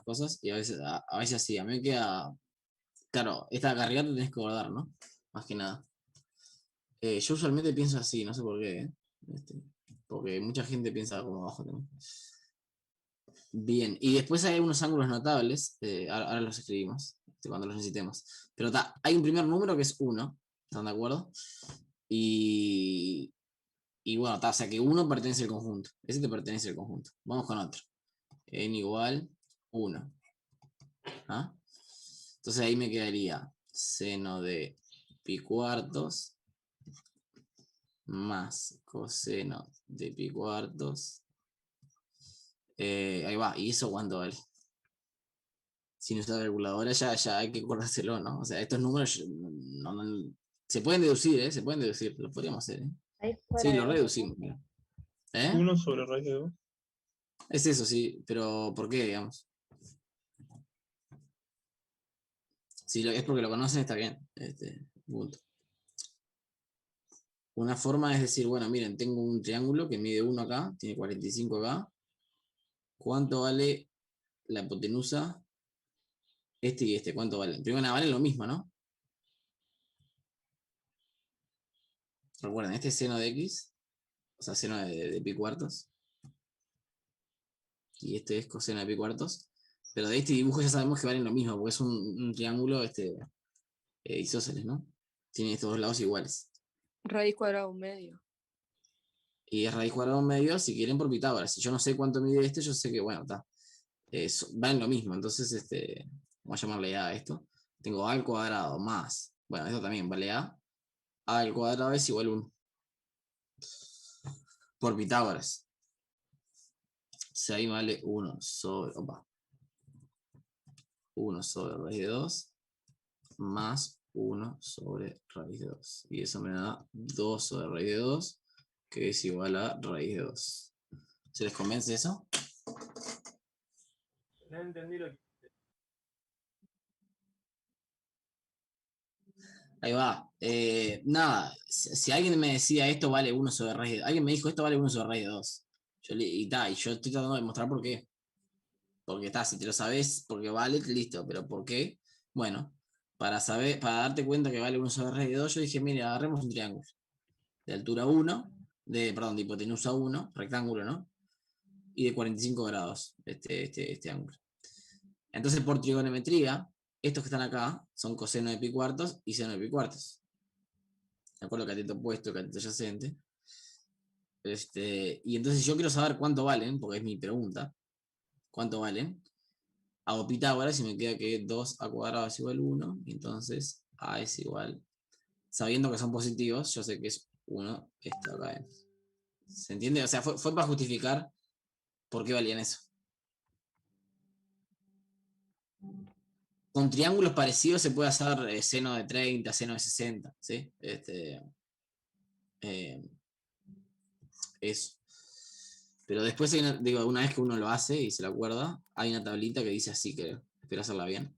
cosas y a veces sí, a mí me queda, claro, esta carrera te tenés que guardar, ¿no? Más que nada. Yo usualmente pienso así, no sé por qué, ¿eh? Este, porque mucha gente piensa como abajo también. Bien, y después hay unos ángulos notables, ahora los escribimos, cuando los necesitemos. Pero hay un primer número que es 1, ¿están de acuerdo? Y, y bueno, o sea que 1 pertenece al conjunto, ese te pertenece al conjunto. Vamos con otro. N igual 1. ¿Ah? Entonces ahí me quedaría seno de pi cuartos más coseno de pi cuartos. Ahí va, ¿y eso cuánto vale? Sin usar calculadora ya hay que acordárselo, ¿no? O sea, estos números se pueden deducir, ¿eh? Se pueden deducir, lo podríamos hacer, ¿eh? Raíz Sí, cuadrada lo de 2. reducimos, mira. ¿Eh? 1 sobre raíz de 2. Es eso, sí, pero ¿por qué, digamos? Si es porque lo conocen, está bien. Punto. Una forma es decir, bueno, miren, tengo un triángulo que mide 1 acá, tiene 45 acá. ¿Cuánto vale la hipotenusa? Este y este, ¿cuánto valen? Primero, valen lo mismo, ¿no? Recuerden, este es seno de x, o sea, seno de pi cuartos. Y este es coseno de pi cuartos. Pero de este dibujo ya sabemos que valen lo mismo, porque es un triángulo isósceles, ¿no? Tiene estos dos lados iguales. Raíz cuadrada de 1/2. Y es raíz cuadrada 1/2, si quieren, por Pitágoras. Si yo no sé cuánto mide este, yo sé que, bueno, está. Valen lo mismo, entonces, vamos a llamarle A a esto. Tengo A al cuadrado más, bueno, esto también vale A. A al cuadrado es igual a 1. Por Pitágoras. Si ahí vale 1 sobre, 1 sobre raíz de 2 más 1 sobre raíz de 2. Y eso me da 2 sobre raíz de 2, que es igual a raíz de 2. ¿Se les convence eso? No entendí lo que... Ahí va. Nada, si alguien me decía esto vale 1 sobre raíz de 2, alguien me dijo esto vale 1 sobre raíz de 2. Y yo estoy tratando de demostrar por qué. Porque si te lo sabes, porque vale, listo, pero ¿por qué? Bueno, para darte cuenta que vale 1 sobre raíz de 2, yo dije, mire, agarremos un triángulo de altura 1, de hipotenusa 1, rectángulo, ¿no? Y de 45 grados, este ángulo. Entonces, por trigonometría, estos que están acá son coseno de pi cuartos y seno de pi cuartos. De acuerdo, cateto opuesto, cateto adyacente. Y entonces yo quiero saber cuánto valen, porque es mi pregunta. ¿Cuánto valen? Hago Pitágoras y me queda que 2a cuadrado es igual a 1. Y entonces a es igual. Sabiendo que son positivos, yo sé que es 1 esto acá. ¿Se entiende? O sea, fue para justificar por qué valían eso. Con triángulos parecidos se puede hacer seno de 30, seno de 60, ¿sí? Eso. Pero después, una vez que uno lo hace y se lo acuerda, hay una tablita que dice así, creo. Espero hacerla bien.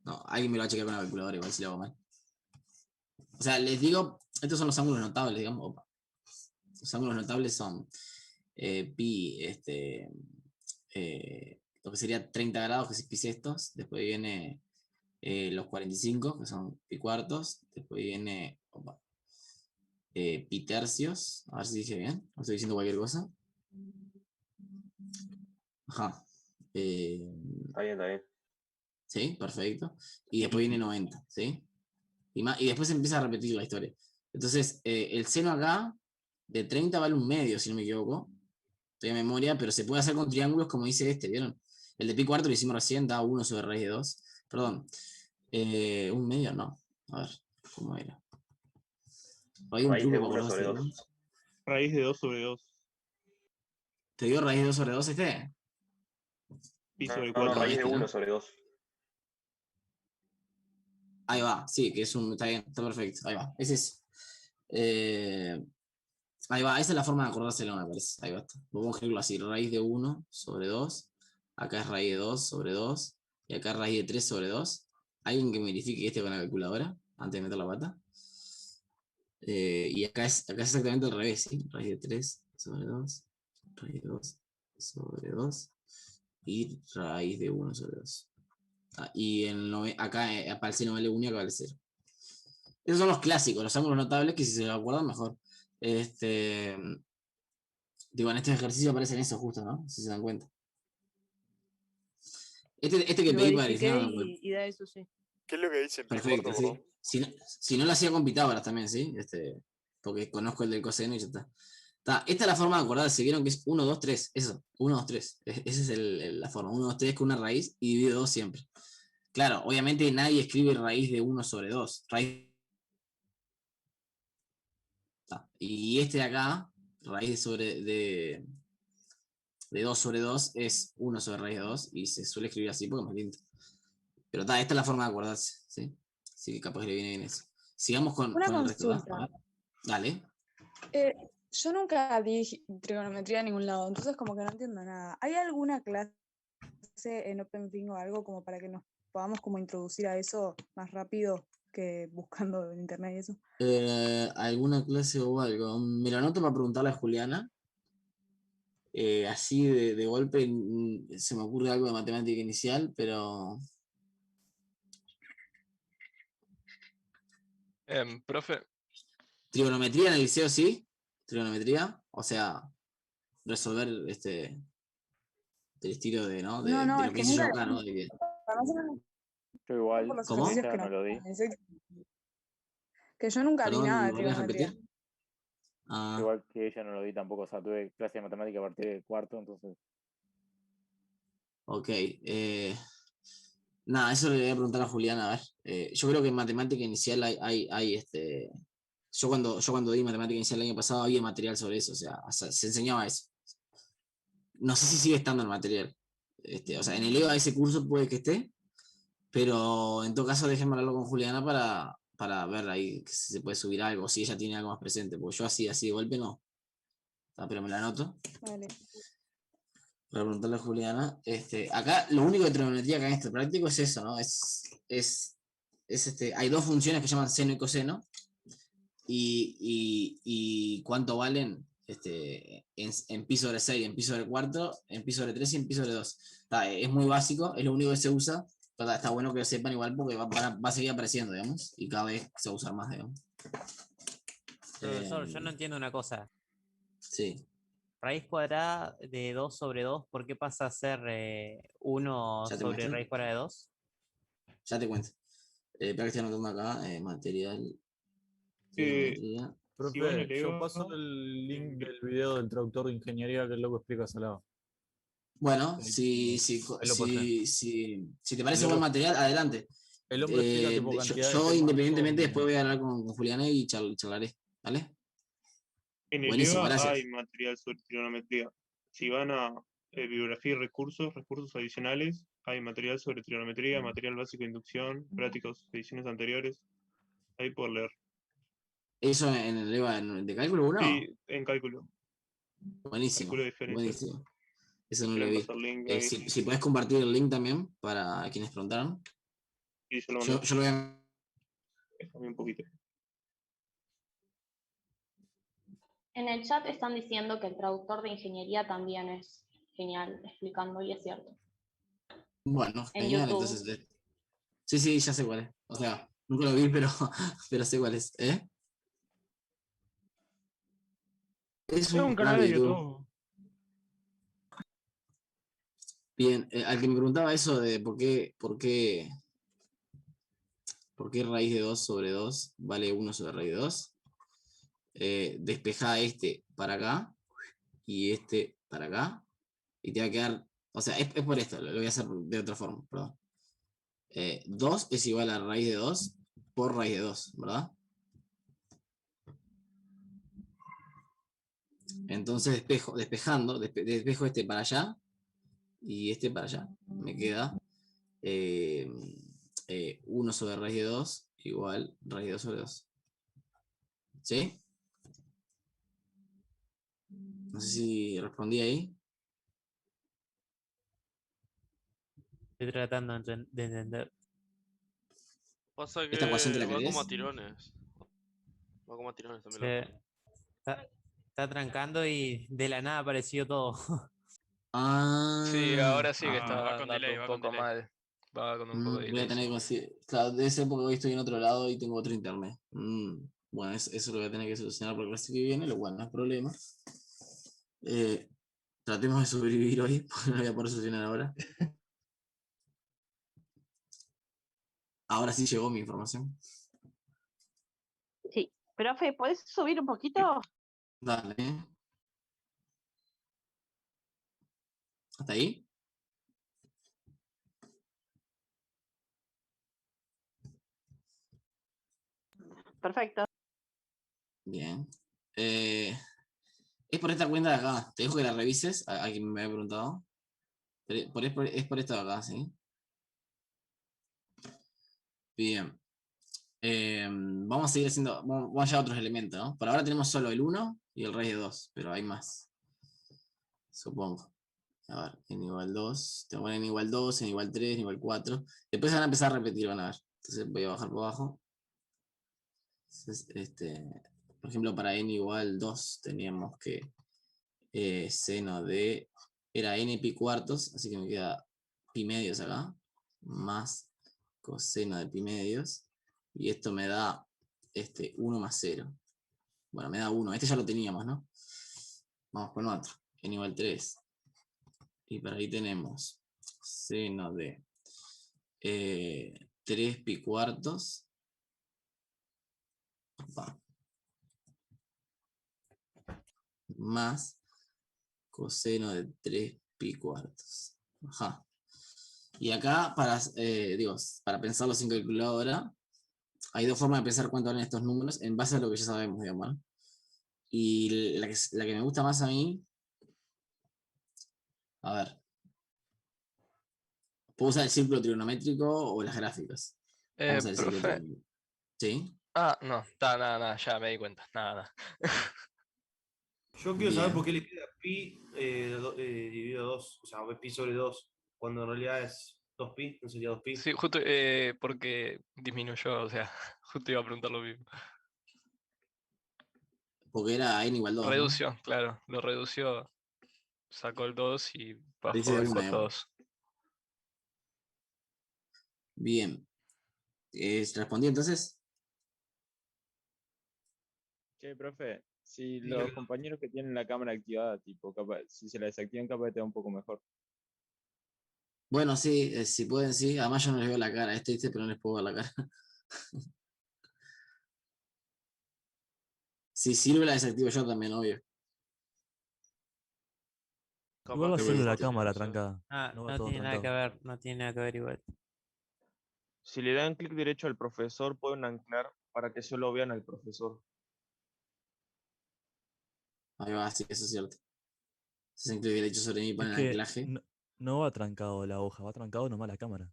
No, alguien me lo va a chequear con la calculadora, igual si lo hago mal. O sea, les digo, estos son los ángulos notables, digamos. Opa. Los ángulos notables son pi, lo que sería 30 grados, que es pi sextos. Después viene los 45, que son pi cuartos. Después viene pi tercios. A ver si dije bien. No estoy diciendo cualquier cosa. Ajá. Está bien, está bien. Sí, perfecto. Y después viene 90, ¿sí? Y después empieza a repetir la historia. Entonces, el seno acá de 30 vale 1/2, si no me equivoco. Estoy en memoria, pero se puede hacer con triángulos como dice ¿vieron? El de pi cuarto lo hicimos recién, da 1 sobre raíz de 2. Perdón. 1/2 no. A ver, ¿cómo era? Hay un Raíz de truco para 1 sobre acordarse, 2. ¿no? Raíz de 2 sobre 2. ¿Te dio raíz de 2 sobre 2 este? Pi sobre No, no, 4. No, raíz de este, 1 ¿no? sobre 2. Ahí va, sí, que es un. Está bien, está perfecto. Ahí va. Ese es. Ahí va, esa es la forma de acordárselo, me parece. Ahí va. Vamos a escribirlo así: raíz de 1 sobre 2. Acá es raíz de 2 sobre 2. Y acá es raíz de 3 sobre 2. ¿Alguien que me verifique este con la calculadora antes de meter la pata? Y acá es exactamente al revés, ¿sí? Raíz de 3 sobre 2. Raíz de 2 sobre 2. y raíz de 1 sobre 2. Y acá aparece no vale 1 y acá vale 0. Esos son los clásicos, los ángulos notables, que si se lo acuerdan mejor. Digo, en este ejercicio aparecen esos justo, ¿no? Si se dan cuenta. Este que Lo pedí para verifiqué eleccionar. y da eso, sí. ¿Qué es lo que dice Perfecto, Picorno, sí. perdón? Si no lo hacía con Pitágoras también, ¿sí? Porque conozco el del coseno y ya está. Esta es la forma de acordarse. Vieron que es 1, 2, 3. Eso, 1, 2, 3. Esa es la forma. 1, 2, 3 con una raíz y divide 2 siempre. Claro, obviamente nadie escribe raíz de 1 sobre 2. Y este de acá, raíz de 2 sobre 2 es 1 sobre raíz de 2 y se suele escribir así porque es más lindo. Pero esta es la forma de acordarse, ¿sí? Así que capaz que le viene bien eso. Sigamos con Una el resto, consulta. ¿va? Dale. Yo nunca di trigonometría en ningún lado, entonces como que no entiendo nada. ¿Hay alguna clase en OpenFing o algo como para que nos podamos como introducir a eso más rápido que buscando en internet y eso? ¿Alguna clase o algo? Me lo anoto para preguntarle a Juliana. Así de golpe se me ocurre algo de matemática inicial, pero Profe, trigonometría en el liceo sí. Trigonometría, o sea, resolver del estilo de, ¿no? No, De no, lo es que que hice yo nunca, acá, ¿no? Yo por igual, los ¿Cómo? ejercicios ella que no nos lo di. que yo nunca di nada Perdón, de ¿lo volvés a trigonometría. repetir? Ah, Igual que ella no lo di tampoco. O sea, tuve clase de matemática a partir del cuarto, entonces. ok. Nada, eso le voy a preguntar a Juliana, a ver. Yo creo que en matemática inicial hay. Yo cuando di matemática inicial el año pasado había material sobre eso, o sea, se enseñaba eso. No sé si sigue estando el material. O sea, en el EVA ese curso puede que esté, pero en todo caso déjenme hablarlo con Juliana para ver ahí si se puede subir algo, si ella tiene algo más presente, porque yo así de golpe no. Pero me la anoto. Vale. Para preguntarle a Juliana. Acá lo único de trigonometría que hay en este práctico es eso, ¿no? Hay dos funciones que se llaman seno y coseno. Y cuánto valen en pi sobre 6, en pi sobre 4, en pi sobre 3 y en pi sobre 2. Es muy básico, es lo único que se usa, pero está bueno que lo sepan igual porque va a seguir apareciendo, digamos, y cada vez se va a usar más, digamos. Profesor, yo no entiendo una cosa. Sí, Raíz cuadrada de 2 sobre 2, ¿por qué pasa a ser 1 ya te sobre muestro, raíz cuadrada de 2? ya te cuento. Espera que estoy anotando acá, material, Eh, geometría. si vos en Profe, el yo EVA, paso el link del video del traductor de ingeniería que luego explica salado. Bueno, Ahí ahí lo pasé. si te El parece buen loco, material, adelante. el hombre explica tipo Yo, cantidad de yo temas. independientemente después voy a hablar con Juliana y charlaré, ¿vale? en el Buenísimo, EVA hay gracias. material sobre trigonometría. Si van a bibliografía y recursos adicionales, hay material sobre trigonometría, material básico de inducción, prácticos, ediciones anteriores. Ahí por leer. ¿Eso en el EVA de cálculo 1? Sí, en cálculo. Buenísimo, Cálculo de diferencial. buenísimo. Eso Si no lo quieren vi. pasar link ahí. Si podés compartir el link también para quienes preguntaron. Y yo lo Yo mando. lo voy a... Déjame un poquito. En el chat están diciendo que el traductor de ingeniería también es genial explicando, y es cierto. Bueno, En genial, YouTube. entonces. Sí, ya sé cuál es. O sea, nunca lo vi, pero sé cuál es. Es un canal de YouTube. Bien, al que me preguntaba eso de por qué raíz de 2 sobre 2 vale 1 sobre raíz de 2, despeja este para acá y este para acá, y te va a quedar, o sea, es por esto, lo voy a hacer de otra forma, perdón. 2 es igual a raíz de 2 por raíz de 2, ¿verdad? Entonces despejo este para allá y este para allá. Me queda 1 sobre raíz de 2 igual raíz de 2 sobre 2. ¿Sí? No sé si respondí ahí. Estoy tratando de entender. pasa ¿Esta ecuación te que la va como a querés? tirones. Va como a tirones también. Está trancando y de la nada apareció todo. Ah, Sí, ahora sí que Ah, está va con andando delay, un va con poco delay. mal. Va con un poco de voy a delay. tener que claro, debe ser porque hoy estoy en otro lado y tengo otro internet. Bueno, eso lo voy a tener que solucionar para el clase que viene, lo cual no es problema. Tratemos de sobrevivir hoy, porque no lo voy a poder solucionar ahora. Ahora sí llegó mi información. Sí. Profe, ¿podés subir un poquito? Dale. ¿Hasta ahí? Perfecto. Bien. Es por esta cuenta de acá. Te dejo que la revises, a quien me había preguntado. Pero es por esta de acá, ¿sí? Bien. Vamos a seguir haciendo. Vamos a llevar otros elementos, ¿no? Por ahora tenemos solo el 1 y el raíz de 2, pero hay más. Supongo. A ver, en igual 2. Te ponen en igual 2, en igual 3, en igual 4. Después se van a empezar a repetir, van a ver. Entonces voy a bajar por abajo. Entonces, por ejemplo, para n igual 2 teníamos que seno de. Era n pi cuartos, así que me queda pi medios acá. Más coseno de pi medios. Y esto me da 1 más 0. Bueno, me da 1. Este ya lo teníamos, ¿no? Vamos con otro. N igual 3. Y por ahí tenemos seno de 3 pi cuartos. Opa, más coseno de 3 pi cuartos. Ajá. Y acá, para pensarlo sin calculadora, hay dos formas de pensar cuánto valen estos números en base a lo que ya sabemos, digamos, ¿no? Y la que me gusta más a mí, a ver, ¿puedo usar el círculo trigonométrico o las gráficas? Vamos a usar el círculo Profe. trigonométrico. ¿Sí? Ah, no, está, nada, ya me di cuenta. Nada. Yo quiero saber Bien. por qué le queda pi dividido 2, o sea, pi sobre 2, cuando en realidad es 2pi, no sería 2pi. Sí, justo porque disminuyó, o sea, justo iba a preguntar lo mismo. Porque era n igual 2, ¿no? Redució, claro, lo redució, sacó el 2 y Dice bajó de el una, costo 2. Bien. ¿Respondí entonces? Che, profe, si los compañeros que tienen la cámara activada, tipo, si se la desactivan, capaz te da un poco mejor. Bueno, sí, si pueden, sí. Además yo no les veo la cara. ¿Viste? Pero no les puedo ver la cara. Si sirve la desactivo yo también, obvio. Capaz Igual va que solo la mejor, cámara no sé. trancada. Ah, No va no todo tiene nada que trancado. ver, no tiene nada que ver igual. Si le dan clic derecho al profesor, pueden anclar para que solo vean al profesor. Ahí va, sí, eso es cierto. Se hacen clic derecho sobre mí y Es ponen que anclaje. no va trancado la hoja, va trancado nomás la cámara.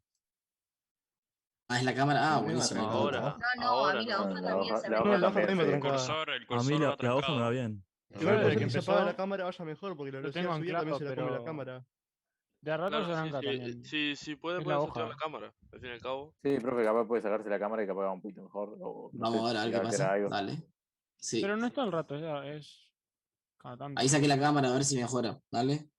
Ah, es la cámara. Ah, A mí me va buenísimo. trancado la Ahora, hoja. No, a ahora mí la no. hoja La también hoja, se la me hoja la hoja también también me se El trancaba. cursor, el A mí cursor va la hoja me va trancado. bien. Igual Desde desde que que se apaga la empezó, cámara vaya mejor, porque la Lo velocidad tengo de subida también anclado, se la come la pero cámara. de rato claro, se sí, arranca sí, también. si puede, Es puede la desactivar la hoja. cámara, al fin y al cabo. Sí, profe, capaz puede sacarse la cámara y capaz va un poquito mejor. O no Vamos sé, a ver qué si altera pasa. algo. Dale. Sí. Pero no es todo el rato, es cada Ahí tanto. saqué la cámara a ver si mejora. Dale.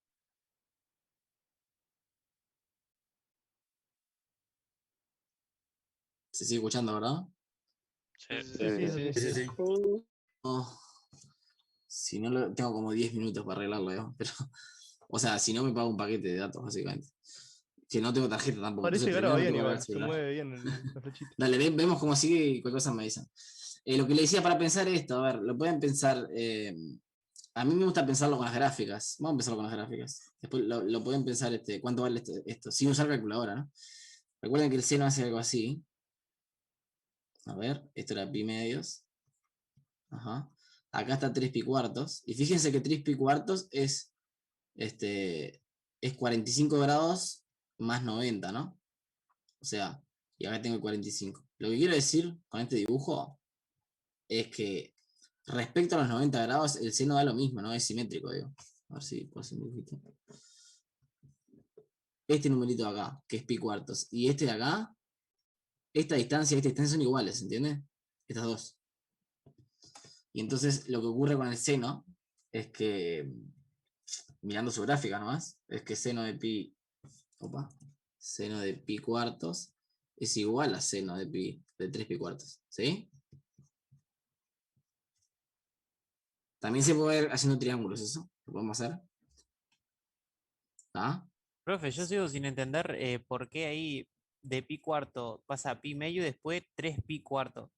Se sigue escuchando, ¿verdad? Sí. Sí, sí, sí. Sí, sí. Oh, si no lo tengo como 10 minutos para arreglarlo, pero. O sea, si no me pago un paquete de datos, básicamente. Que no tengo tarjeta tampoco. Entonces Parece que ahora primero va me bien tengo que ver el igual, se celular. mueve bien la flechita. Dale, vemos cómo sigue y cualquier cosa me avisan. Lo que le decía para pensar esto, a ver, lo pueden pensar. A mí me gusta pensarlo con las gráficas. Vamos a empezarlo con las gráficas. Después lo pueden pensar cuánto vale esto, sin usar calculadora, ¿no? Recuerden que el seno hace algo así. A ver, esto era pi medios. Ajá. Acá está 3 pi cuartos. Y fíjense que 3 pi cuartos es 45 grados más 90, ¿no? O sea, y acá tengo el 45. Lo que quiero decir con este dibujo es que respecto a los 90 grados, el seno da lo mismo, ¿no? Es simétrico, digo. A ver si puedo hacer un dibujito. Este numerito de acá, que es pi cuartos, y este de acá, esta distancia y esta distancia son iguales, ¿entiendes? Estas dos. Y entonces lo que ocurre con el seno es que mirando su gráfica nomás, es que seno de pi, seno de pi cuartos es igual a seno de pi de 3 pi cuartos, ¿sí? También se puede ver haciendo triángulos, eso, lo podemos hacer. ¿Ah? Profe, yo sigo sin entender por qué ahí de pi cuarto pasa a pi medio y después 3 pi cuarto.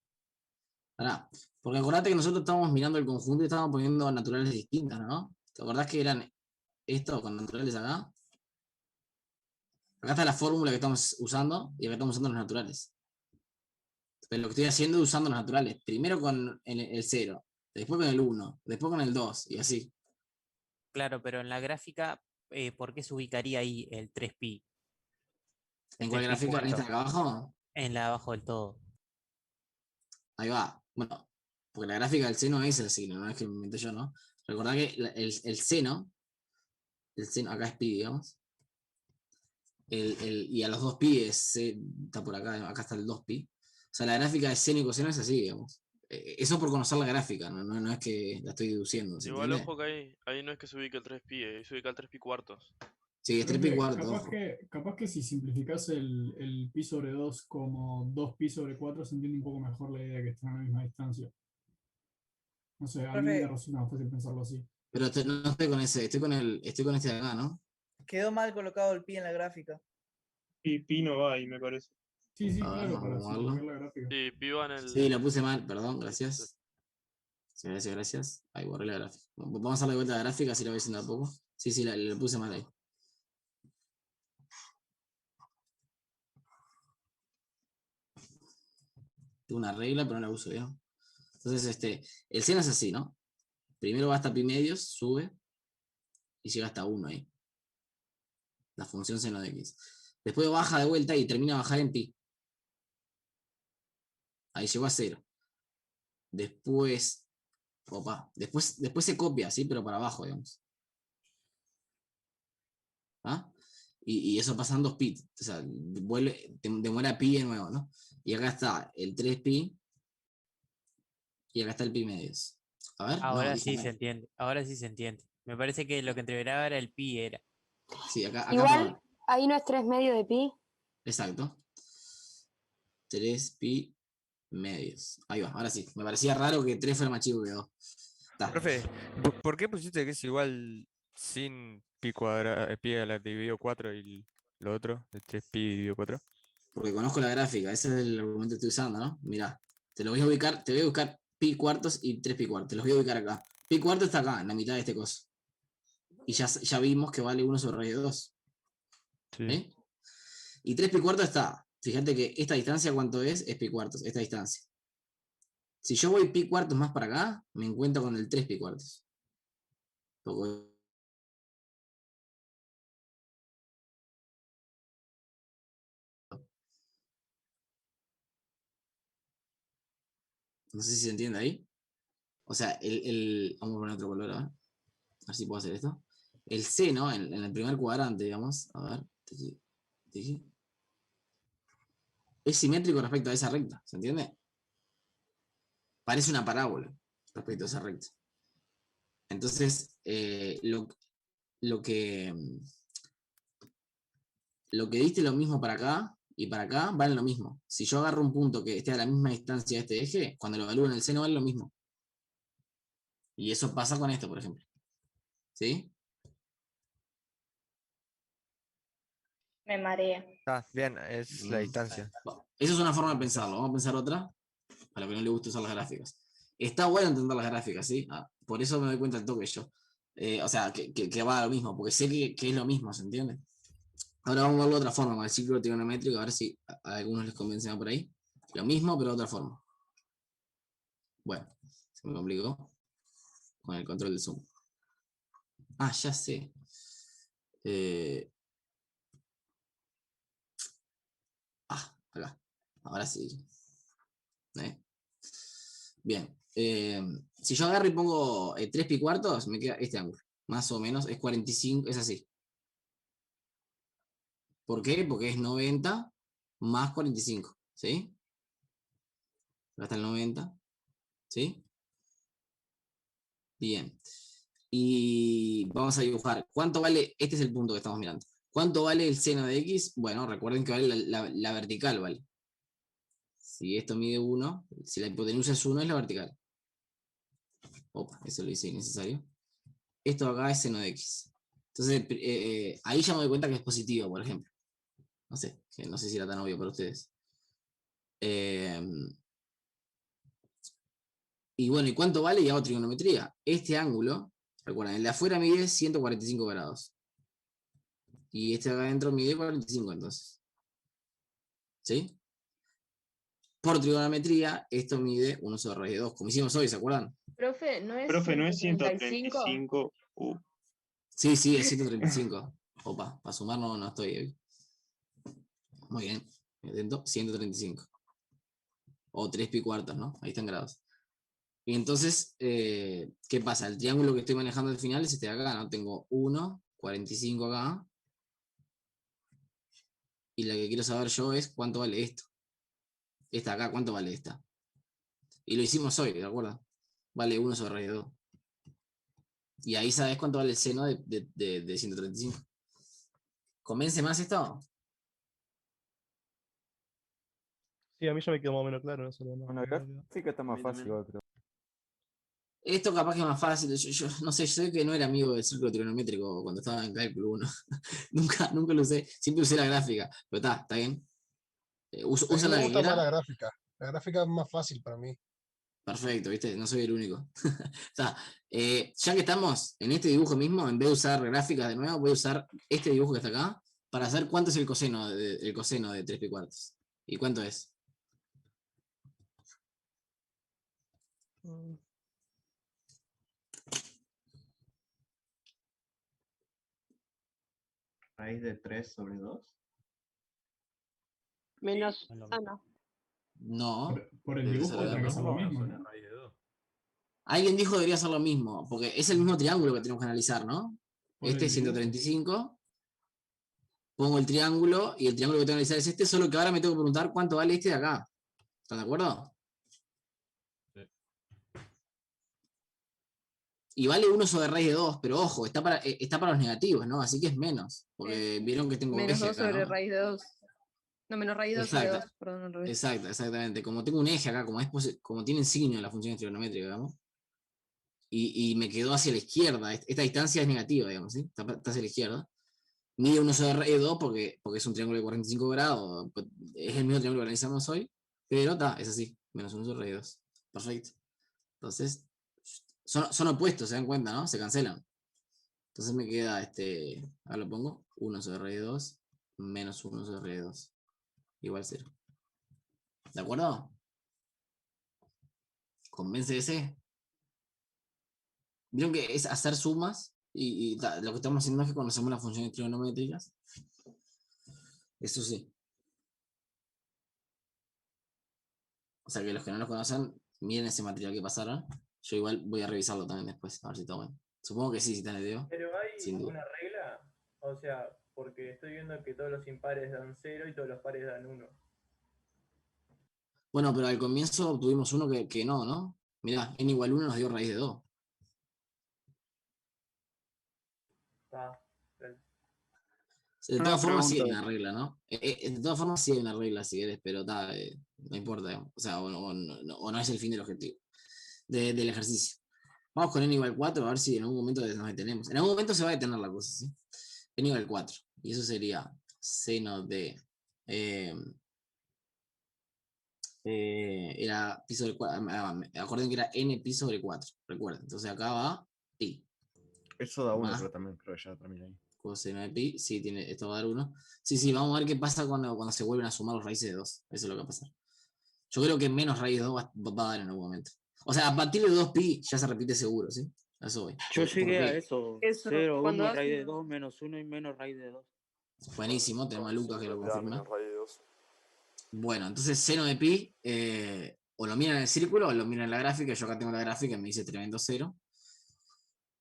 Pará, porque acordate que nosotros estábamos mirando el conjunto y estábamos poniendo naturales distintas, ¿no? ¿Te acordás que eran esto con naturales acá? Acá está la fórmula que estamos usando y acá estamos usando los naturales. Pero lo que estoy haciendo es usando los naturales. Primero con el 0, después con el 1, después con el 2 y así. Claro, pero en la gráfica, ¿por qué se ubicaría ahí el 3 pi? ¿En El cuál 3 pi gráfica? ¿En esta de cuarto. acá abajo? En la de abajo del todo. Ahí va. Bueno, porque la gráfica del seno es el signo, no es que me inventé yo, ¿no? Recordá que el seno, acá es pi, digamos. Y a los 2 pi está por acá está el 2 pi. O sea, la gráfica de seno y coseno es así, digamos. Eso por conocer la gráfica, no es que la estoy deduciendo, ¿se Igual entiende? ojo que ahí no es que se ubique el 3pi, se ubica el 3 pi cuartos. Sí, es 3 pi Profe, cuarto, ojo. capaz que si simplificás el pi sobre 2 como 2 pi sobre 4 se entiende un poco mejor la idea de que están a la misma distancia. No sé, a mí me Profe, resulta más fácil pensarlo así. Pero no estoy con ese, estoy con este de acá, ¿no? quedó mal colocado el pi en la gráfica. Y pi no va ahí, me parece. Sí, sí, A ver, claro, vamos a para simplificar acomodarlo. la gráfica. Sí, pi va en el... Sí, lo puse mal, perdón, gracias. Sí, gracias. Ahí borré la gráfica. Vamos a hacer de vuelta la gráfica, así la voy haciendo a poco. Sí, lo puse mal ahí. Tengo una regla, pero no la uso, ¿ya? Entonces, el seno es así, ¿no? Primero va hasta pi medios, sube, y llega hasta 1 ahí. La función seno de x. Después baja de vuelta y termina a bajar en pi. Ahí llegó a 0. Después, después se copia, ¿sí? Pero para abajo, digamos. ¿Ah? Y eso pasan 2 pi. O sea, demora pi de nuevo, ¿no? Y acá está el 3 pi. Y acá está el pi medios. A ver, Ahora no, sí se entiende. Ahora sí se entiende. Me parece que lo que entreveraba era el pi era. Sí, acá Igual, perdón. ahí no es 3 medio de pi. Exacto. 3 pi medios. Ahí va, ahora sí. Me parecía raro que 3 fuera más chico que 2. Profe, ¿por qué pusiste que es igual sin pi cuadrado, pi a la dividido 4 y lo otro, el 3 pi dividido 4? Porque conozco la gráfica, ese es el argumento que estoy usando, ¿no? Mirá, te voy a buscar pi cuartos y 3 pi cuartos. Te los voy a ubicar acá. Pi cuarto está acá, en la mitad de este coso. Y ya vimos que vale 1 sobre raíz de 2. Sí. Y 3 pi cuartos está. Fíjate que esta distancia, ¿cuánto es? Es pi cuartos, esta distancia. Si yo voy pi cuartos más para acá, me encuentro con el 3 pi cuartos. Porque no sé si se entiende ahí. O sea, vamos a poner otro color, a ver si puedo hacer esto. El seno, en el primer cuadrante, digamos, a ver, es simétrico respecto a esa recta, ¿se entiende? Parece una parábola respecto a esa recta. Entonces, lo que diste lo mismo para acá y para acá vale lo mismo. Si yo agarro un punto que esté a la misma distancia de este eje, cuando lo evalúo en el seno vale lo mismo. Y eso pasa con esto, por ejemplo. ¿Sí? Me marea. Ah, bien, es la distancia. Esa es una forma de pensarlo. Vamos a pensar otra, para lo que no le gusta usar las gráficas. Está bueno entender las gráficas, ¿sí? Por eso me doy cuenta al toque yo. O sea, que va a lo mismo, porque sé que es lo mismo, ¿se entiende? Ahora vamos a verlo de otra forma, con el ciclo trigonométrico, a ver si a algunos les convence por ahí. Lo mismo, pero de otra forma. Bueno, se me complicó con el control del zoom. Ah, ya sé. Acá. Ahora sí. Bien. Si yo agarro y pongo 3 pi cuartos, me queda este ángulo. Más o menos es 45, es así. ¿Por qué? Porque es 90 más 45. ¿Sí? Acá está el 90. ¿Sí? Bien. Y vamos a dibujar. ¿Cuánto vale? Este es el punto que estamos mirando. ¿Cuánto vale el seno de X? Bueno, recuerden que vale la vertical, ¿vale? Si esto mide 1, si la hipotenusa es 1, es la vertical. Opa, eso lo hice innecesario. Esto acá es seno de X. Entonces, ahí ya me doy cuenta que es positivo, por ejemplo. No sé, que no sé si era tan obvio para ustedes. Y bueno, ¿y cuánto vale? Y hago trigonometría. Este ángulo, recuerden, el de afuera mide 145 grados. Y este de acá adentro mide 45, entonces. ¿Sí? Por trigonometría, esto mide 1 sobre raíz de 2, como hicimos hoy, ¿se acuerdan? Profe, ¿no es Profe, ¿no es 135? 135? Sí, sí, es 135. Opa, para sumar no estoy hoy. Muy bien. Atento, 135. O 3 pi cuartos, ¿no? Ahí están grados. Y entonces, ¿qué pasa? El triángulo que estoy manejando al final es este de acá, ¿no? Tengo 1, 45 acá. Y lo que quiero saber yo es cuánto vale esto. Esta acá, ¿cuánto vale esta? Y lo hicimos hoy, ¿de acuerdo? Vale 1 sobre raíz de 2. Y ahí sabes cuánto vale el seno de 135. ¿Convence más esto? Sí, a mí ya me quedó más o menos claro. No sé, no, Una gráfica está más fácil, creo. Esto capaz que es más fácil. Yo no sé, yo sé que no era amigo del círculo trigonométrico cuando estaba en cálculo 1. nunca lo usé. Siempre usé la gráfica. Pero está bien. A mí ¿Usan me la que gusta más la quiera? gráfica. La gráfica es más fácil para mí. Perfecto, ¿viste? No soy el único. Ya que estamos en este dibujo mismo, en vez de usar gráficas de nuevo, voy a usar este dibujo que está acá para saber cuánto es el coseno de 3 pi cuartos. ¿Y cuánto es? Raíz de 3 sobre 2. Menos. Ah, no. No. Por el debería dibujo ser tiene que algo. ser lo mismo, ¿no? Alguien dijo que debería ser lo mismo, porque es el mismo triángulo que tenemos que analizar, ¿no? Por Este el es dibujo. 135. Pongo el triángulo y el triángulo que tengo que analizar es este, solo que ahora me tengo que preguntar cuánto vale este de acá. ¿Están de acuerdo? Y vale 1 sobre raíz de 2, pero ojo, está para los negativos, ¿no? Así que es menos, porque vieron que tengo Menos eje 2 acá, sobre ¿no? raíz de 2. No, menos raíz de 2 sobre 2. Exacto, Perdón, al revés. exactamente. Como tengo un eje acá, como tienen signo en las funciones trigonométricas, digamos, y me quedó hacia la izquierda, esta distancia es negativa, digamos, ¿sí? Está hacia la izquierda. Mide 1 sobre raíz de 2 porque es un triángulo de 45 grados, es el mismo triángulo que analizamos hoy, pero es así, menos 1 sobre raíz de 2. Perfecto. Entonces, son opuestos, se dan cuenta, ¿no? Se cancelan. Entonces me queda ahora lo pongo, 1 sobre raíz de 2 menos 1 sobre raíz de 2 igual 0. ¿De acuerdo? ¿Convence ese? Vieron que es hacer sumas y lo que estamos haciendo es que conocemos las funciones trigonométricas. Eso sí. O sea que los que no lo conocen, miren ese material que pasaron. Yo igual voy a revisarlo también después, a ver si está bueno. Supongo que sí, si está en el video. Pero hay Sin duda. una regla, o sea, porque estoy viendo que todos los impares dan 0 y todos los pares dan 1. Bueno, pero al comienzo tuvimos uno que no. Mirá, n igual 1 nos dio raíz de 2. De Una todas formas sí hay pregunta. una regla, ¿no? De todas formas sí hay una regla si querés, pero no importa, digamos. O sea, o no es el fin del objetivo, del ejercicio. Vamos con n igual 4 a ver si en algún momento nos detenemos. En algún momento se va a detener la cosa, ¿sí? N igual 4. Y eso sería seno de... era pi sobre 4. Acuerden que era n pi sobre 4. Recuerden. Entonces acá va pi. Eso da 1, Más pero también creo que ya termina ahí. coseno de pi. Sí, esto va a dar 1. Sí, vamos a ver qué pasa cuando se vuelven a sumar los raíces de 2. Eso es lo que va a pasar. Yo creo que menos raíz de 2 va a dar en algún momento. O sea, a partir de 2pi ya se repite seguro, ¿sí? A eso voy. Yo llegué a qué? eso. Eso, 0, cuando 1, das raíz de una- 2, menos 1 y menos raíz de 2. Buenísimo, tenemos a Lucas que lo confirma. raíz de 2. Bueno, entonces seno de pi, o lo miran en el círculo o lo miran en la gráfica. Yo acá tengo la gráfica y me dice tremendo 0.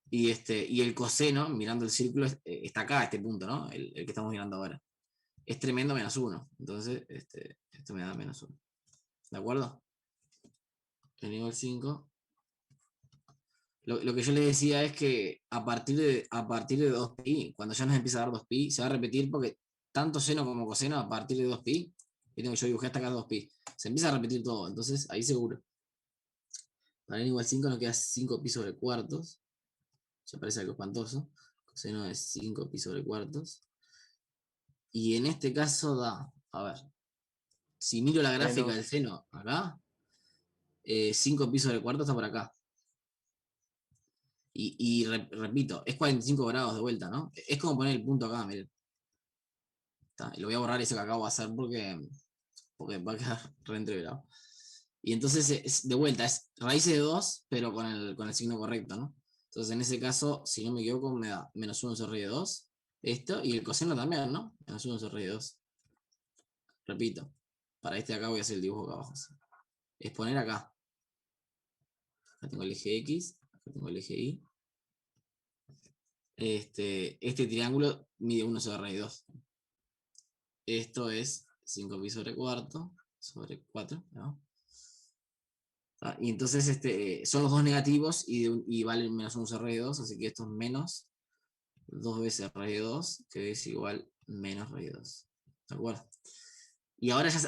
Y el coseno, mirando el círculo, está acá, este punto, ¿no? El que estamos mirando ahora. Es tremendo menos 1. Entonces, esto me da menos 1. ¿De acuerdo? El nivel 5. Lo que yo les decía es que a partir de 2pi, cuando ya nos empieza a dar 2pi, se va a repetir porque tanto seno como coseno a partir de 2pi, vieron que yo dibujé hasta acá 2pi, se empieza a repetir todo, entonces ahí seguro. Para n igual 5 nos queda 5pi sobre cuartos, ya parece algo espantoso, coseno de 5pi sobre cuartos, y en este caso da, a ver, si miro la gráfica del seno acá, 5pi sobre cuartos está por acá. Repito, es 45 grados de vuelta, ¿no? Es como poner el punto acá, miren. Y lo voy a borrar ese que acabo de hacer porque va a quedar reentreverado. Y entonces, de vuelta, es raíces de 2, pero con el signo correcto, ¿no? Entonces, en ese caso, si no me equivoco, me da -1 sobre raíz de 2. Esto, y el coseno también, ¿no? -1 sobre raíz de 2. Repito, para este de acá voy a hacer el dibujo acá abajo. Es poner acá. Acá tengo el eje X, acá tengo el eje Y. Este triángulo mide 1 sobre raíz de 2. Esto es 5pi sobre cuarto, sobre 4, ¿no? Y entonces son los dos negativos y valen -1 sobre raíz de 2, así que esto es menos 2 veces raíz de 2, que es igual menos raíz de 2. ¿De acuerdo? Y ahora sí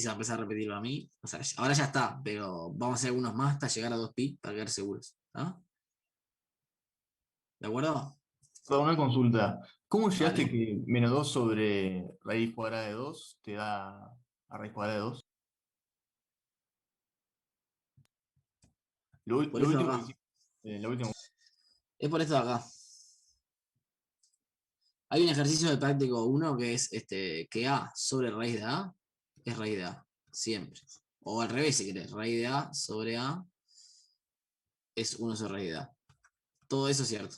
se va a empezar a repetir para mí. O sea, ahora ya está, pero vamos a hacer algunos más hasta llegar a 2pi para quedar seguros. ¿Ah? ¿De acuerdo? Perdón, una consulta. ¿Cómo llegaste Vale. que -2 sobre raíz cuadrada de 2 te da a raíz cuadrada de 2? Por Lo esto de último que acá. hiciste, lo último. Es por esto de acá. Hay un ejercicio de práctico 1 que es que A sobre raíz de A es raíz de A, siempre. O al revés, si querés, raíz de A sobre A es 1 sobre raíz de A. Todo eso es cierto.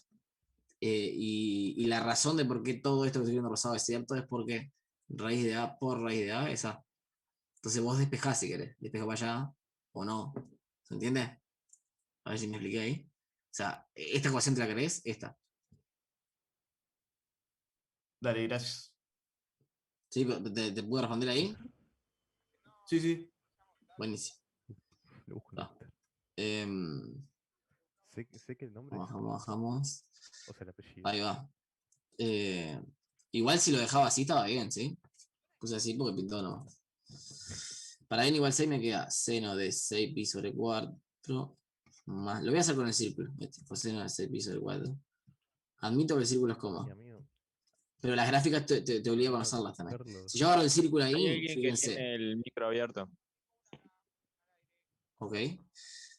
Y la razón de por qué todo esto que estoy viendo rosado es cierto es porque raíz de A por raíz de A es A. Entonces vos despejás si querés. Despeja para allá o no. ¿Se entiende? A ver si me expliqué ahí. O sea, esta ecuación te la querés, esta. Dale, gracias. ¿Sí? ¿Te puedo responder ahí? Sí, sí. Buenísimo. Lo busco en Ah. Twitter. Sé que el nombre es Bajamos. O sea, el apellido. Ahí va. Igual si lo dejaba así estaba bien, ¿sí? Puse así porque pintó nomás. Para n igual 6 me queda seno de 6pi sobre 4 más. Lo voy a hacer con el círculo. Coseno de 6pi sobre 4. Admito que el círculo es cómodo. Pero las gráficas te obligan a conocerlas también. Si yo agarro el círculo Hay ahí, alguien que fíjense. tiene el micro abierto. Ok.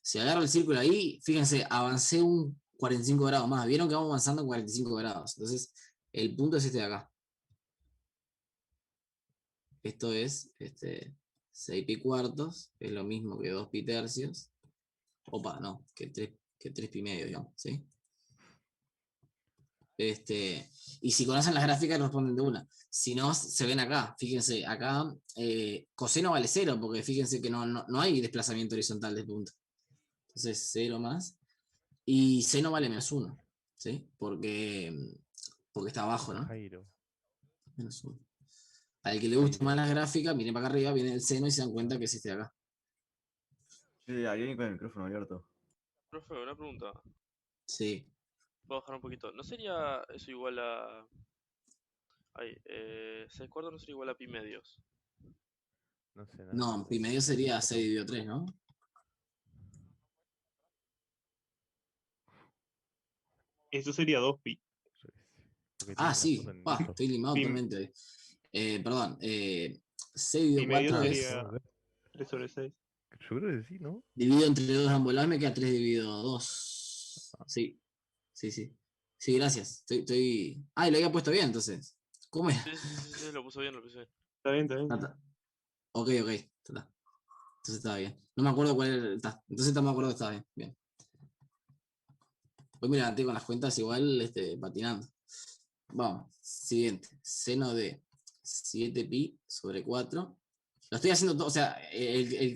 Si agarro el círculo ahí, fíjense, avancé un 45 grados más. Vieron que vamos avanzando en 45 grados. Entonces, el punto es este de acá. Esto es 6pi cuartos, es lo mismo que 2pi tercios. Opa, no, que 3pi medio, digamos, ¿sí? Y si conocen las gráficas, responden de una. Si no, se ven acá. Fíjense, acá coseno vale 0, porque fíjense que no hay desplazamiento horizontal de punto. Entonces, 0 más. Y seno vale -1, ¿sí? Porque está abajo, ¿no? -1. Al que le guste más las gráficas, miren para acá arriba, viene el seno y se dan cuenta que es este de acá. Sí, hay alguien con el micrófono abierto. Profe, una pregunta. Sí. Puedo bajar un poquito. ¿No sería eso igual a... Ay, 6 cuartos no sería igual a pi medios? No sé nada. No, pi medio sería 6 dividido 3, ¿no? Eso sería 2pi. Ah, sí. Estoy limado Pi- totalmente hoy. Perdón. 6 Pi dividido medio 4 sería es... 3 sobre 6. Yo creo que sí, ¿no? Dividido entre 2 de ambos lados me queda 3 dividido 2. Sí. Sí, sí. Sí, gracias. Ah, y lo había puesto bien, entonces. ¿Cómo era? Sí, lo puso bien, lo puso bien. Está bien, está bien. Ok. Está. Entonces estaba bien. No me acuerdo cuál era. Entonces estamos de acuerdo que estaba bien. Bien. Hoy me levanté con las cuentas igual patinando. Vamos. Siguiente. Seno de 7pi sobre 4. Lo estoy haciendo todo, o sea,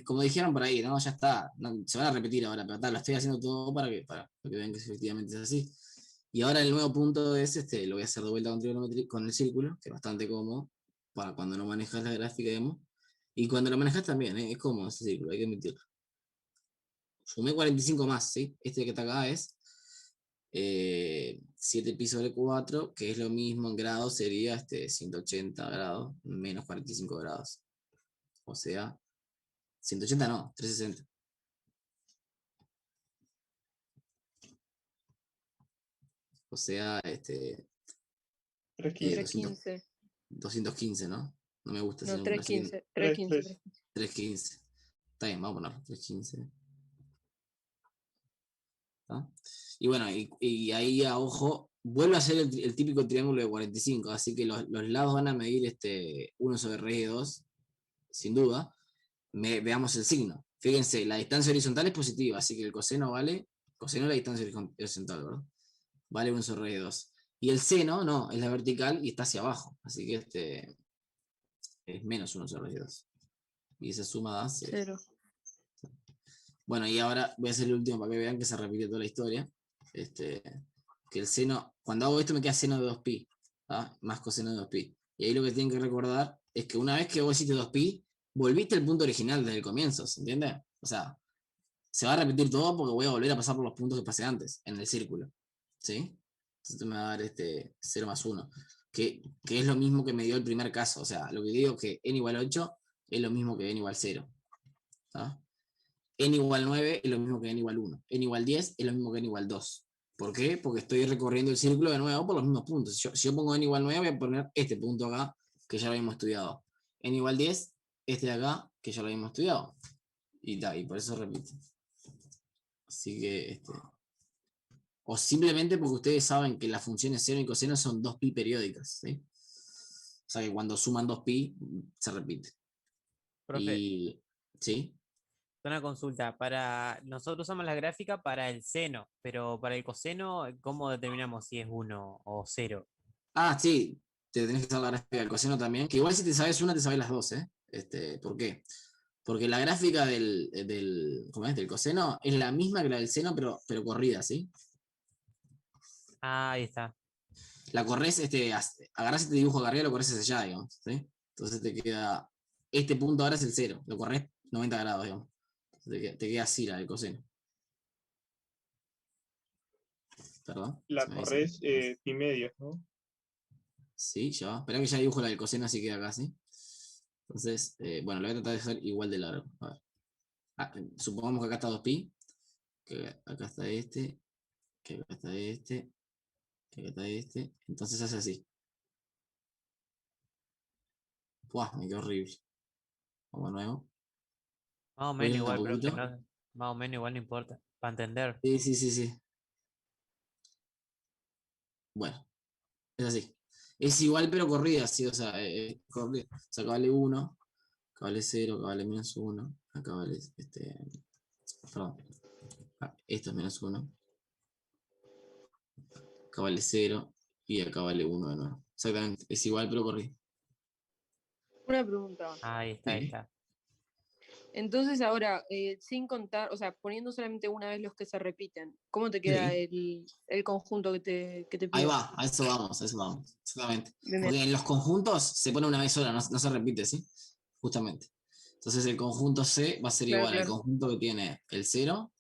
como dijeron por ahí, ¿no? Ya está. Se van a repetir ahora, pero lo estoy haciendo todo para que vean que efectivamente es así. Y ahora el nuevo punto es lo voy a hacer de vuelta con trigonometría, con el círculo, que es bastante cómodo para cuando no manejas la gráfica, digamos. Y cuando lo manejas también, es cómodo ese círculo, hay que admitirlo. sumé 45 más, ¿sí? Este que está acá es 7 pi sobre 4, que es lo mismo en grados, sería 180 grados menos 45 grados. O sea, 180 no, 360. O sea, 315. 215, ¿no? No me gusta ese No, número, así que 315. 315. Está bien, vamos a poner 315. ¿Tá? Y bueno, y ahí a ojo, vuelve a ser el típico triángulo de 45, así que los lados van a medir 1 sobre raíz de 2, sin duda. Veamos el signo. Fíjense, la distancia horizontal es positiva, así que el coseno vale, coseno es la distancia horizontal, ¿verdad? Vale 1 sobre raíz de 2. Y el seno, no, es la vertical y está hacia abajo, así que es menos 1 sobre raíz de 2. Y esa suma da 0. 0. Bueno, y ahora voy a hacer el último para que vean que se repite toda la historia. Que el seno, cuando hago esto me queda seno de 2pi, ¿tá? Más coseno de 2pi. Y ahí lo que tienen que recordar es que una vez que vos hiciste 2pi, volviste al punto original desde el comienzo, ¿se entiende? O sea, se va a repetir todo porque voy a volver a pasar por los puntos que pasé antes, en el círculo. ¿Sí? Entonces me va a dar 0 más 1, que es lo mismo que me dio el primer caso. O sea, lo que digo que n igual 8 es lo mismo que n igual 0. ¿Tá? N igual 9 es lo mismo que n igual 1. N igual 10 es lo mismo que n igual 2. ¿Por qué? Porque estoy recorriendo el círculo de nuevo por los mismos puntos. Si yo pongo n igual 9, voy a poner este punto acá, que ya lo habíamos estudiado. N igual 10, este de acá, que ya lo habíamos estudiado. Y por eso repite. Así que, o simplemente porque ustedes saben que las funciones seno y coseno son 2pi periódicas, ¿sí? O sea que cuando suman 2pi, se repite. Profe, Y, ¿sí? una consulta. Nosotros usamos la gráfica para el seno, pero para el coseno, ¿cómo determinamos si es 1 o 0? Ah, sí, te tenés que saber la gráfica del coseno también, que igual si te sabes una, te sabes las dos, ¿eh? ¿Por qué? Porque la gráfica ¿cómo es? Del coseno es la misma que la del seno, pero corrida, ¿sí? Ah, ahí está. La corres, agarrás este dibujo acá arriba y lo corres hacia allá, digamos, ¿sí? Entonces te queda, este punto ahora es el 0, lo corres 90 grados, digamos. Te queda así la del coseno. Perdón. La corres pi medios, ¿no? Sí, ya va. Esperá que ya dibujo la del coseno, así queda acá, ¿sí? Entonces, bueno, lo voy a tratar de hacer igual de largo. A ver. Supongamos que acá está 2pi, que acá está que acá está que acá está entonces hace así. ¡Buah! Me quedó horrible. Vamos de nuevo. Más o Voy menos lento un igual, profe, poquito. más o menos igual no importa. Para entender. Sí. Bueno, es así. Es igual pero corrida, sí, o sea, corrida. O sea, acá vale 1, acá vale 0, acá vale menos 1, acá vale perdón. Esto es menos 1. Acá vale 0 y acá vale 1 de nuevo. Exactamente, es igual pero corrido. Una pregunta. Ahí está, ahí Sí. está. Entonces ahora, sin contar, o sea, poniendo solamente una vez los que se repiten, ¿cómo te queda Sí. el conjunto que te Ahí pido? va, a eso vamos, exactamente. Bien, bien. Porque en los conjuntos se pone una vez sola, no se repite, ¿sí? Justamente. Entonces el conjunto C va a ser Claro, igual al claro. conjunto que tiene el 0,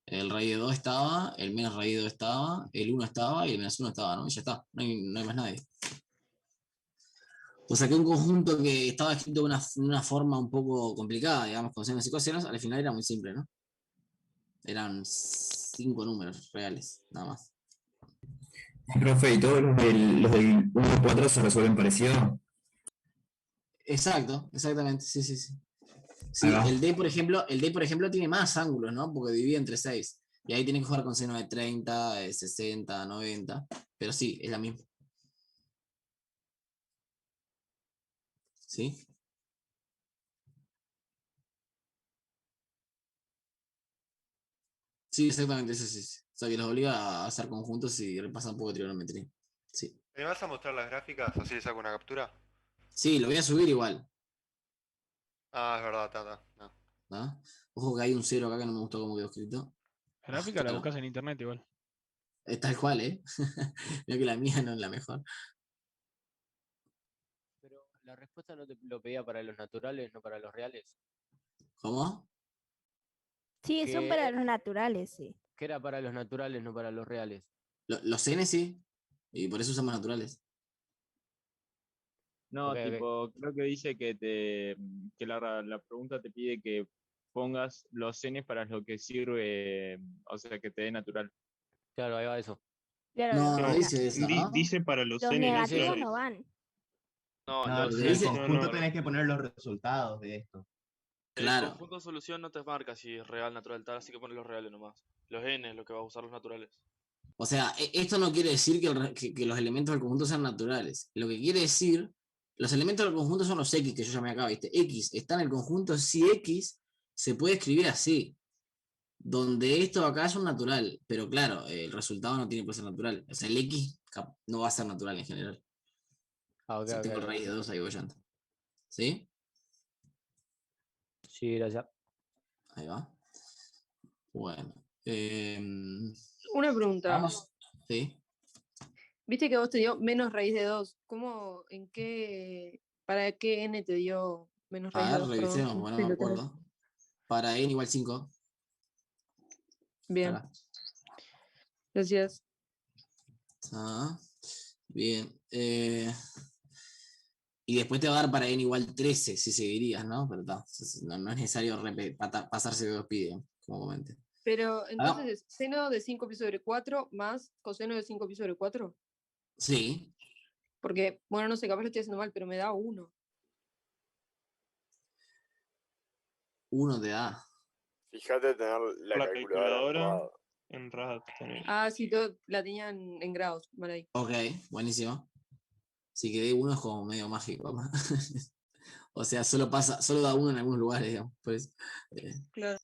el raíz de 2 estaba, el menos raíz de 2 estaba, el 1 estaba y el menos 1 estaba, ¿no? Y ya está, no hay más nadie. O sea que un conjunto que estaba escrito de una forma un poco complicada, digamos, con senos y cosenos, al final era muy simple, ¿no? Eran 5 números reales, nada más. Profe, ¿y todos los del 1 a 4 se resuelven parecido? Exactamente, sí. Ahí Sí, va. el D, por ejemplo, tiene más ángulos, ¿no? Porque divide entre 6. Y ahí tiene que jugar con seno de 30, de 60, 90. Pero sí, es la misma. ¿Sí? Sí, exactamente, sí. O sea, que los obliga a hacer conjuntos y repasan un poco de trigonometría. Sí. ¿Me vas a mostrar las gráficas? Así le saco una captura. Sí, lo voy a subir igual. Ah, es verdad, está. No. ¿Ah? Ojo que hay un 0 acá que no me gustó cómo quedó escrito. La gráfica la buscas en internet igual. Es tal cual, ¿eh? Mira que la mía no es la mejor. Pero la respuesta no te lo pedía para los naturales, no para los reales. ¿Cómo? Sí, son para los naturales, sí. Que era para los naturales, no para los reales. Los N sí, y por eso usamos naturales. No, Ok, ok. tipo, creo que dice que la pregunta te pide que pongas los Ns para lo que sirve, o sea, que te dé natural. Claro, ahí va eso. Claro, No, los, no dice eso, ¿no? Dice para los los N negativos naturales. no van. No, No, los en el dice- N, conjunto no. tenés que poner los resultados de esto. el Claro. conjunto de solución no te marca si es real, natural, tal, así que pones los reales nomás. Los N es lo que va a usar los naturales. O sea, esto no quiere decir que los elementos del conjunto sean naturales. Lo que quiere decir, los elementos del conjunto son los X que yo llamé acá, ¿viste? X está en el conjunto si X se puede escribir así. Donde esto acá es un natural, pero claro, el resultado no tiene por qué ser natural. O sea, el X no va a ser natural en general. Ah, O ok, sea, ok, tengo ok. raíz de 2 ahí bollando. ¿Sí? Sí, gracias. Ahí va. Bueno. Una pregunta. Vamos. Sí. Viste que vos te dio menos raíz de 2. ¿Para qué n te dio menos raíz A de ver, 2? revisemos, Perdón, bueno, sí no me lo tenés. acuerdo. Para n igual 5. Bien, gracias. Ah, bien. Y después te va a dar para n igual 13, si seguirías, ¿no? Pero no es necesario pasarse de 2 pide, como comenté. Pero entonces es seno de 5 pi sobre 4 más coseno de 5 pi sobre 4. Sí. Porque, bueno, no sé, capaz lo estoy haciendo mal, pero me da 1. 1 te da. Fíjate tener la La calculadora calculadora en RAD. en RAD tenés. Ah, sí, la tenía en grados. Vale ahí. Ok, buenísimo. Si quedé 1 es como medio mágico. ¿No? O sea, solo da 1 en algunos lugares, digamos. Por eso. Claro.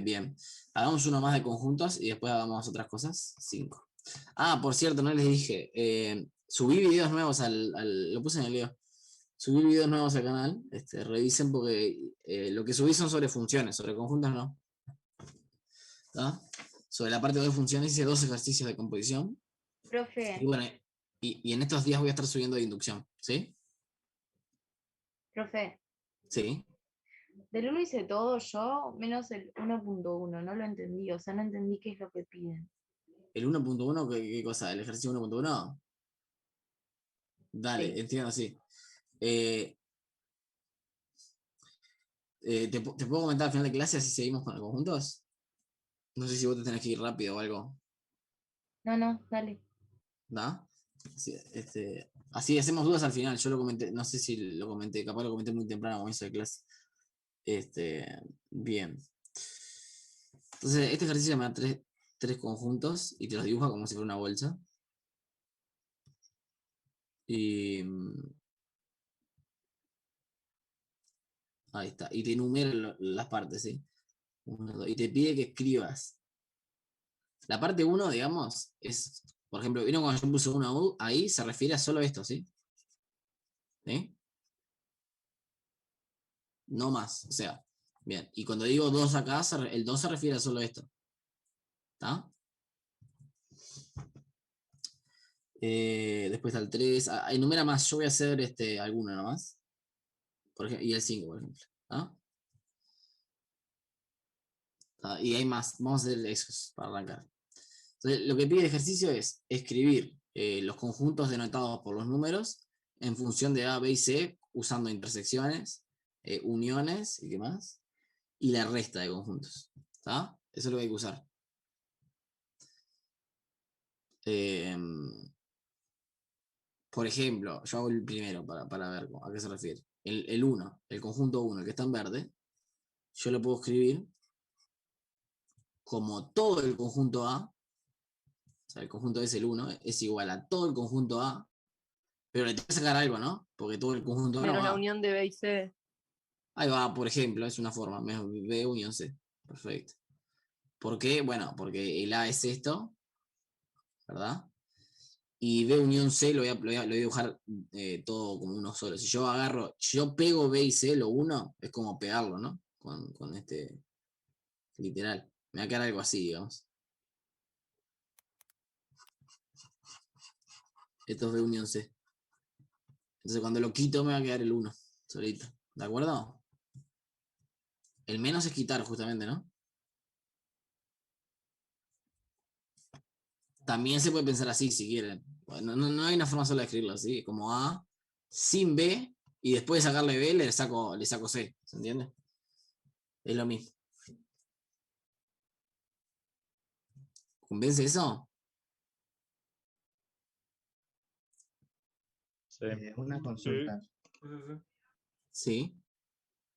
Bien. Hagamos uno más de conjuntos y después hagamos otras cosas. 5. Ah, por cierto, no les dije. Subí videos nuevos lo puse en el video. Subí videos nuevos al canal. Revisen porque lo que subí son sobre funciones, sobre conjuntos no. ¿Tá? Sobre la parte de funciones hice 2 ejercicios de composición. Profe, Y bueno, y en estos días voy a estar subiendo de inducción. ¿Sí? profe, Sí. del 1 hice todo yo, menos el 1.1, no lo entendí, o sea, no entendí qué es lo que piden. ¿El 1.1 qué cosa? ¿El ejercicio 1.1? Dale, Sí. entiendo, sí. ¿Te puedo comentar al final de clase así seguimos con los conjuntos? No sé si vos te tenés que ir rápido o algo. No, dale. ¿Da? Sí, así hacemos dudas al final. Yo lo comenté, no sé si lo comenté, capaz lo comenté muy temprano como hice de clase. Bien. Entonces, este ejercicio me da tres conjuntos y te los dibuja como si fuera una bolsa. Y ahí está. Y te enumera las partes, ¿sí? 1, 2, y te pide que escribas. La parte 1, digamos, es, por ejemplo, ¿vieron cuando yo puse 1 ahí? Se refiere a solo esto, ¿sí? ¿Sí? No más, o sea, bien. Y cuando digo 2 acá, el 2 se refiere a solo esto. ¿Está? Después está el 3. Enumera más. Yo voy a hacer alguno nomás. Por ejemplo, y el 5, por ejemplo. ¿Ah? Y hay más. Vamos a hacer esos para arrancar. Entonces, lo que pide el ejercicio es escribir los conjuntos denotados por los números en función de A, B y C, usando intersecciones, uniones y qué más. Y la resta de conjuntos. ¿Está? Eso es lo que hay que usar. Por ejemplo, yo hago el primero para ver a qué se refiere. El 1, el conjunto 1, el que está en verde, yo lo puedo escribir como todo el conjunto A, o sea, el conjunto es el 1, es igual a todo el conjunto A, pero le tengo que sacar algo, ¿no? Porque todo el conjunto A no Menos la va. unión de B y C. Ahí va, por ejemplo, es una forma, B unión C. Perfecto. ¿Por qué? Bueno, porque el A es esto, ¿verdad? Y B unión C lo voy a dibujar todo como uno solo. Si yo pego B y C, lo uno, es como pegarlo, ¿no? Con este literal. Me va a quedar algo así, digamos. Esto es B unión C. Entonces cuando lo quito me va a quedar el 1, solito. ¿De acuerdo? El menos es quitar, justamente, ¿no? También se puede pensar así, si quieren. Bueno, no hay una forma sola de escribirlo así, como A sin B, y después de sacarle B le saco C, ¿se entiende? Es lo mismo. ¿Convence eso? Sí. Una consulta. Sí.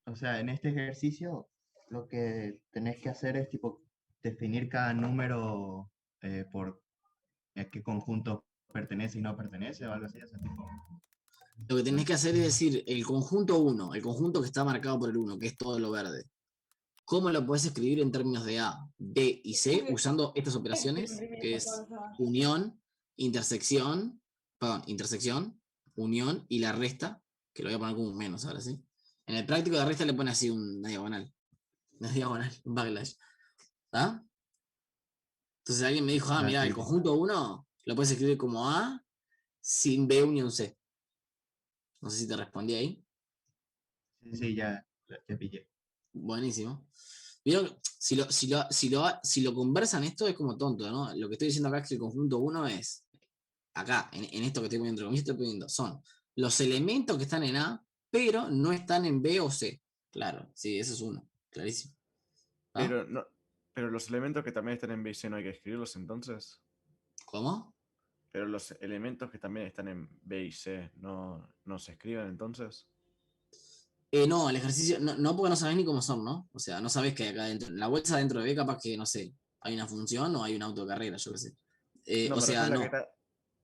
O sea, en este ejercicio lo que tenés que hacer es tipo definir cada número por a qué conjunto pertenece y no pertenece o algo así. O sea, tipo, Lo que tenés que hacer es decir, el conjunto 1, el conjunto que está marcado por el 1, que es todo lo verde. ¿Cómo lo puedes escribir en términos de A, B y C usando estas operaciones? Que es unión, intersección, unión y la resta, que lo voy a poner como un menos ahora, ¿sí? En el práctico de resta le pone así una diagonal, un backlash. ¿Está? Entonces alguien me dijo, mira, el conjunto 1 lo puedes escribir como A sin B unión C. No sé si te respondí ahí. Sí, ya pillé. Buenísimo. ¿Vieron? Si lo conversan esto es como tonto, ¿no? Lo que estoy diciendo acá es que el conjunto 1 es, acá, en esto que estoy poniendo entre comillas, estoy poniendo, son los elementos que están en A, pero no están en B o C. Claro, sí, eso es uno, clarísimo. ¿Ah? Pero los elementos que también están en B y C no hay que escribirlos entonces. ¿Cómo? Pero los elementos que también están en B y C no se escriben entonces. No, el ejercicio, no porque no sabés ni cómo son, ¿no? O sea, no sabés que hay acá dentro. La bolsa dentro de B, capaz que, no sé, hay una función o hay una autocarrera, yo qué sé. No, o sea, no.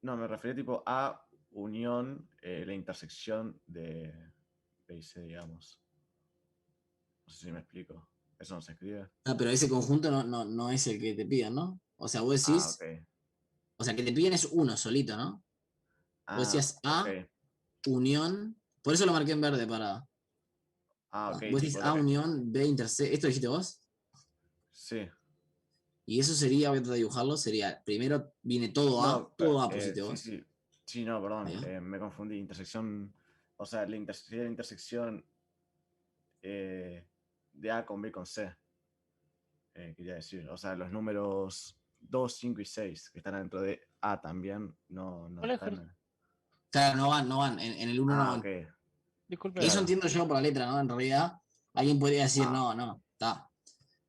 No, me refería tipo a unión, la intersección de B y C, digamos. No sé si me explico. Eso no se escribe. Ah, pero ese conjunto no es el que te piden, ¿no? O sea, vos decís. Ok. O sea, que te piden es uno solito, ¿no? Vos decías A, ok. unión. Por eso lo marqué en verde para. Ok. Vos decís A, unión, B, intersección. ¿Esto dijiste vos? Sí. Y eso sería, voy a tratar de dibujarlo, sería, primero viene todo A, todo A pusiste vos. Sí, no, perdón, me confundí. Intersección, o sea, la intersección de A con B con C. Quería decir, o sea, los números 2, 5 y 6 que están dentro de A también no están. Claro, no van, en el 1 no van. Ok. Disculpe. Eso entiendo yo por la letra, ¿no? En realidad, alguien podría decir, no, está.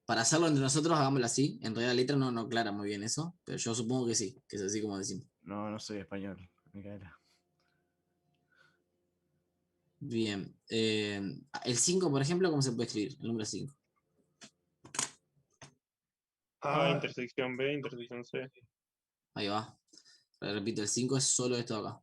Para hacerlo entre nosotros, hagámoslo así. En realidad la letra no aclara muy bien eso, pero yo supongo que sí, que es así como decimos. No soy español, Micaela. Bien. El 5, por ejemplo, ¿cómo se puede escribir? El número 5. A, intersección B, intersección C. Ahí va. Repito, el 5 es solo esto de acá.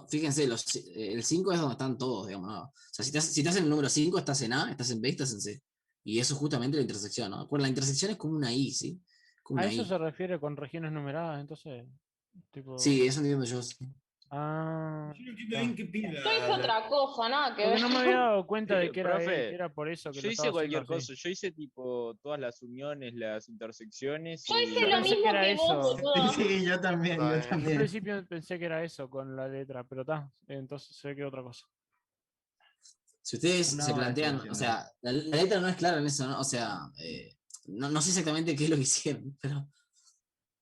Fíjense, el 5 es donde están todos, digamos, ¿no? O sea, si estás en el número 5, estás en A, estás en B, estás en C. Y eso es justamente la intersección, ¿no? Bueno, la intersección es como una I, ¿sí? Como A una eso I. se refiere con regiones numeradas, entonces. Tipo... Sí, eso entiendo yo. Ah. Yo no entiendo bien qué pide. Yo hice otra cosa, nada que Porque ver. no me había dado cuenta de que era, Profe, que era por eso que yo lo hice estaba haciendo cualquier así. cosa. Yo hice tipo todas las uniones, las intersecciones. Yo hice Yo lo pensé mismo que era que vos, eso. boludo. Sí, yo también, yo Yo al también. principio pensé que era eso con la letra, pero está, entonces sé que es otra cosa. Si ustedes Una se hora de plantean, o solución, sea, la letra no es clara en eso, ¿no? O sea, no sé exactamente qué es lo que hicieron,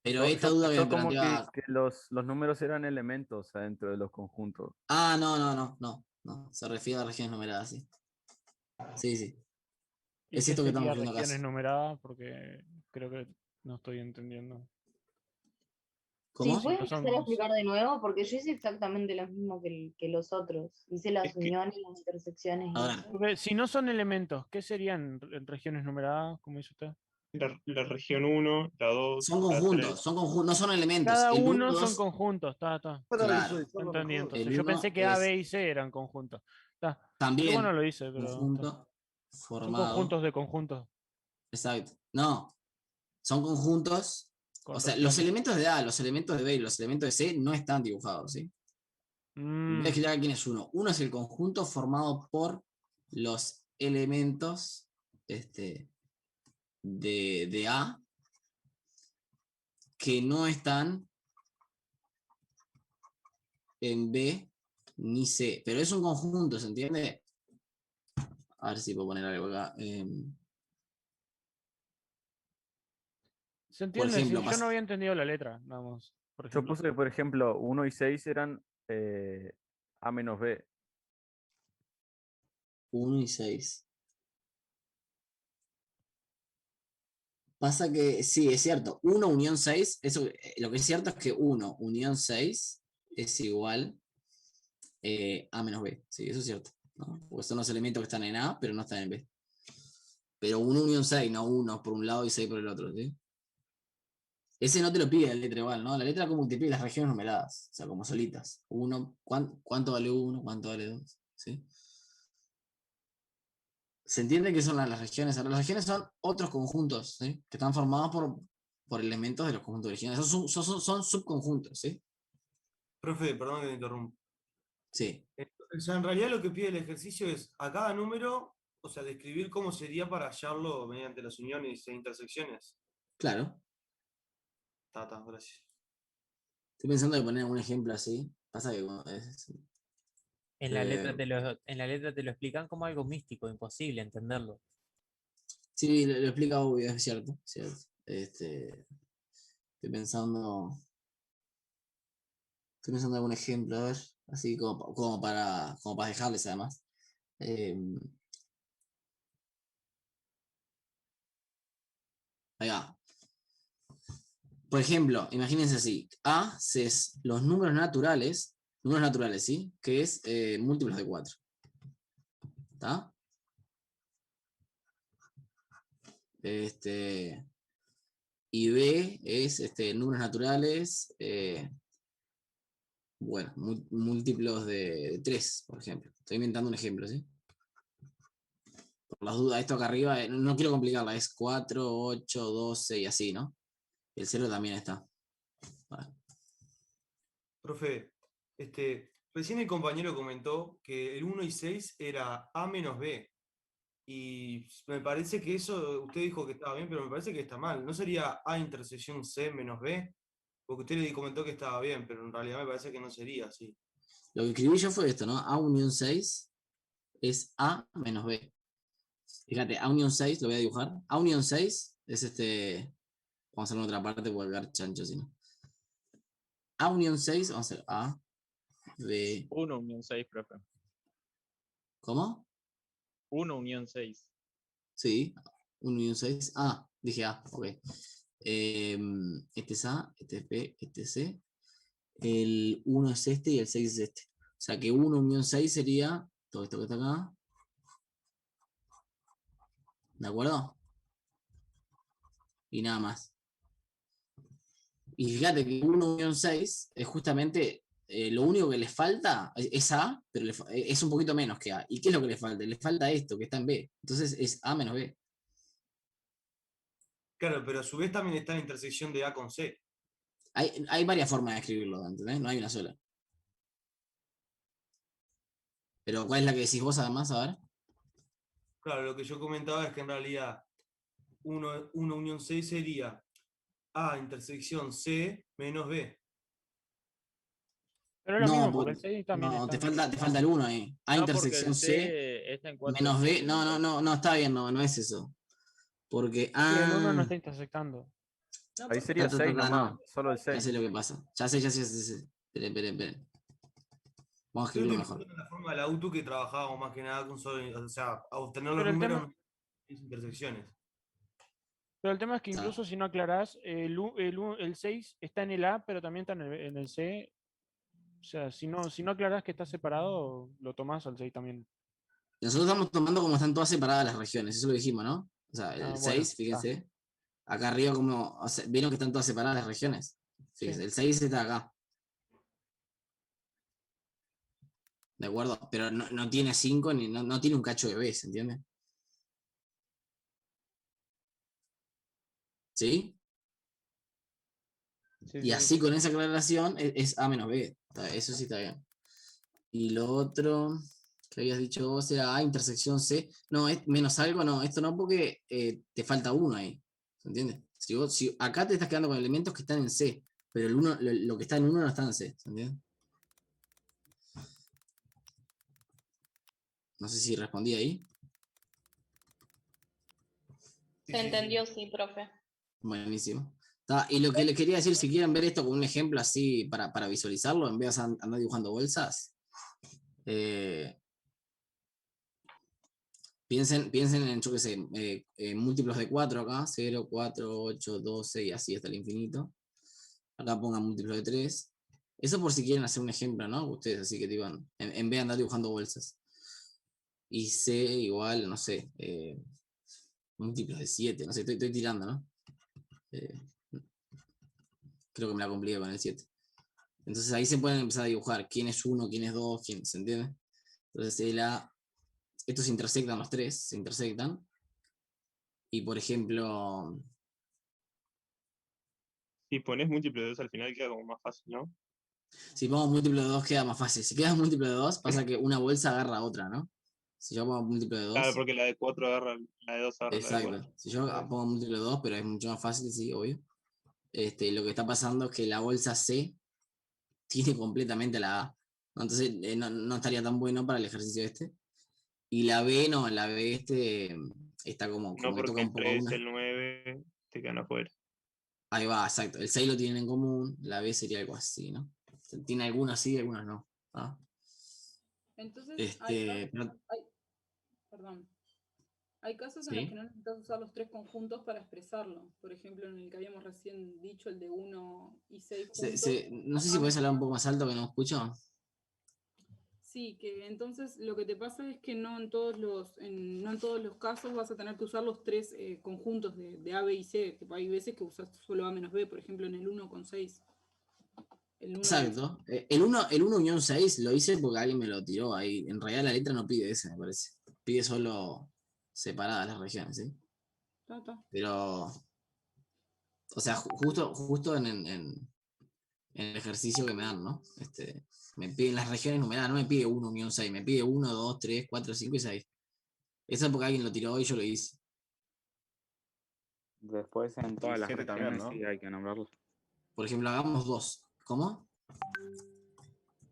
pero esta duda que me como planteaba. que los números eran elementos dentro de los conjuntos. Ah, no. Se refiere a regiones numeradas, sí. Sí. ¿Y Es qué esto que sería estamos viendo acá. regiones numeradas? Porque creo que no estoy entendiendo. ¿Cómo? Sí, ¿puedes No son- empezar a explicar de nuevo? Porque yo hice exactamente lo mismo que los otros. Hice las uniones, las intersecciones y eso. Porque si no son elementos, ¿qué serían en regiones numeradas, como dice usted? La región 1, la 2, Son la conjuntos, 3. no son elementos. Cada El uno 1, son 2, conjuntos, está. claro. Entendí entonces. El Yo 1 pensé que A, es B y C eran conjuntos. Está. Qué también bueno lo hice, pero. conjunto Son formado. conjuntos de conjuntos. Exacto. No, son conjuntos. Con O sea, regiones. los elementos de A, los elementos de B y los elementos de C no están dibujados, ¿sí? Voy a explicar quién es uno. Uno es el conjunto formado por los elementos de A que no están en B ni C. Pero es un conjunto, ¿se entiende? A ver si puedo poner algo acá. Se entiende, ejemplo, sí, yo no había entendido la letra, nada más. Por Yo ejemplo. puse que, por ejemplo, 1 y 6 eran A menos B. 1 y 6. Pasa que sí, es cierto. 1 unión 6, eso, lo que es cierto es que 1 unión 6 es igual A menos B. Sí, eso es cierto, ¿no? Porque son los elementos que están en A, pero no están en B. Pero 1 unión 6, no 1 por un lado y 6 por el otro, ¿sí? Ese no te lo pide la letra igual, ¿no? La letra como que te pide las regiones numeradas, o sea, como solitas. ¿Cuánto vale 1? ¿Cuánto vale 2? ¿Sí? Se entiende que son las regiones. Ahora, las regiones son otros conjuntos, ¿sí? Que están formados por elementos de los conjuntos originales. Son subconjuntos, ¿sí? Profe, perdón que me interrumpa. Sí. O sea, en realidad lo que pide el ejercicio es a cada número, o sea, describir cómo sería para hallarlo mediante las uniones e intersecciones. Claro. Gracias. Estoy pensando en poner un ejemplo así. Pasa que En la letra te lo explican como algo místico, imposible entenderlo. sí, lo explica obvio, es cierto. Estoy pensando en algún ejemplo, a ver, así como para dejarles además. Ahí va. Por ejemplo, imagínense así, A es los números naturales, ¿sí? Que es múltiplos de 4. ¿Está? Y B es números naturales, bueno, múltiplos de 3, por ejemplo. Estoy inventando un ejemplo, ¿sí? Por las dudas, esto acá arriba, no quiero complicarla, es 4, 8, 12 y así, ¿no? El 0 también está. Vale. Profe, recién el compañero comentó que el 1 y 6 era A menos B. Y me parece que eso, usted dijo que estaba bien, pero me parece que está mal. ¿No sería A intersección C menos B? Porque usted le comentó que estaba bien, pero en realidad me parece que no sería así. Lo que escribí yo fue esto, ¿no? A unión 6 es A menos B. Fíjate, A unión 6, lo voy a dibujar. A unión 6 es vamos a hacerlo en otra parte porque voy a quedar chancho, si no. A unión 6, vamos a hacer A, B. 1 unión 6, profe. ¿Cómo? 1 unión 6. Sí, 1 unión 6. Ah, dije A, ok. Este es A, este es B, este es C. El 1 es este y el 6 es este. O sea que 1 unión 6 sería todo esto que está acá. ¿De acuerdo? Y nada más. Y fíjate que 1 unión 6 es justamente lo único que les falta es A, pero es un poquito menos que A. ¿Y qué es lo que les falta? Les falta esto, que está en B. Entonces es A menos B. Claro, pero a su vez también está la intersección de A con C. Hay varias formas de escribirlo, ¿entendés? No hay una sola. Pero ¿cuál es la que decís vos además? A ver. Claro, lo que yo comentaba es que en realidad 1 unión 6 sería A intersección C menos B. Pero es lo No, mismo, porque el 6 también no, está. te falta el 1 ahí. A No, porque intersección el C C está en 4 menos y B. 6. No, está bien, no es eso. Porque Sí, el 1 no A. está intersectando. Ahí sería 6 nomás, solo el Ya 6. sé lo que pasa. Ya sé. Esperen. Vamos a Yo escribirlo estoy mejor. en la forma de la auto que trabajábamos más que nada con solo, o sea, a obtener los Pero el números tema, en intersecciones. pero el tema es que incluso si no aclarás, el 6 está en el A, pero también está en el C. O sea, si no aclarás que está separado, lo tomás al 6 también. Nosotros estamos tomando como están todas separadas las regiones, eso lo dijimos, ¿no? O sea, el Ah, 6, bueno, fíjense. Acá arriba como, o sea, ¿vieron que están todas separadas las regiones? Fíjense, Sí. el 6 está acá. ¿De acuerdo? Pero no tiene 5 ni no tiene un cacho de B, ¿se entiende? ¿Sí? Sí, Y sí. así con esa aclaración es A menos B. Eso sí está bien. Y lo otro que habías dicho vos era A intersección C. No, es menos algo, no. Esto no, porque te falta 1 ahí. ¿Se entiende? Si acá te estás quedando con elementos que están en C, pero el 1, lo que está en 1 no está en C. ¿Se entiende? No sé si respondí ahí. Se entendió, sí, profe. Buenísimo. Y lo que les quería decir, si quieren ver esto con un ejemplo así para visualizarlo, en vez de andar dibujando bolsas, piensen en, yo qué sé, múltiplos de 4 acá, 0, 4, 8, 12 y así hasta el infinito. Acá pongan múltiplos de 3. Eso por si quieren hacer un ejemplo, ¿no? Ustedes así que digan, en vez de andar dibujando bolsas. Y C igual, no sé, múltiplos de 7, no sé, estoy tirando, ¿no? Creo que me la compliqué con el 7. Entonces ahí se pueden empezar a dibujar quién es 1, quién es 2, quién, ¿se entiende? Entonces estos se intersectan los tres, se intersectan. Y por ejemplo... Si pones múltiplo de 2 al final queda como más fácil, ¿no? Si pongo múltiplo de 2 queda más fácil. Si queda múltiplo de 2, pasa que una bolsa agarra a otra, ¿no? Si yo pongo múltiplo de 2... Claro, porque la de 4 agarra, la de 2 agarra la de 4. Exacto. Si yo pongo múltiplo de 2, pero es mucho más fácil, sí, obvio. Lo que está pasando es que la bolsa C tiene completamente la A. ¿No? Entonces no estaría tan bueno para el ejercicio este. Y la B no, la B está como No, que toca porque un el poco 3, una. el 9 te quedan afuera. Ahí va, exacto. El 6 lo tienen en común, la B sería algo así, ¿no? Tiene algunas sí, algunas no. ¿Ah? Entonces, perdón. Hay casos en los ¿Sí? que no necesitas usar los tres conjuntos para expresarlo. Por ejemplo, en el que habíamos recién dicho, el de 1 y 6 juntos. No sé si podés hablar un poco más alto que no escucho. Sí, que entonces lo que te pasa es que no en todos los casos vas a tener que usar los tres conjuntos de A, B y C. Tipo, hay veces que usas solo A menos B, por ejemplo, en el 1 con 6. Exacto. El 1 unión 6 lo hice porque alguien me lo tiró ahí. En realidad la letra no pide ese, me parece. Pide solo separadas las regiones, ¿sí? Pero, o sea, justo en el ejercicio que me dan, ¿no? Me piden las regiones numeradas, no me pide 1 unión 6, me pide 1, 2, 3, 4, 5 y 6. Eso es porque alguien lo tiró y yo lo hice. Después en todas las 7 regiones también, ¿no? sí hay que nombrarlos. Por ejemplo, hagamos 2. ¿Cómo?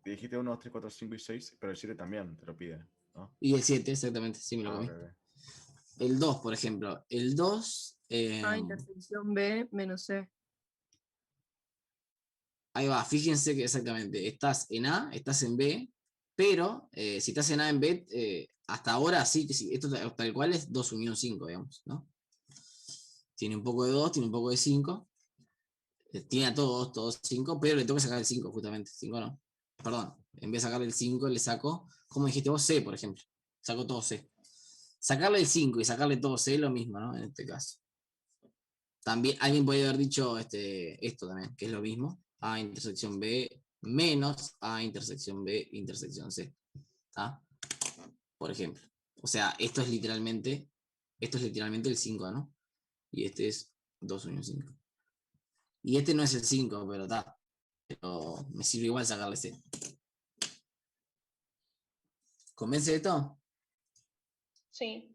Te dijiste 1, 2, 3, 4, 5 y 6, pero el 7 también te lo pide, ¿no? Y el 7, exactamente, sí me lo comí. Ok. El 2, por ejemplo. El 2... A intersección B menos C. Ahí va, fíjense que exactamente, estás en A, estás en B, pero si estás en A, en B, hasta ahora sí, que sí, esto tal cual es 2 unión 5, digamos, ¿no? Tiene un poco de 2, tiene un poco de 5, tiene a todos 5, pero le tengo que sacar el 5 justamente, 5 no. Perdón, en vez de sacarle el 5, le saco, como dijiste vos, C, por ejemplo, saco todo C. Sacarle el 5 y sacarle todo C es lo mismo, ¿no? En este caso. También alguien puede haber dicho esto también, que es lo mismo. A intersección B menos A intersección B intersección C. ¿Tá? Por ejemplo. O sea, esto es literalmente el 5, ¿no? Y este es 2 unión 5. Y este no es el 5, pero está. Pero me sirve igual sacarle C. ¿Convence esto? Sí.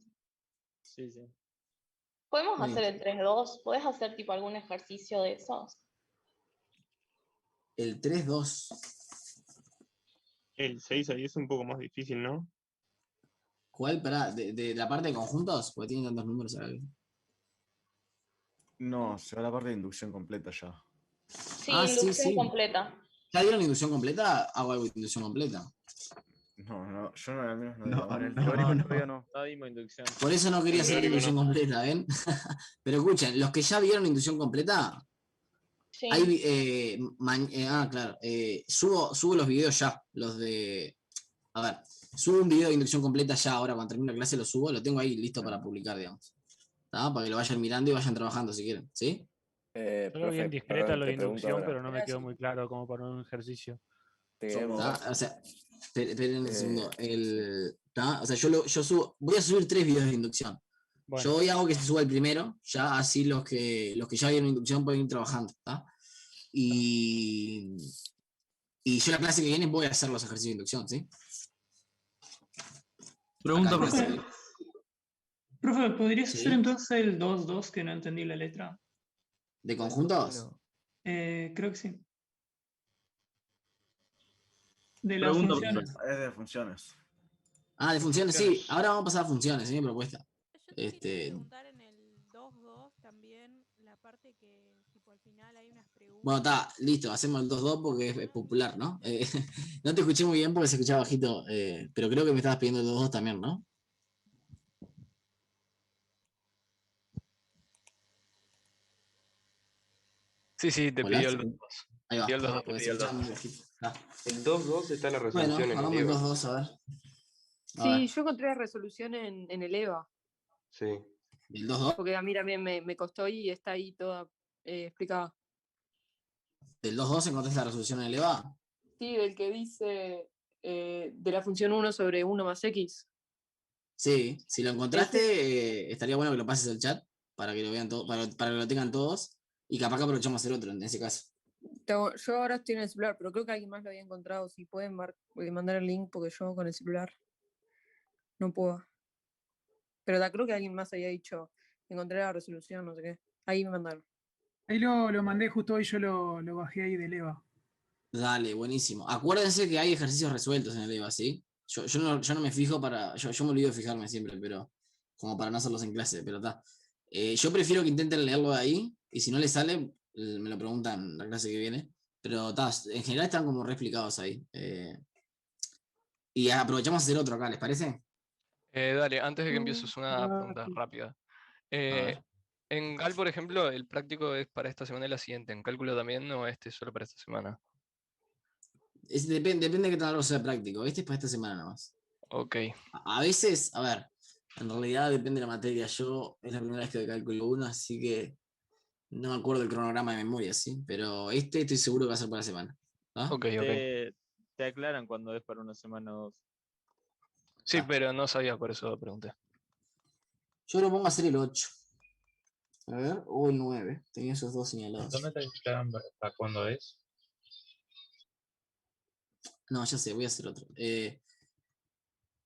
Sí, sí. ¿Podemos Muy hacer bien. el 3-2? ¿Podés hacer tipo algún ejercicio de esos? El 3-2. El 6 ahí es un poco más difícil, ¿no? ¿Cuál? Pará, de la parte de conjuntos, porque tienen tantos números acá. No, se va a la parte de inducción completa ya. Sí, Ah, sí, inducción sí. completa. ¿Ya dieron inducción completa? Hago algo de inducción completa. No, yo no, al menos no. No, digo. en el No, teórico no. todavía no. No dimos inducción. Por eso no quería En hacer teórico inducción no. completa, ¿ven? Pero escuchen, los que ya vieron inducción completa, Sí. claro. Subo los videos ya. Los de. A ver, subo un video de inducción completa ya ahora cuando termine la clase, lo subo, lo tengo ahí listo para publicar, digamos. ¿Tá? Para que lo vayan mirando y vayan trabajando si quieren, ¿sí? Yo lo vi en discreta lo de inducción, pero no me quedó muy claro como para un ejercicio. ¿Tá? O sea, esperen un segundo. ¿Tá? O sea, yo subo, voy a subir 3 videos de inducción. Bueno. Yo hoy hago que se suba el primero, ya así los que ya vieron inducción pueden ir trabajando. ¿Tá? Y yo la clase que viene voy a hacer los ejercicios de inducción, ¿sí? Pregunta, Acá, profe. clase. Profe, ¿podrías Sí. hacer entonces el 2-2 que no entendí la letra? ¿De conjuntos? Creo que sí. De las Pregunta, funciones. Es de funciones. Ah, de funciones, sí. Ahora vamos a pasar a funciones, es mi propuesta. Preguntar en el 2-2 parte que tipo al final hay unas preguntas. Bueno, está, listo, hacemos el 2-2 porque es popular, ¿no? No te escuché muy bien porque se escuchaba bajito, pero creo que me estabas pidiendo el 2-2 también, ¿no? Sí, te Hola, pidió el 2-2. ahí va, Pidió el 2-2, te porque se pidió el escuchaba 2-2. muy bajito. Ah. El 2-2 está en la Bueno, resolución en el hagamos el EVA. 2-2, a ver. A Sí, ver, yo encontré la resolución en el EVA. Sí. ¿el 2-2? Porque a mí también me costó y está ahí toda explicada. ¿Del 2-2 encontraste la resolución en el EVA? Sí, del que dice de la función 1 sobre 1 más x. Sí, si lo encontraste, estaría bueno que lo pases al chat para que lo vean todos, para que lo tengan todos. Y capaz que aprovechamos el otro en ese caso. Yo ahora estoy en el celular, pero creo que alguien más lo había encontrado. Si pueden mandar el link, porque yo con el celular no puedo. Pero creo que alguien más había dicho, encontré la resolución, no sé qué. Ahí me mandaron. Ahí lo mandé justo hoy, yo lo bajé ahí del EVA. Dale, buenísimo. Acuérdense que hay ejercicios resueltos en el EVA, ¿sí? Yo no me fijo yo me olvido de fijarme siempre, pero como para no hacerlos en clase, pero está. Yo prefiero que intenten leerlo de ahí, y si no les sale, me lo preguntan la clase que viene. Pero está, en general están como re explicados ahí. Y aprovechamos a hacer otro acá, ¿les parece? Dale, antes de que empieces, una pregunta rápida. ver. En GAL, por ejemplo, el práctico es para esta semana y la siguiente. ¿En cálculo también o este es solo para esta semana? Depende de qué tan largo sea práctico. Este es para esta semana nomás. Ok. A veces, a ver, en realidad depende de la materia. Yo es la primera vez que doy cálculo 1, así que no me acuerdo el cronograma de memoria, ¿sí? Pero este estoy seguro que va a ser para la semana. ¿Ah? Ok. Te aclaran cuando es para una semana o dos. Sí, pero no sabía, por eso pregunté. Yo lo pongo a hacer el 8. A ver, o el 9. Tenía esos dos señalados. ¿Dónde te aclaran para cuándo es? No, ya sé, voy a hacer otro.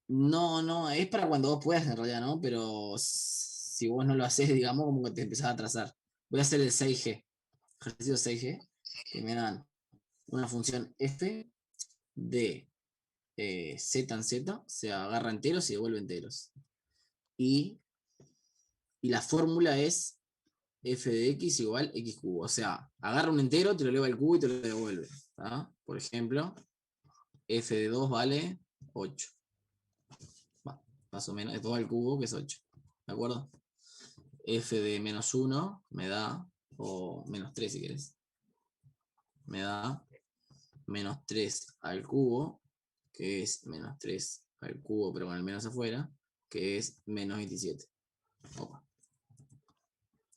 No, es para cuando vos puedas en realidad, ¿no? Pero si vos no lo haces, digamos, como que te empezás a atrasar. Voy a hacer el 6G. Ejercicio 6G. Que me dan una función f de z en z, se agarra enteros y devuelve enteros. Y la fórmula es f de x igual x cubo. O sea, agarra un entero, te lo eleva al cubo y te lo devuelve. ¿Tá? Por ejemplo, f de 2 vale 8. Más o menos, es 2 al cubo, que es 8. ¿De acuerdo? F de menos 1 me da, o menos 3 si querés, me da menos 3 al cubo, que es menos 3 al cubo, pero con el menos afuera, que es menos 27. Opa.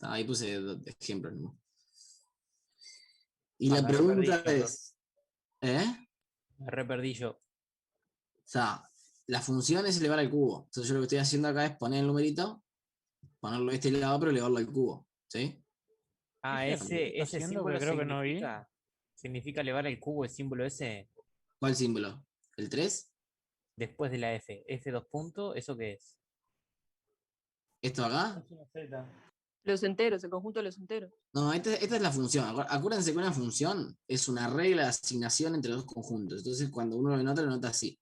Ahí puse ejemplos, ¿no? Y la pregunta es, Me re perdí yo. O sea, la función es elevar al cubo. Entonces yo lo que estoy haciendo acá es poner el numerito, ponerlo de este lado, pero elevarlo al cubo. ¿Sí? Ah, ese símbolo que creo que no vi. significa elevar al cubo, el símbolo ese. ¿Cuál símbolo? ¿El 3? Después de la F. F2 puntos, ¿eso qué es? ¿Esto acá? Los enteros, el conjunto de los enteros. No, esta es la función. Acuérdense que una función es una regla de asignación entre dos conjuntos. Entonces, cuando uno lo nota así.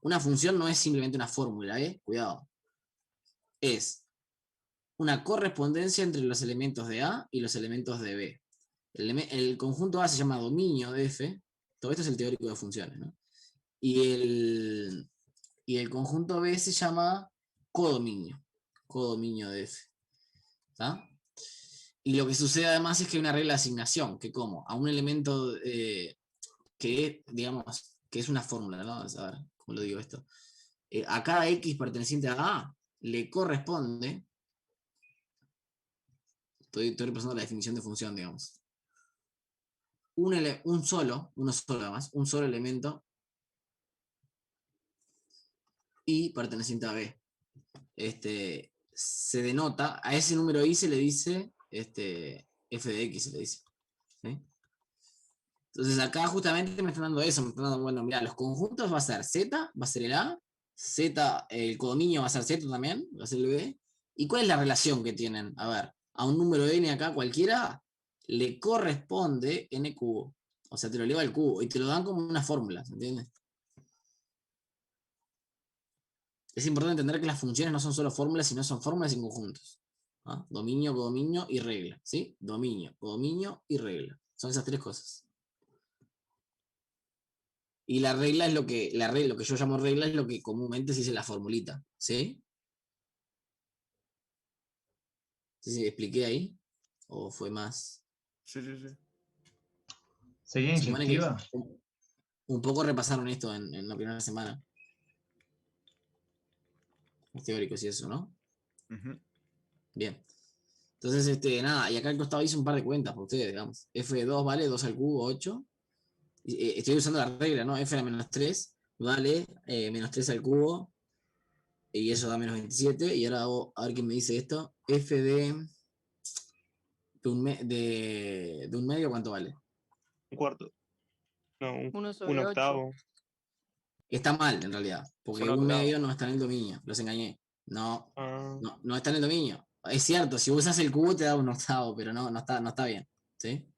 Una función no es simplemente una fórmula, Cuidado. Es una correspondencia entre los elementos de A y los elementos de B. El conjunto A se llama dominio de F. Todo esto es el teórico de funciones, ¿no? Y el conjunto B se llama codominio de F. ¿Tá? Y lo que sucede además es que hay una regla de asignación, que como a un elemento que, digamos, que es una fórmula, ¿no? A ver, ¿cómo lo digo esto? A cada X perteneciente a A le corresponde, estoy repasando la definición de función, digamos, un solo elemento y perteneciente a B. Se denota, a ese número I se le dice f de x, se le dice. ¿Sí? Entonces acá justamente me están dando eso, me están dando, bueno, mira, los conjuntos va a ser Z, va a ser el A, Z, el codominio va a ser Z también, va a ser el B. ¿Y cuál es la relación que tienen? A ver, a un número n acá cualquiera le corresponde n cubo. O sea, te lo eleva al cubo y te lo dan como una fórmula, ¿se entiende? Es importante entender que las funciones no son solo fórmulas, sino son fórmulas y conjuntos. ¿Ah? Dominio, codominio y regla, ¿sí? Dominio, codominio y regla. Son esas tres cosas. Y la regla es lo que yo llamo regla es lo que comúnmente se dice la formulita, ¿sí? ¿Sí expliqué ahí? ¿O fue más? Sí. ¿Sería Se supone que inyectiva? un poco repasaron esto en la primera semana. Los teóricos y eso, ¿no? Bien. Entonces, nada, y acá al costado hice un par de cuentas por ustedes, digamos. F2 vale 2 al cubo, 8. Estoy usando la regla, ¿no? F a la menos 3 vale menos 3 al cubo. Y eso da menos 27. Y ahora hago, a ver quién me dice esto. F de un medio, ¿cuánto vale? Un cuarto. No, Uno un sobre 8. octavo. Está mal, en realidad. Porque un un octavo. medio no está en el dominio. Los engañé. No, Ah, no está en el dominio. Es cierto, si usas el cubo te da un octavo, pero no está bien. ¿Sí?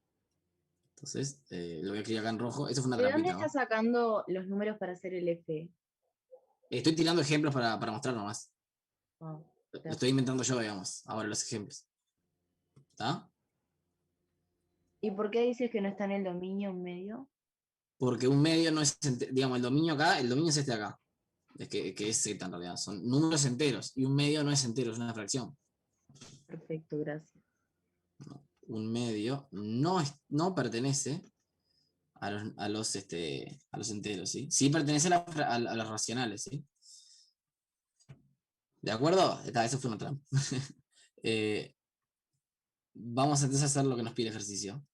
Entonces, lo voy a escribir acá en rojo. Eso fue una ¿De dónde trampita, ¿no? estás sacando los números para hacer el F? Estoy tirando ejemplos para mostrar nomás. Ah, Lo estoy inventando yo, digamos, ahora los ejemplos. ¿Está? ¿Y por qué dices que no está en el dominio un medio? Porque un medio no es, digamos, el dominio acá, el dominio es este acá. Es que es Z en realidad. Son números enteros. Y un medio no es entero, es una fracción. Perfecto, gracias. Un medio no pertenece a los enteros, ¿sí? Sí pertenece a los racionales, ¿sí? ¿De acuerdo? Eso fue una trampa. Vamos entonces a hacer lo que nos pide el ejercicio.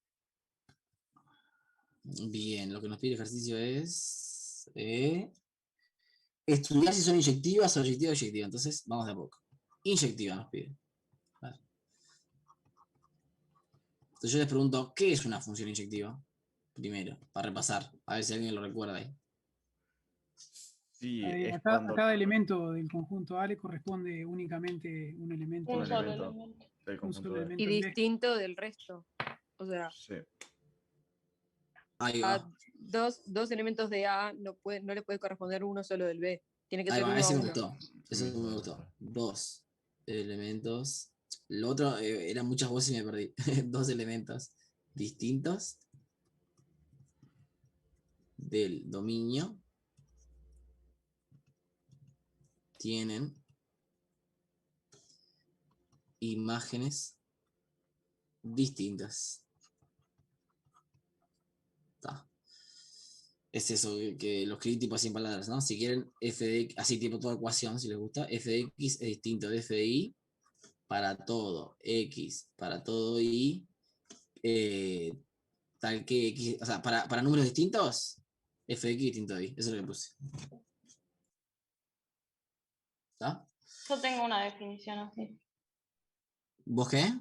Bien, lo que nos pide el ejercicio es estudiar si son inyectivas, objetivas o eyectivas. Entonces, vamos de a poco. Inyectiva nos pide. Vale. Entonces yo les pregunto, ¿qué es una función inyectiva? Primero, para repasar, a ver si alguien lo recuerda ahí. Sí, A es cada, cuando... a cada elemento del conjunto A le corresponde únicamente un elemento, Un Un solo elemento elemento. del un conjunto solo B. elemento Y en B. distinto del resto. O sea, Sí. Ahí a va. dos elementos de A no le puede corresponder uno solo del B. Tiene que Ahí ser va, uno a ese me uno. gustó. Ese me gustó. Dos elementos. Lo otro eran muchas voces y me perdí. Dos elementos distintos del dominio tienen imágenes distintas. Ta. Es eso que lo escribí tipo así en palabras, ¿no? Si quieren, f de x, así tipo toda ecuación, si les gusta, f de x es distinto de f de y para todo x, para todo y, tal que x, o sea, para números distintos, f de x distinto de y. Eso es lo que puse. ¿Está? Yo tengo una definición así. ¿Vos qué?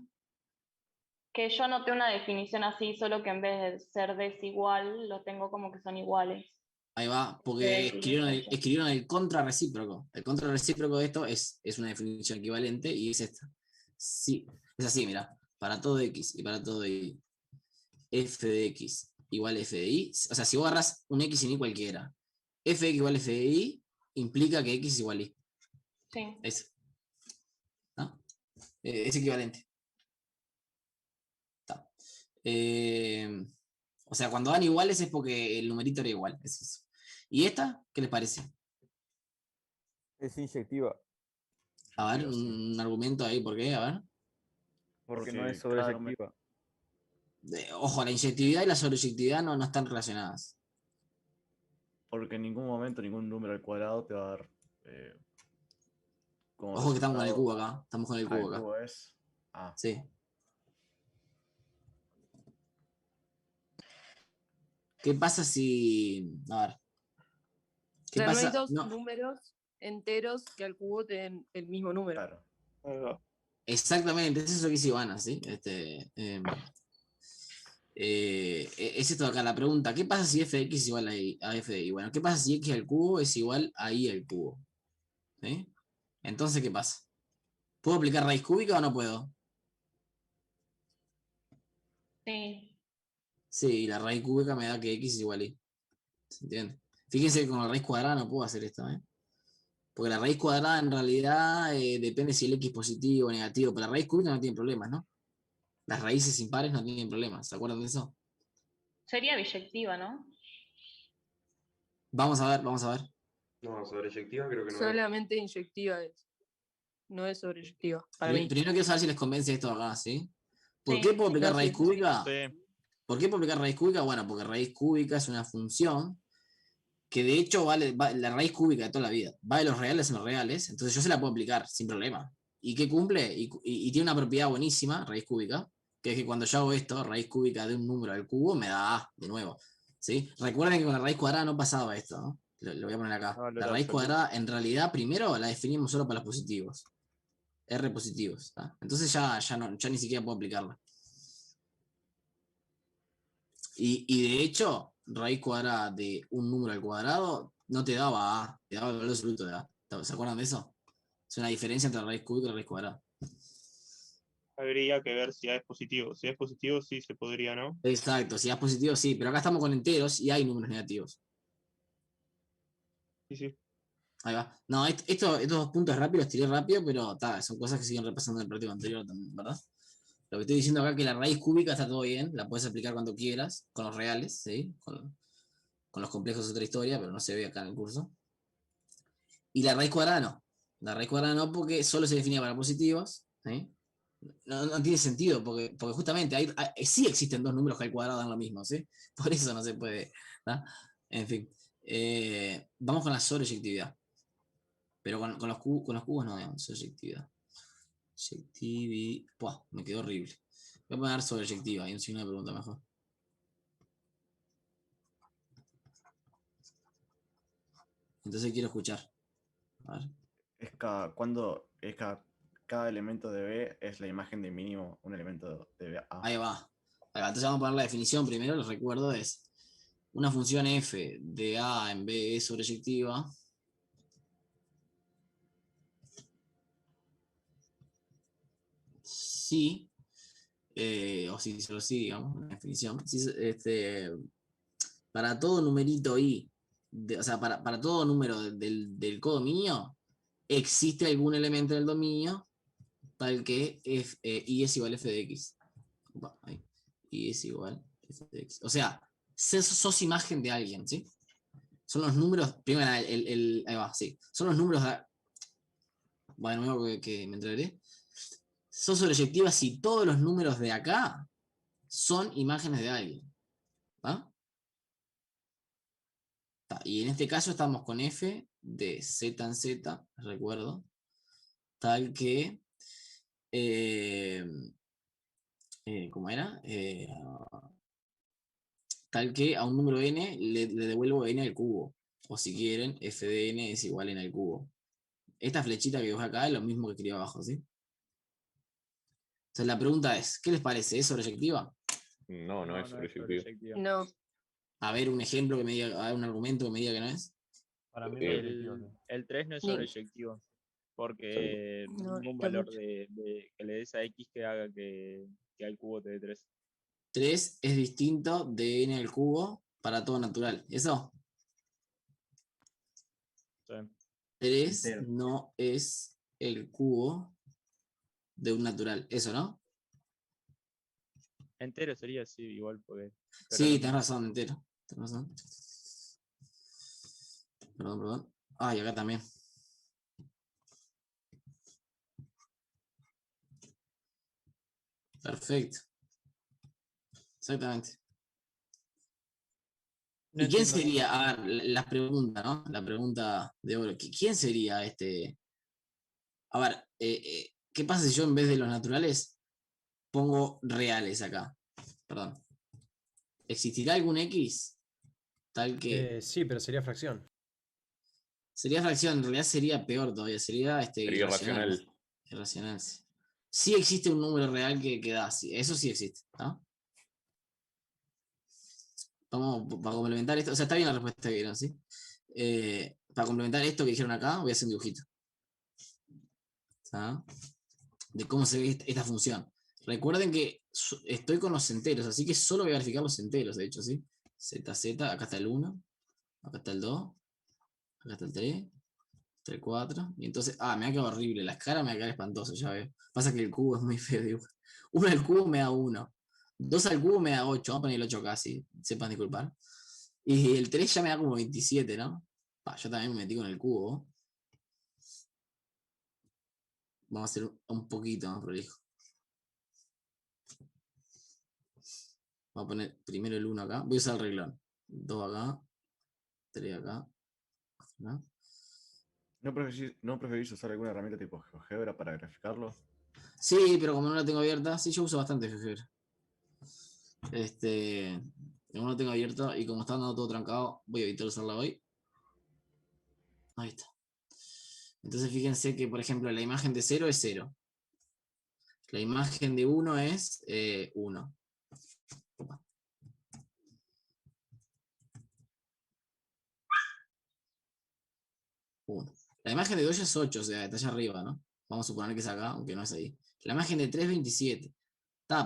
Que yo anoté una definición así, solo que en vez de ser desigual, lo tengo como que son iguales. Ahí va, porque F de X, escribieron el contrarrecíproco. El contrarrecíproco de esto es una definición equivalente y es esta. Sí, es así, mira. Para todo x y para todo y, f de x igual f de y. O sea, si vos agarras un x sin y cualquiera, f de x igual f de y implica que x es igual y. Sí. Eso. ¿No? Es equivalente. Está. O sea, cuando dan iguales es porque el numerito era igual. Es eso. ¿Y esta? ¿Qué les parece? Es inyectiva. A ver, un argumento ahí, ¿por qué? A ver. Porque no es cada sobreyectiva. Ojo, la inyectividad y la sobreyectividad no están relacionadas. Porque en ningún momento ningún número al cuadrado te va a dar como Ojo que estamos con el resultado... cubo acá. Estamos con el Ah, cubo el acá. cubo es... Ah, Sí. ¿Qué pasa si... A ver. ¿Qué O sea, no hay pasa? dos No, números enteros que al cubo den el mismo número. claro. exactamente, es eso que dice Ivana, ¿sí? Es esto de acá, la pregunta, ¿qué pasa si f de x es igual a f de y? Bueno, ¿qué pasa si x al cubo es igual a y al cubo? ¿Sí? Entonces, ¿qué pasa? ¿Puedo aplicar raíz cúbica o no puedo? Sí. Sí, la raíz cúbica me da que x es igual a y. ¿Se entiende? Fíjense que con la raíz cuadrada no puedo hacer esto, ¿eh? Porque la raíz cuadrada en realidad depende si el x es positivo o negativo, pero la raíz cúbica no tiene problemas, ¿no? Las raíces impares no tienen problemas, ¿se acuerdan de eso? Sería biyectiva, ¿no? Vamos a ver, vamos a ver. No, sobreyectiva creo que no es. Solamente inyectiva es. No es sobreyectiva. Para mí. Primero quiero saber si les convence esto acá, ¿sí? ¿Por Sí, qué puedo sí, aplicar no, raíz sí. cúbica? Sí. ¿Por qué puedo aplicar raíz cúbica? Bueno, porque raíz cúbica es una función que de hecho vale la raíz cúbica de toda la vida. Va de los reales en los reales, entonces yo se la puedo aplicar sin problema. ¿Y qué cumple? Y tiene una propiedad buenísima, raíz cúbica, que es que cuando yo hago esto, raíz cúbica de un número al cubo, me da A de nuevo. ¿Sí? Recuerden que con la raíz cuadrada no pasaba esto, ¿no? Lo voy a poner acá. No, La raíz cuadrada, en realidad, primero la definimos solo para los positivos. R positivos. ¿Tá? Entonces ya ni siquiera puedo aplicarla. Y de hecho, raíz cuadrada de un número al cuadrado no te daba A, te daba el valor absoluto de A. ¿Se acuerdan de eso? Es una diferencia entre la raíz cúbica y la raíz cuadrada. Habría que ver si A es positivo. Si A es positivo, sí se podría, ¿no? Exacto, si A es positivo, sí, pero acá estamos con enteros y hay números negativos. Sí, sí. Ahí va. No, estos dos puntos rápidos tiré rápido, pero son cosas que siguen repasando en el práctico anterior también, ¿verdad? Lo que estoy diciendo acá es que la raíz cúbica está todo bien, la puedes aplicar cuando quieras, con los reales, ¿sí? Con los complejos es otra historia, pero no se ve acá en el curso. Y la raíz cuadrada no. La raíz cuadrada no porque solo se define para positivos, ¿sí? No tiene sentido, porque justamente sí existen dos números que al cuadrado dan lo mismo, ¿sí? Por eso no se puede, ¿tá? En fin. Vamos con la sobreyectividad. Pero con los cubos no, digamos, sobreyectividad. Puah, me quedó horrible. Voy a poner sobreyectiva y un signo de pregunta mejor. Entonces quiero escuchar. A ver. Cada elemento de B es la imagen de mínimo un elemento de A. Ahí va. Entonces vamos a poner la definición primero, les recuerdo, es una función f de A en B es sobreyectiva. Sí, o si solo sí, digamos, una definición. Si, para todo numerito i, o sea, para todo número del codominio, existe algún elemento del dominio tal que i es igual a f de x. Ahí. I es igual a f de x. O sea, sos imagen de alguien, ¿sí? Son los números, primero ahí va, sí. Son los números de... Bueno, que me entreveré. Son sobreyectivas si todos los números de acá son imágenes de alguien. ¿Va? Y en este caso estamos con f de z en z, recuerdo, tal que... ¿cómo era? Tal que a un número n le devuelvo n al cubo. O si quieren, f de n es igual a n al cubo. Esta flechita que ves acá es lo mismo que escribí abajo, ¿sí? Entonces la pregunta es, ¿qué les parece? ¿Es sobreyectiva? No, no es sobreyectiva. No. A ver, un ejemplo que me diga, a ver, un argumento que me diga que no es. Para mí El 3 no es Sí. sobreyectivo. Porque No, ningún está valor mucho. que le des a X que haga que al cubo te dé 3. 3 es distinto de n al cubo para todo natural. ¿Eso? Sí. 3 Entero. no es el cubo de un natural. ¿Eso no? Entero sería así, igual, porque. Sí, tenés razón, entero. Tenés razón. Perdón. Ah, y acá también. Perfecto. Exactamente. No ¿Y quién entiendo. sería? A ver, la pregunta, ¿no? La pregunta de oro. ¿Quién sería este? A ver, ¿qué pasa si yo en vez de los naturales pongo reales acá? Perdón. ¿Existirá algún X tal que Sí, pero sería fracción. sería fracción? En realidad sería peor todavía, sería Sería irracional. Irracional, sí. Sí existe un número real que da, sí, eso sí existe, ¿no? Vamos, para complementar esto, o sea, está bien la respuesta que dieron, ¿sí? Para complementar esto que dijeron acá, voy a hacer un dibujito. ¿Tá? De cómo se ve esta función. Recuerden que estoy con los enteros, así que solo voy a verificar los enteros, de hecho, ¿sí? Z, acá está el 1, acá está el 2, acá está el 3, 3, 4. Y entonces, me ha quedado horrible. La escala me va a quedar espantoso, ya veo. Pasa que el cubo es muy feo de dibujar. 1 al cubo me da 1. 2 al cubo me da 8. Vamos a poner el 8 casi. Sepan disculpar. Y el 3 ya me da como 27, ¿no? Yo también me metí con el cubo. Vamos a hacer un poquito más prolijo. Vamos a poner primero el 1 acá. Voy a usar el reglón. 2 acá. 3 acá. ¿No? ¿No preferís usar alguna herramienta tipo GeoGebra para graficarlo? Sí, pero como no la tengo abierta, sí, yo uso bastante GeoGebra. Como no lo tengo abierto y como está andando todo trancado, voy a evitar usarla hoy. Ahí está. Entonces fíjense que, por ejemplo, la imagen de 0 es 0. La imagen de 1 es 1. Opa. La imagen de 2 es 8, o sea, está allá arriba, ¿no? Vamos a suponer que es acá, aunque no es ahí. La imagen de 3 es 27.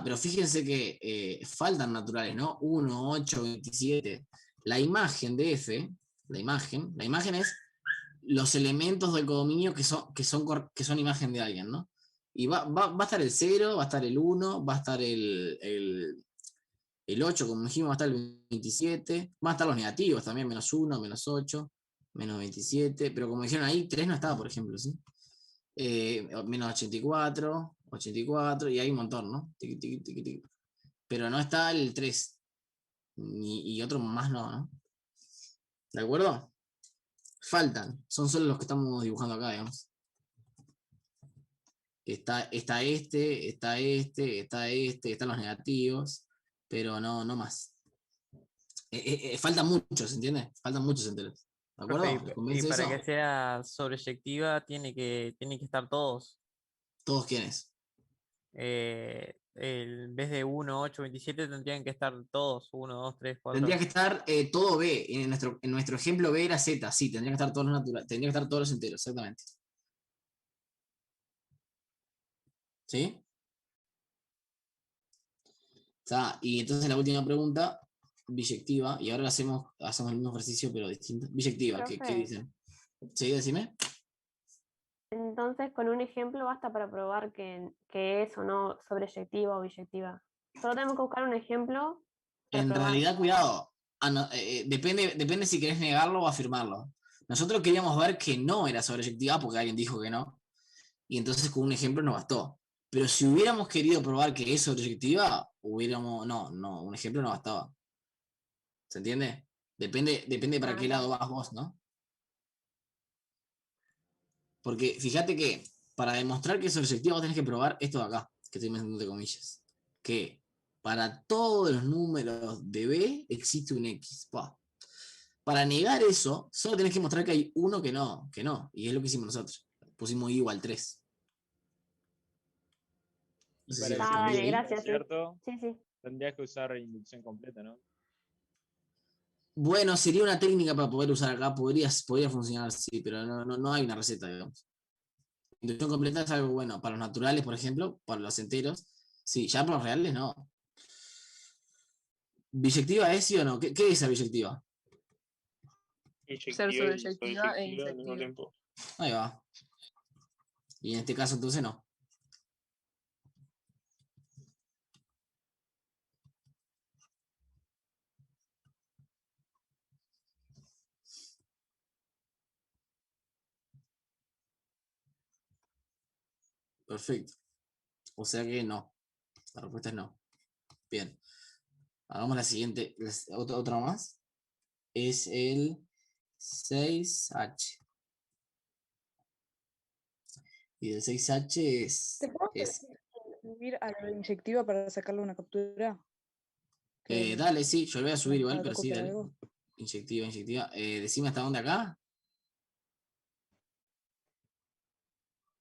Pero fíjense que faltan naturales, ¿no? 1, 8, 27. La imagen de F, la imagen es los elementos del codominio que son imagen de alguien, ¿no? Y va a estar el 0, va a estar el 1, va a estar el 8, como dijimos, va a estar el 27, van a estar los negativos también, menos 1, menos 8, menos 27, pero como dijeron ahí, 3 no estaba, por ejemplo, ¿sí? Menos 84, 84, y hay un montón, ¿no? Tiqui, tiqui, tiqui, tiqui. Pero no está el 3, y otro más no. ¿De acuerdo? Faltan, son solo los que estamos dibujando acá, digamos. Está están los negativos, pero no más. Faltan muchos, ¿entiendes? Faltan muchos enteros. ¿De acuerdo? Profe, ¿Les y convence para eso? que sea sobreyectiva tiene que estar todos. ¿Todos quiénes? En vez de 1, 8, 27 tendrían que estar todos. 1, 2, 3, 4. Tendría que estar todo B. En nuestro ejemplo B era Z, sí, tendría que estar todos los naturales, tendría que estar todos los enteros, exactamente. ¿Sí? Y entonces la última pregunta, biyectiva, y ahora hacemos el mismo ejercicio pero distinto. Biyectiva, ¿qué Profe. dicen? ¿Sí? Decime. Entonces, con un ejemplo basta para probar que es o no sobreyectiva o biyectiva. Solo tenemos que buscar un ejemplo para En probar. realidad, cuidado, depende si querés negarlo o afirmarlo. Nosotros queríamos ver que no era sobreyectiva porque alguien dijo que no, y entonces con un ejemplo nos bastó. Pero si hubiéramos querido probar que es sobreyectiva, no, un ejemplo no bastaba. ¿Se entiende? Depende para qué lado vas vos, ¿no? Porque fíjate que para demostrar que es sobreyectiva vos tenés que probar esto de acá, que estoy metiendo entre comillas. Que para todos los números de B existe un X. Para negar eso, solo tenés que mostrar que hay uno que no. Y es lo que hicimos nosotros. Pusimos I igual 3. Y No sé para si el respondí Dale, ahí. gracias. Sí. ¿cierto? Sí. Tendrías que usar inducción completa, ¿no? Bueno, sería una técnica para poder usar acá. Podría funcionar, sí, pero no hay una receta, digamos. Inducción completa es algo bueno. Para los naturales, por ejemplo, para los enteros. Sí, ya para los reales, no. ¿Biyectiva es sí o no? ¿Qué es esa biyectiva? Inyectiva Ser y sobreyectiva e sobreyectiva al mismo inyectiva. tiempo. Ahí va. Y en este caso entonces no. Perfecto. O sea que no. La respuesta es no. Bien. Hagamos la siguiente. Otra más. Es el 6H. Y el 6H ¿Te puedo subir a la inyectiva para sacarle una captura? Dale, sí, yo lo voy a subir igual, ¿Para pero sí, copiar dale. algo? Inyectiva. Decime hasta dónde acá.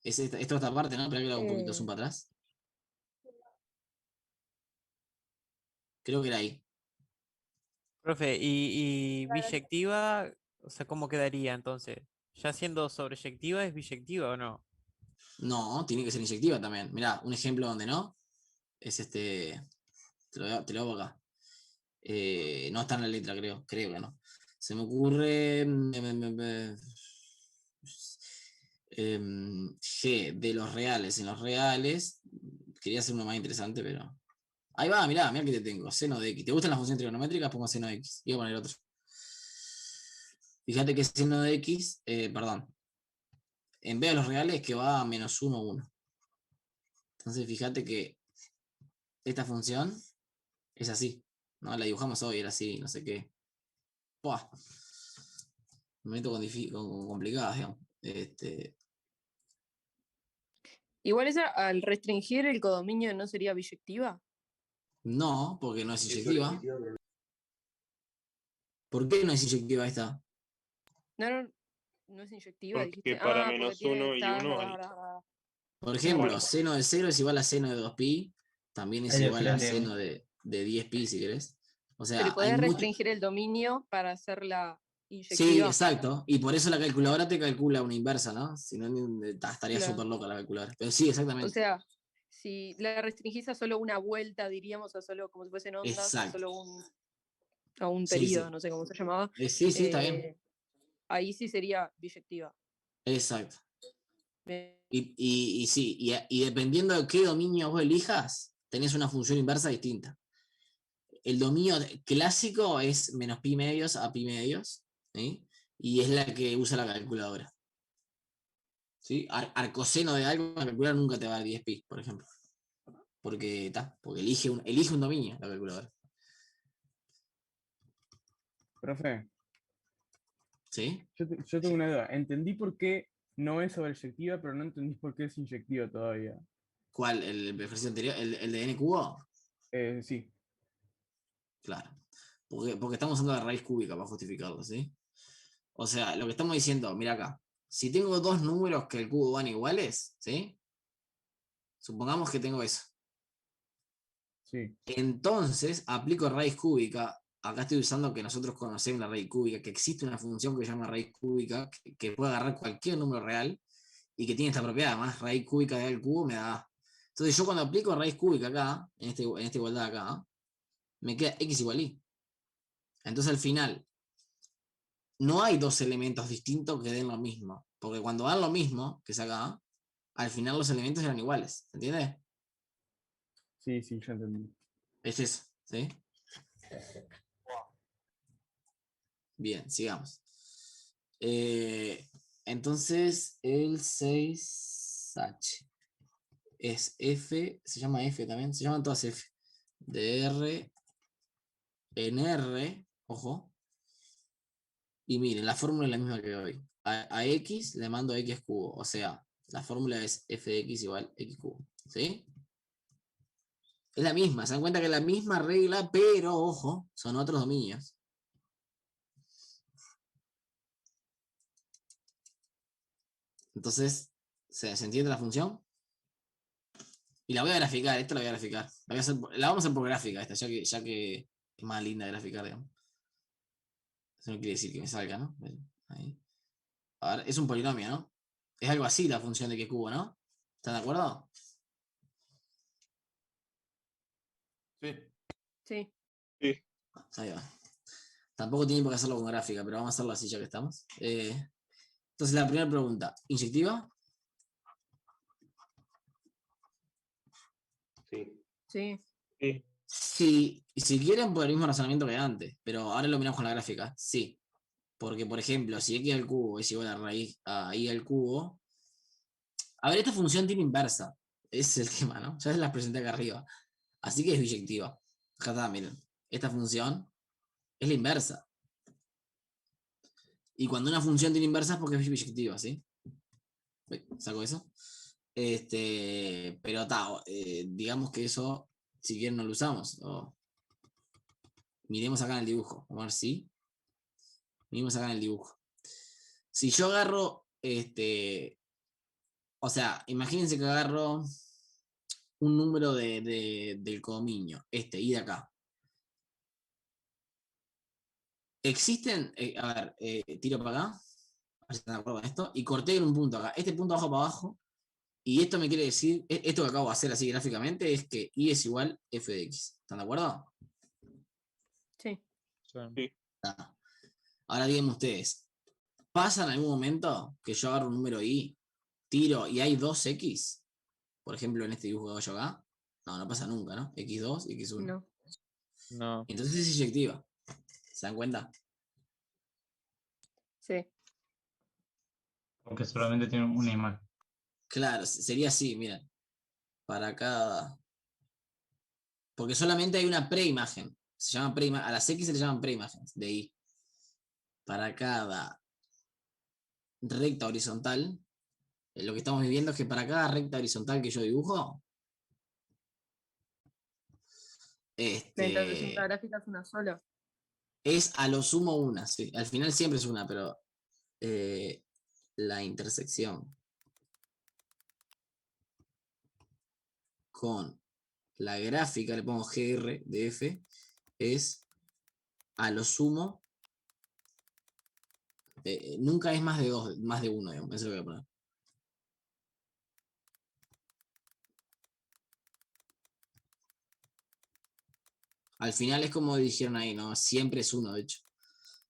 Es esta otra parte, ¿no? Espera que le haga un poquito zoom para atrás. Creo que era ahí. Profe, y biyectiva, o sea, ¿cómo quedaría entonces? ¿Ya siendo sobreyectiva es biyectiva o no? No, tiene que ser inyectiva también. Mirá, un ejemplo donde no. Es este. Te lo hago acá. No está en la letra, creo que no. Se me ocurre. G de los reales en los reales. Quería hacer uno más interesante, pero. Ahí va, mirá que te tengo. Seno de X. ¿Te gustan las funciones trigonométricas? Pongo seno de X. Voy a poner otro. Fíjate que seno de X, perdón. En vez de los reales que va a menos 1, 1. Entonces fíjate que esta función es así. ¿No? La dibujamos hoy, era así, no sé qué. ¡Puah! Me meto con complicadas, digamos. Igual esa, al restringir el codominio, ¿no sería biyectiva? No, porque no es inyectiva. ¿Por qué no es inyectiva esta? No es inyectiva, Porque dijiste. para Porque menos tiene 1 y 1 hay. Por ejemplo, Bueno. seno de 0 es igual a seno de 2pi. También es Hay igual a diferencia. seno de 10pi, si querés. O Pero sea, hay podés mucho. restringir el dominio para hacerla Sí, inyectiva. exacto. Y por eso la calculadora te calcula una inversa, ¿no? Si no, estaría Claro. súper loca la calculadora. Pero sí, O exactamente. sea, si la restringís a solo una vuelta, diríamos, a solo como si fuesen ondas, a Exacto. solo a un Sí, periodo, sí. no sé cómo se llamaba. Sí, está bien. Ahí sí sería biyectiva. Exacto. Bien. Y sí, y dependiendo de qué dominio vos elijas, tenés una función inversa distinta. El dominio clásico es menos pi medios a pi medios, ¿sí? Y es la que usa la calculadora. ¿Sí? Arcoseno de algo, la calculadora nunca te va a dar 10 pi, por ejemplo. Porque elige un dominio la calculadora. Profe, ¿Sí? yo tengo una duda. Entendí por qué no es sobreyectiva, pero no entendí por qué es inyectiva todavía. ¿Cuál? ¿El ejercicio anterior? ¿El de n cubo? Sí. Claro. Porque estamos usando la raíz cúbica para justificarlo, ¿sí? O sea, lo que estamos diciendo, mira acá. Si tengo dos números que el cubo van iguales, ¿sí? Supongamos que tengo eso. Sí. Entonces, aplico raíz cúbica. Acá estoy usando que nosotros conocemos la raíz cúbica, que existe una función que se llama raíz cúbica, que puede agarrar cualquier número real y que tiene esta propiedad. Además, raíz cúbica del cubo me da. Entonces, yo cuando aplico raíz cúbica acá, en esta igualdad acá, me queda x igual y. Entonces, al final, no hay dos elementos distintos que den lo mismo. Porque cuando dan lo mismo, que es acá, al final los elementos eran iguales. ¿Entiendes? Sí, ya entendí. Es eso, ¿sí? Bien, sigamos. Entonces, el 6H es F, se llama F también, se llaman todas F. De R en R, ojo. Y miren, la fórmula es la misma que hoy. A X le mando X cubo, o sea, la fórmula es F de X igual X cubo, ¿sí? Es la misma, se dan cuenta que es la misma regla, pero, ojo, son otros dominios. Entonces, ¿se entiende la función? Y la voy a graficar, esta la voy a graficar. La vamos a hacer por gráfica esta, ya que es más linda graficar, digamos. Eso no quiere decir que me salga, ¿no? Ahí. A ver, es un polinomio, ¿no? Es algo así la función de que cubo, ¿no? ¿Están de acuerdo? Sí. Ahí va. Tampoco tiene por qué hacerlo con gráfica, pero vamos a hacerlo así ya que estamos. Entonces, la primera pregunta, ¿inyectiva? Sí. Si quieren, por el mismo razonamiento que antes, pero ahora lo miramos con la gráfica. Sí. Porque, por ejemplo, si x al cubo es igual a raíz a y al cubo. A ver, esta función tiene inversa. Ese es el tema, ¿no? Ya se las presenté acá arriba. Así que es biyectiva. Acá está, miren. Esta función es la inversa. Y cuando una función tiene inversa es porque es biyectiva, ¿sí? ¿Saco eso? Pero digamos que eso, si quieren, no lo usamos. Miremos acá en el dibujo. Vamos a ver si. Miremos acá en el dibujo. Si yo agarro, o sea, imagínense que agarro un número del codominio, y de acá. Existen, a ver, tiro para acá, a ver si están de acuerdo con esto, y corté en un punto acá. Este punto abajo para abajo, y esto me quiere decir, esto que acabo de hacer así gráficamente, es que y es igual f de x. ¿Están de acuerdo? Sí. Ahora díganme ustedes, ¿pasa en algún momento que yo agarro un número i tiro y hay 2x, por ejemplo, en este dibujo que hago yo acá, no pasa nunca, ¿no? X2 y X1. No. No. Entonces es inyectiva. ¿Se dan cuenta? Sí. Porque solamente tiene una imagen. Claro, sería así, miren. Para cada... Porque solamente hay una preimagen. Se llama a las X se le llaman preimágenes de I. Para cada recta horizontal, lo que estamos viviendo es que para cada recta horizontal que yo dibujo, La intersección gráfica es una sola. es a lo sumo una, sí. Al final siempre es una, pero la intersección con la gráfica, le pongo GR de F, es a lo sumo, nunca es más de dos, más de uno, digamos, eso lo voy a poner. Al final es como dijeron ahí, ¿no? Siempre es uno, de hecho.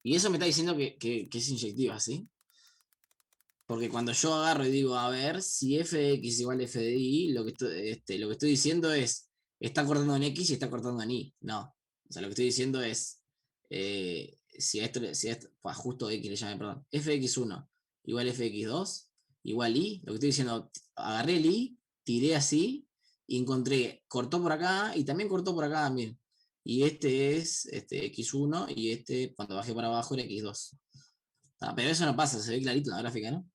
Y eso me está diciendo que es inyectiva, ¿sí? Porque cuando yo agarro y digo, a ver, si f de x igual a f de y, lo que estoy diciendo es, está cortando en x y está cortando en y. No. O sea, lo que estoy diciendo es, si a esto, pues justo x le llamé, perdón, f de x1 igual f de x2 igual y, lo que estoy diciendo, agarré el y, tiré así, y encontré, cortó por acá y también cortó por acá, miren. Y este es x1 y este, cuando bajé para abajo, era x2. Pero eso no pasa, se ve clarito en la gráfica, ¿no?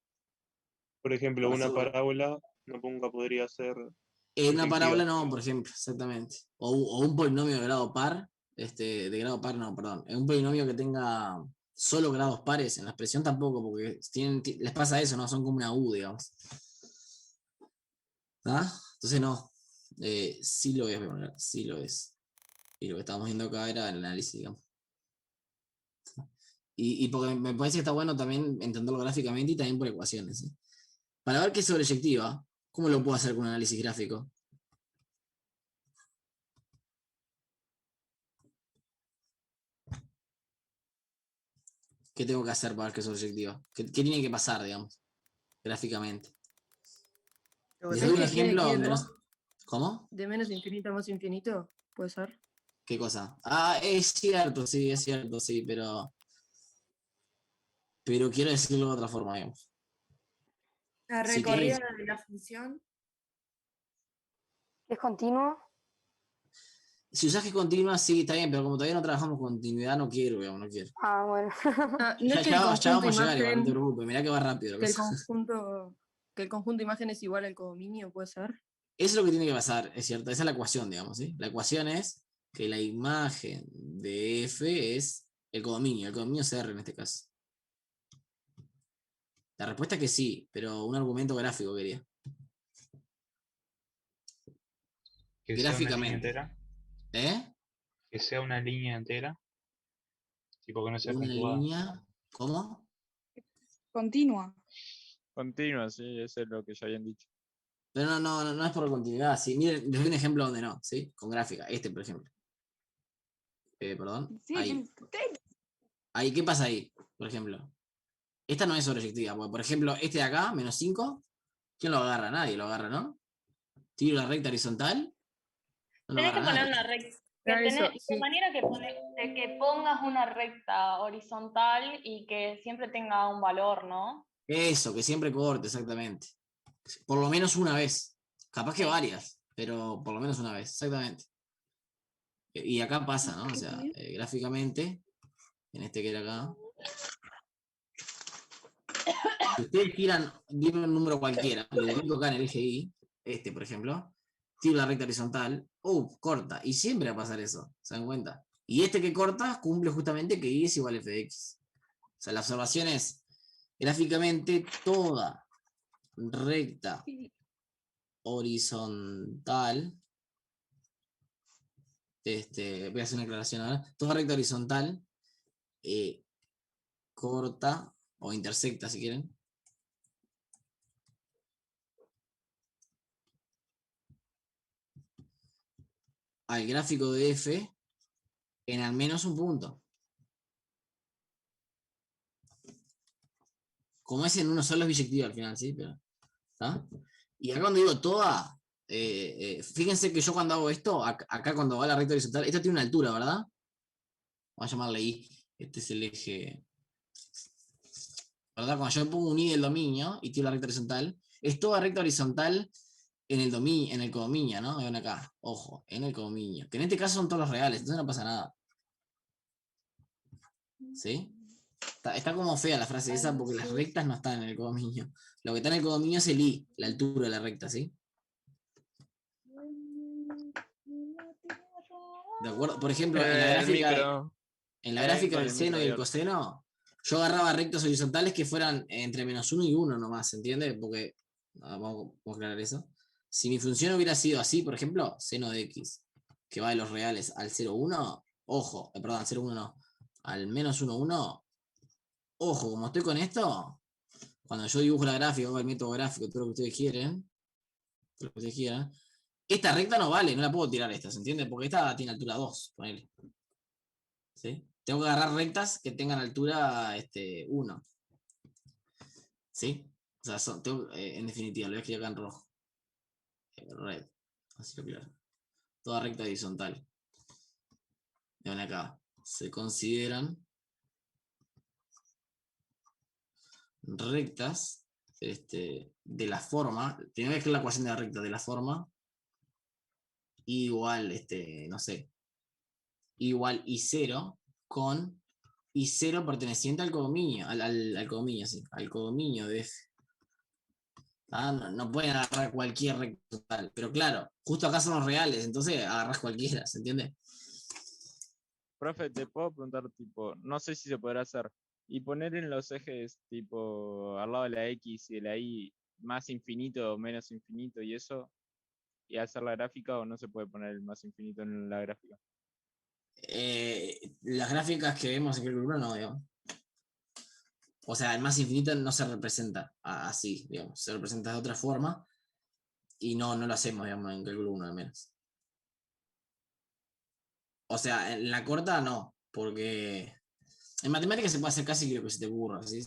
Por ejemplo, una parábola nunca podría ser. Una parábola proyectiva. no, por ejemplo, exactamente. O un polinomio de grado par, de grado par, no, perdón. Un polinomio que tenga solo grados pares, en la expresión tampoco, porque les pasa eso, ¿no? Son como una U, digamos. Entonces no. Sí lo es, sí lo es. Y lo que estábamos viendo acá era el análisis, digamos. Y porque me parece que está bueno también entenderlo gráficamente y también por ecuaciones, ¿sí? Para ver qué es sobreyectiva, ¿cómo lo puedo hacer con un análisis gráfico? ¿Qué tengo que hacer para ver qué es sobreyectiva? ¿Qué tiene que pasar, digamos, gráficamente? Les doy un ejemplo donde no... ¿Cómo? De menos infinito a más infinito, ¿puede ser? ¿Qué cosa? Es cierto, sí, pero quiero decirlo de otra forma, digamos. La Si recorrida querés- de la función. ¿Es continuo? Si usás que continua, sí, está bien, pero como todavía no trabajamos con continuidad, no quiero, digamos, no quiero. Ah, bueno. No es que el Ya conjunto vamos a llegar, igual, no te imagen, preocupes, mirá que va rápido. la que el cosa. conjunto imagen es igual al codominio, ¿puede ser? Eso es lo que tiene que pasar, es cierto. Esa es la ecuación, digamos, ¿sí? La ecuación es que la imagen de F es el codominio es R en este caso. La respuesta es que sí, pero un argumento gráfico quería. Que sea una línea Gráficamente. entera. ¿Eh? Que sea una línea entera. Tipo que no sea Una conjugada. línea. ¿Cómo? Continua. Continua, sí, eso es lo que ya habían dicho. Pero no es por continuidad, sí. Miren, les doy un ejemplo donde no, ¿sí? Con gráfica. Este, por ejemplo. Perdón. Sí, Ahí. Ahí, ¿qué pasa ahí? Por ejemplo. Esta no es sobreyectiva, porque, por ejemplo, este de acá, menos 5, ¿quién lo agarra? Nadie lo agarra, ¿no? Tiro la recta horizontal. No lo Tenés que agarra poner nadie. una recta. Ah, eso, De sí. manera de que pongas una recta horizontal y que siempre tenga un valor, ¿no? Eso, que siempre corte, exactamente. Por lo menos una vez. Capaz que Sí. varias, pero por lo menos una vez, exactamente. Y acá pasa, ¿no? O sea, gráficamente, en este que era acá. Si ustedes tiran un número cualquiera, lo ubico acá en el eje Y, este por ejemplo, tiro la recta horizontal, corta, y siempre va a pasar eso, ¿se dan cuenta? Y este que corta cumple justamente que Y es igual a f de x. O sea, la observación es, gráficamente, toda recta horizontal, voy a hacer una aclaración ahora, toda recta horizontal corta o intersecta si quieren al gráfico de F en al menos un punto. Como es en uno solo es biyectiva al final, ¿sí? Pero ¿Tá? Y acá cuando digo toda, fíjense que yo cuando hago esto, acá cuando va la recta horizontal, esta tiene una altura, ¿verdad? Vamos a llamarle I. Este es el eje. ¿Verdad? Cuando yo pongo un I del dominio y tiro la recta horizontal, es toda recta horizontal en el dominio, en el codominio, ¿no? Ven acá, ojo, en el codominio. Que en este caso son todos los reales, entonces no pasa nada. ¿Sí? Está como fea la frase esa porque las rectas no están en el codominio. Lo que está en el codominio es el I, la altura de la recta, ¿sí? ¿De acuerdo? Por ejemplo, en la El gráfica, micro. en la gráfica Con del el seno y el micro coseno, yo agarraba rectas horizontales que fueran entre -1 y 1 nomás, ¿entiendes? Porque, vamos a aclarar eso. Si mi función hubiera sido así, por ejemplo, seno de x, que va de los reales al 0, 1, ojo, perdón, al 0, 1 no, al -1, 1, ojo, como estoy con esto, cuando yo dibujo la gráfica, hago el método gráfico, todo lo que ustedes quieren, esta recta no vale, no la puedo tirar esta, ¿se entiende? Porque esta tiene altura 2, ponele. ¿Sí? Tengo que agarrar rectas que tengan altura 1. ¿Sí? O sea, en definitiva, lo voy a escribir acá en rojo. Red. Así lo claro. Toda recta horizontal. Ven acá. Se consideran rectas de la forma. Tengo que escribir la ecuación de la recta de la forma. Igual, no sé. Igual I0 con I0 perteneciente al codominio. Al codominio, sí. Al codominio de F. No pueden agarrar cualquier recta total. Pero claro, justo acá son los reales, entonces agarras cualquiera, ¿se entiende? Profe, te puedo preguntar, tipo, no sé si se podrá hacer, y poner en los ejes, tipo, al lado de la X y de la Y, más infinito o menos infinito y eso, y hacer la gráfica, o no se puede poner el más infinito en la gráfica. Las gráficas que vemos en el grupo no, digamos. O sea, el más infinito no se representa así, digamos. Se representa de otra forma y no lo hacemos, digamos, en cálculo 1 al menos. O sea, en la corta no, porque en matemáticas se puede hacer casi lo que se te ocurra, ¿sí?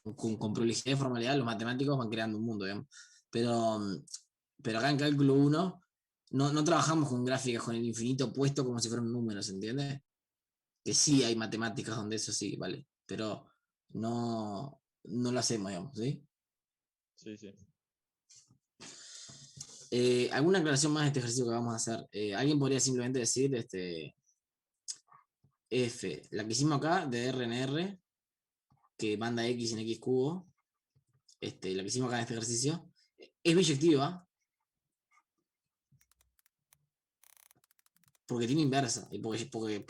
Con prolijidad y formalidad los matemáticos van creando un mundo, digamos. Pero acá en cálculo 1 no trabajamos con gráficas con el infinito puesto como si fuera un número, ¿se entiende? Que sí hay matemáticas donde eso sí, vale, pero no lo hacemos, digamos, ¿sí? Sí, sí. ¿Alguna aclaración más de este ejercicio que vamos a hacer? ¿Alguien podría simplemente decir F, la que hicimos acá de R en R, que manda X en X cubo, la que hicimos acá en este ejercicio, es biyectiva porque tiene inversa, y porque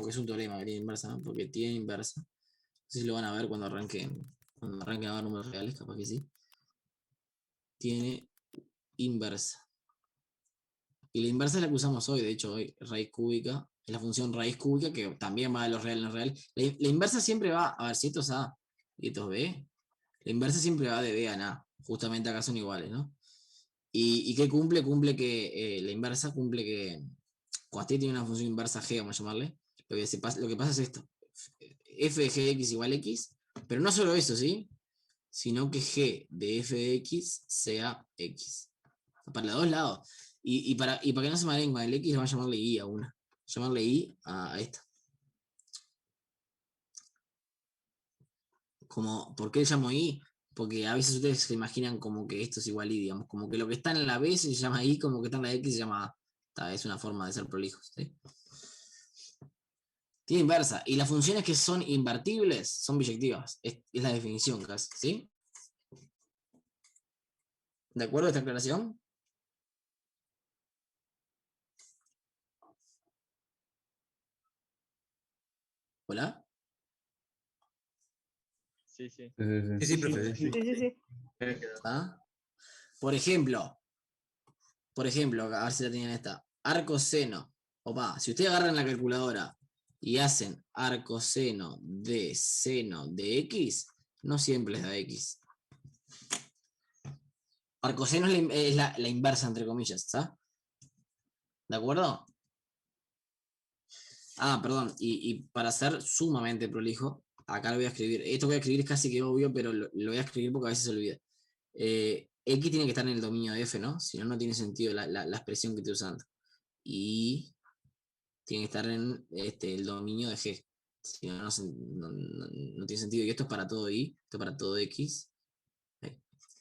es un teorema que tiene inversa, ¿no? Porque tiene inversa. No sé si lo van a ver cuando arranquen a ver números reales, capaz que sí. Tiene inversa. Y la inversa es la que usamos hoy, de hecho, hoy, raíz cúbica, es la función raíz cúbica que también va de los reales en los reales. La inversa siempre va, a ver, si esto es A y esto es B, la inversa siempre va de B a A, justamente acá son iguales, ¿no? ¿Y qué cumple? Cumple que la inversa cumple que cuando usted tiene una función inversa G, vamos a llamarle, lo que pasa es esto, f de g de x igual x, pero no solo eso, ¿sí? Sino que g de f de x sea x. Para los dos lados. Y para que no se mareen con el x, le van a llamarle i a una. Llamarle i a esta. ¿Por qué le llamo i? Porque a veces ustedes se imaginan como que esto es igual i, digamos. Como que lo que está en la b se llama i, como que está en la x se llama a. Es una forma de ser prolijos, ¿sí? Tiene inversa. Y las funciones que son invertibles son biyectivas. Es la definición casi, ¿sí? ¿De acuerdo a esta aclaración? ¿Hola? Sí, sí. Sí, profe. Sí. ¿Ah? Por ejemplo, a ver si la tenían esta. Arcoseno. Opa, si ustedes agarran la calculadora y hacen arcoseno de seno de x, no siempre les da x. Arcoseno es la inversa, entre comillas, ¿sabes? ¿De acuerdo? Perdón, y para ser sumamente prolijo, acá lo voy a escribir. Esto que voy a escribir es casi que obvio, pero lo voy a escribir porque a veces se olvida. X tiene que estar en el dominio de F, ¿no? Si no, no tiene sentido la expresión que estoy usando. Y tiene que estar en el dominio de G. Si no, no tiene sentido. Y esto es para todo Y, esto es para todo X.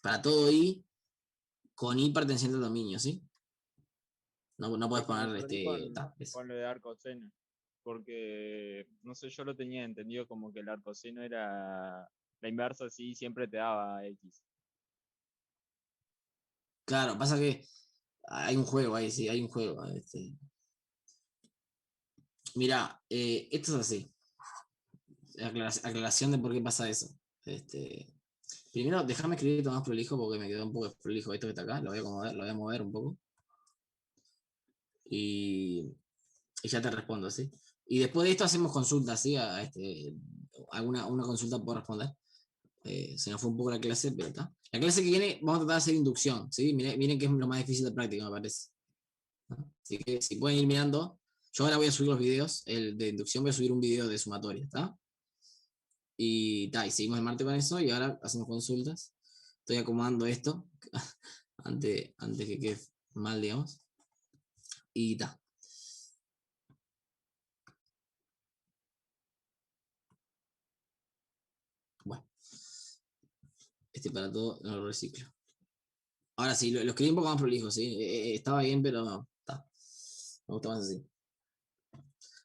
Para todo Y, con Y perteneciente al dominio, ¿sí? No puedes poner con lo de arcoseno. Porque, no sé, yo lo tenía entendido como que el arcoseno era la inversa, así siempre te daba X. Claro, pasa que hay un juego ahí, sí, hay un juego. Mira, esto es así. Aclaración de por qué pasa eso. Primero, déjame escribir esto más prolijo porque me quedó un poco prolijo esto que está acá. Lo voy a acomodar, lo voy a mover un poco. Y ya te respondo, ¿sí? Y después de esto hacemos consultas, ¿sí? Una consulta puedo responder. Se nos fue un poco la clase, pero está. La clase que viene vamos a tratar de hacer inducción, ¿sí? Miren que es lo más difícil de práctica, me parece. ¿No? Así que si pueden ir mirando, yo ahora voy a subir los videos, el de inducción voy a subir un video de sumatoria, ¿está? Y seguimos el martes con eso y ahora hacemos consultas. Estoy acomodando esto antes que quede mal, digamos. Y está. Bueno. Para todo lo reciclo. Ahora sí, lo escribí un poco más prolijo, ¿sí? Estaba bien, pero no. Está. Me gusta más así.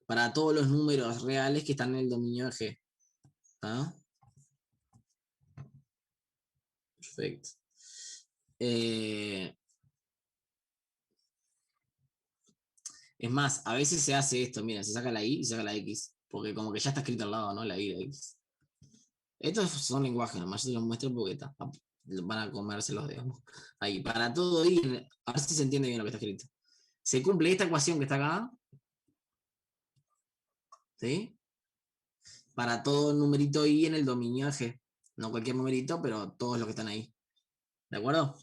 Para todos los números reales que están en el dominio de G. ¿Está? Perfecto. Es más, a veces se hace esto, mira, se saca la Y y se saca la X. Porque como que ya está escrito al lado, ¿no? La Y y la X. Estos son lenguajes, nomás yo te los muestro porque van a comérselos, digamos. Ahí, para todo Y, a ver si se entiende bien lo que está escrito. Se cumple esta ecuación que está acá. ¿Sí? Para todo numerito Y en el dominio de G. No cualquier numerito, pero todos los que están ahí. ¿De acuerdo?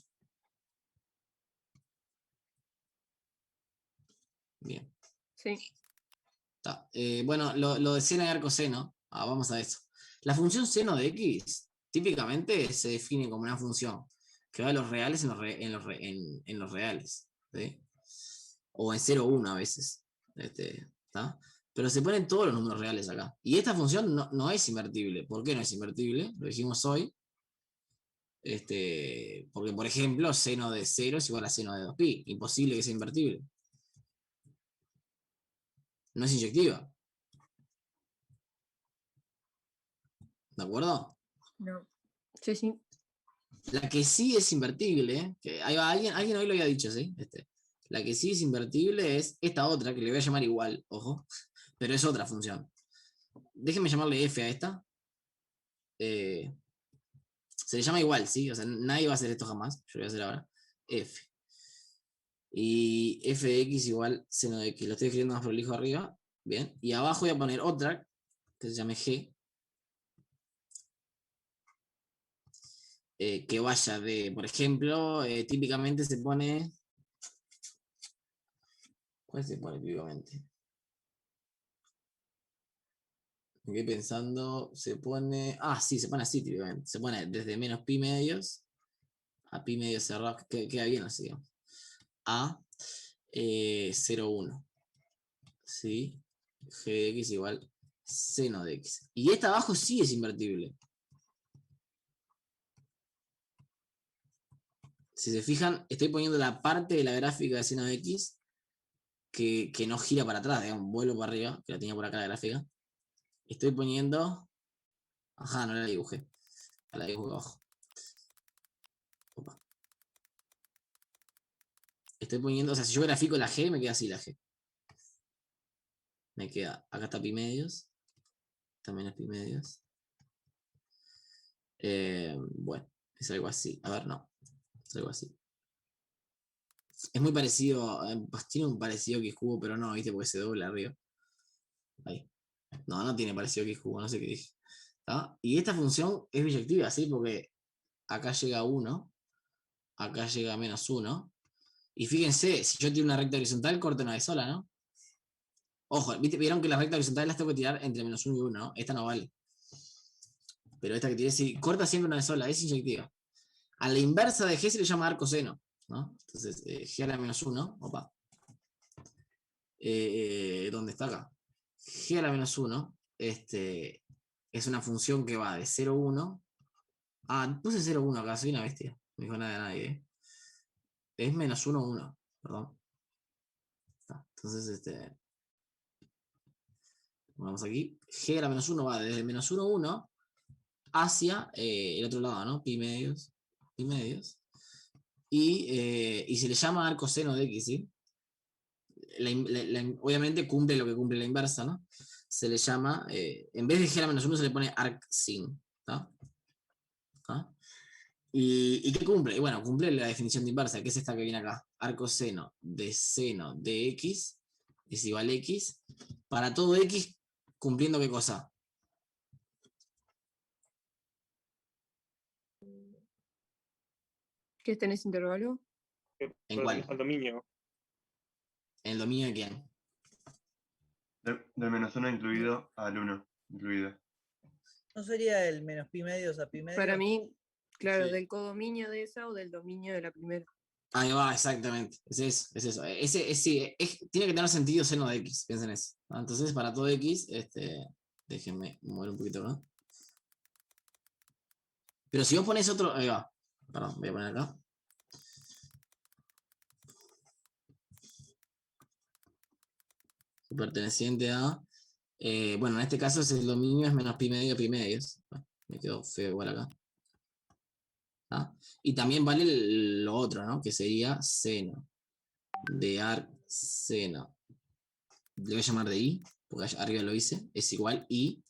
Bien. Sí. Bueno, lo de seno y arcoseno. Vamos a eso. La función seno de X típicamente se define como una función que va de los reales en los reales. ¿Sí? O en 0, 1 a veces. ¿Está? Pero se ponen todos los números reales acá. Y esta función no es invertible. ¿Por qué no es invertible? Lo dijimos hoy. Porque, por ejemplo, seno de 0 es igual a seno de 2pi. Imposible que sea invertible. No es inyectiva. ¿De acuerdo? No. Sí, sí. La que sí es invertible, que ahí va, alguien hoy lo había dicho, ¿sí? La que sí es invertible es esta otra, que le voy a llamar igual, ojo, pero es otra función. Déjenme llamarle f a esta. Se le llama igual, ¿sí? O sea, nadie va a hacer esto jamás. Yo lo voy a hacer ahora. F. Y f de x igual seno de x. Lo estoy escribiendo más prolijo arriba. Bien. Y abajo voy a poner otra, que se llame g. Que vaya de, por ejemplo, típicamente se pone... ¿Cuál se pone típicamente? Me quedé pensando, se pone... sí, se pone así típicamente. Se pone desde menos pi medios a pi medios cerrado, queda bien así, digamos. A 0, 1. ¿Sí? G de x igual seno de x. Y esta abajo sí es invertible. Si se fijan, estoy poniendo la parte de la gráfica de seno de x que no gira para atrás, digamos, vuelvo para arriba, que la tenía por acá la gráfica. Estoy poniendo... Ajá, no la dibujé. La dibujo abajo. Opa. Estoy poniendo, o sea, si yo grafico la G, me queda así la G. Me queda, acá está pi medios. También es pi medios. Bueno, es algo así. A ver, no. Es algo así. Es muy parecido, pues tiene un parecido que cubo, pero no, viste, porque se dobla arriba. Ahí. No tiene parecido que cubo, no sé qué dije. ¿Tá? Y esta función es biyectiva, ¿sí? Porque acá llega 1, acá llega menos 1. Y fíjense, si yo tiro una recta horizontal, corto una vez sola, ¿no? Ojo, vieron que las rectas horizontales las tengo que tirar entre menos 1 y 1, ¿no? Esta no vale. Pero esta que tiré, si corta siempre una vez sola, es inyectiva. A la inversa de G se le llama arco seno, ¿no? Entonces, G a la menos 1, opa. ¿Dónde está acá? G a la menos 1, es una función que va de 0 a 1. Ah, puse 0 a 1 acá, soy una bestia. No dijo nada de nadie. Es menos 1 a 1, perdón. Entonces, vamos aquí. G a la menos 1 va desde menos 1 a 1 hacia el otro lado, ¿no? Pi medios. Y se le llama arco seno de X, ¿sí? Obviamente cumple lo que cumple la inversa, ¿no? Se le llama, en vez de G a la menos 1 se le pone arc sin, ¿tá? ¿Y qué cumple? Bueno, cumple la definición de inversa, que es esta que viene acá. Arco seno de X es igual a X. Para todo X, cumpliendo ¿qué cosa? ¿Qué está en ese intervalo? ¿En cuál? Al dominio. ¿En el dominio de quién? Del menos 1 incluido al 1 incluido. ¿No sería el menos pi medios a pi medios? Para mí, claro, Sí. del codominio de esa o del dominio de la primera. Ahí va, exactamente. Es eso. Tiene que tener sentido seno de X, piensen eso. ¿No? Entonces, para todo X, déjenme mover un poquito, ¿no? Pero si vos pones otro, ahí va. Perdón, voy a poner acá. Perteneciente a, bueno, en este caso es el dominio es menos pi medio pi medios. Bueno, me quedó feo igual acá. ¿Ah? Y también vale lo otro, ¿no? Que sería seno de arc seno. Le voy a llamar de I, porque arriba lo hice. Es igual I.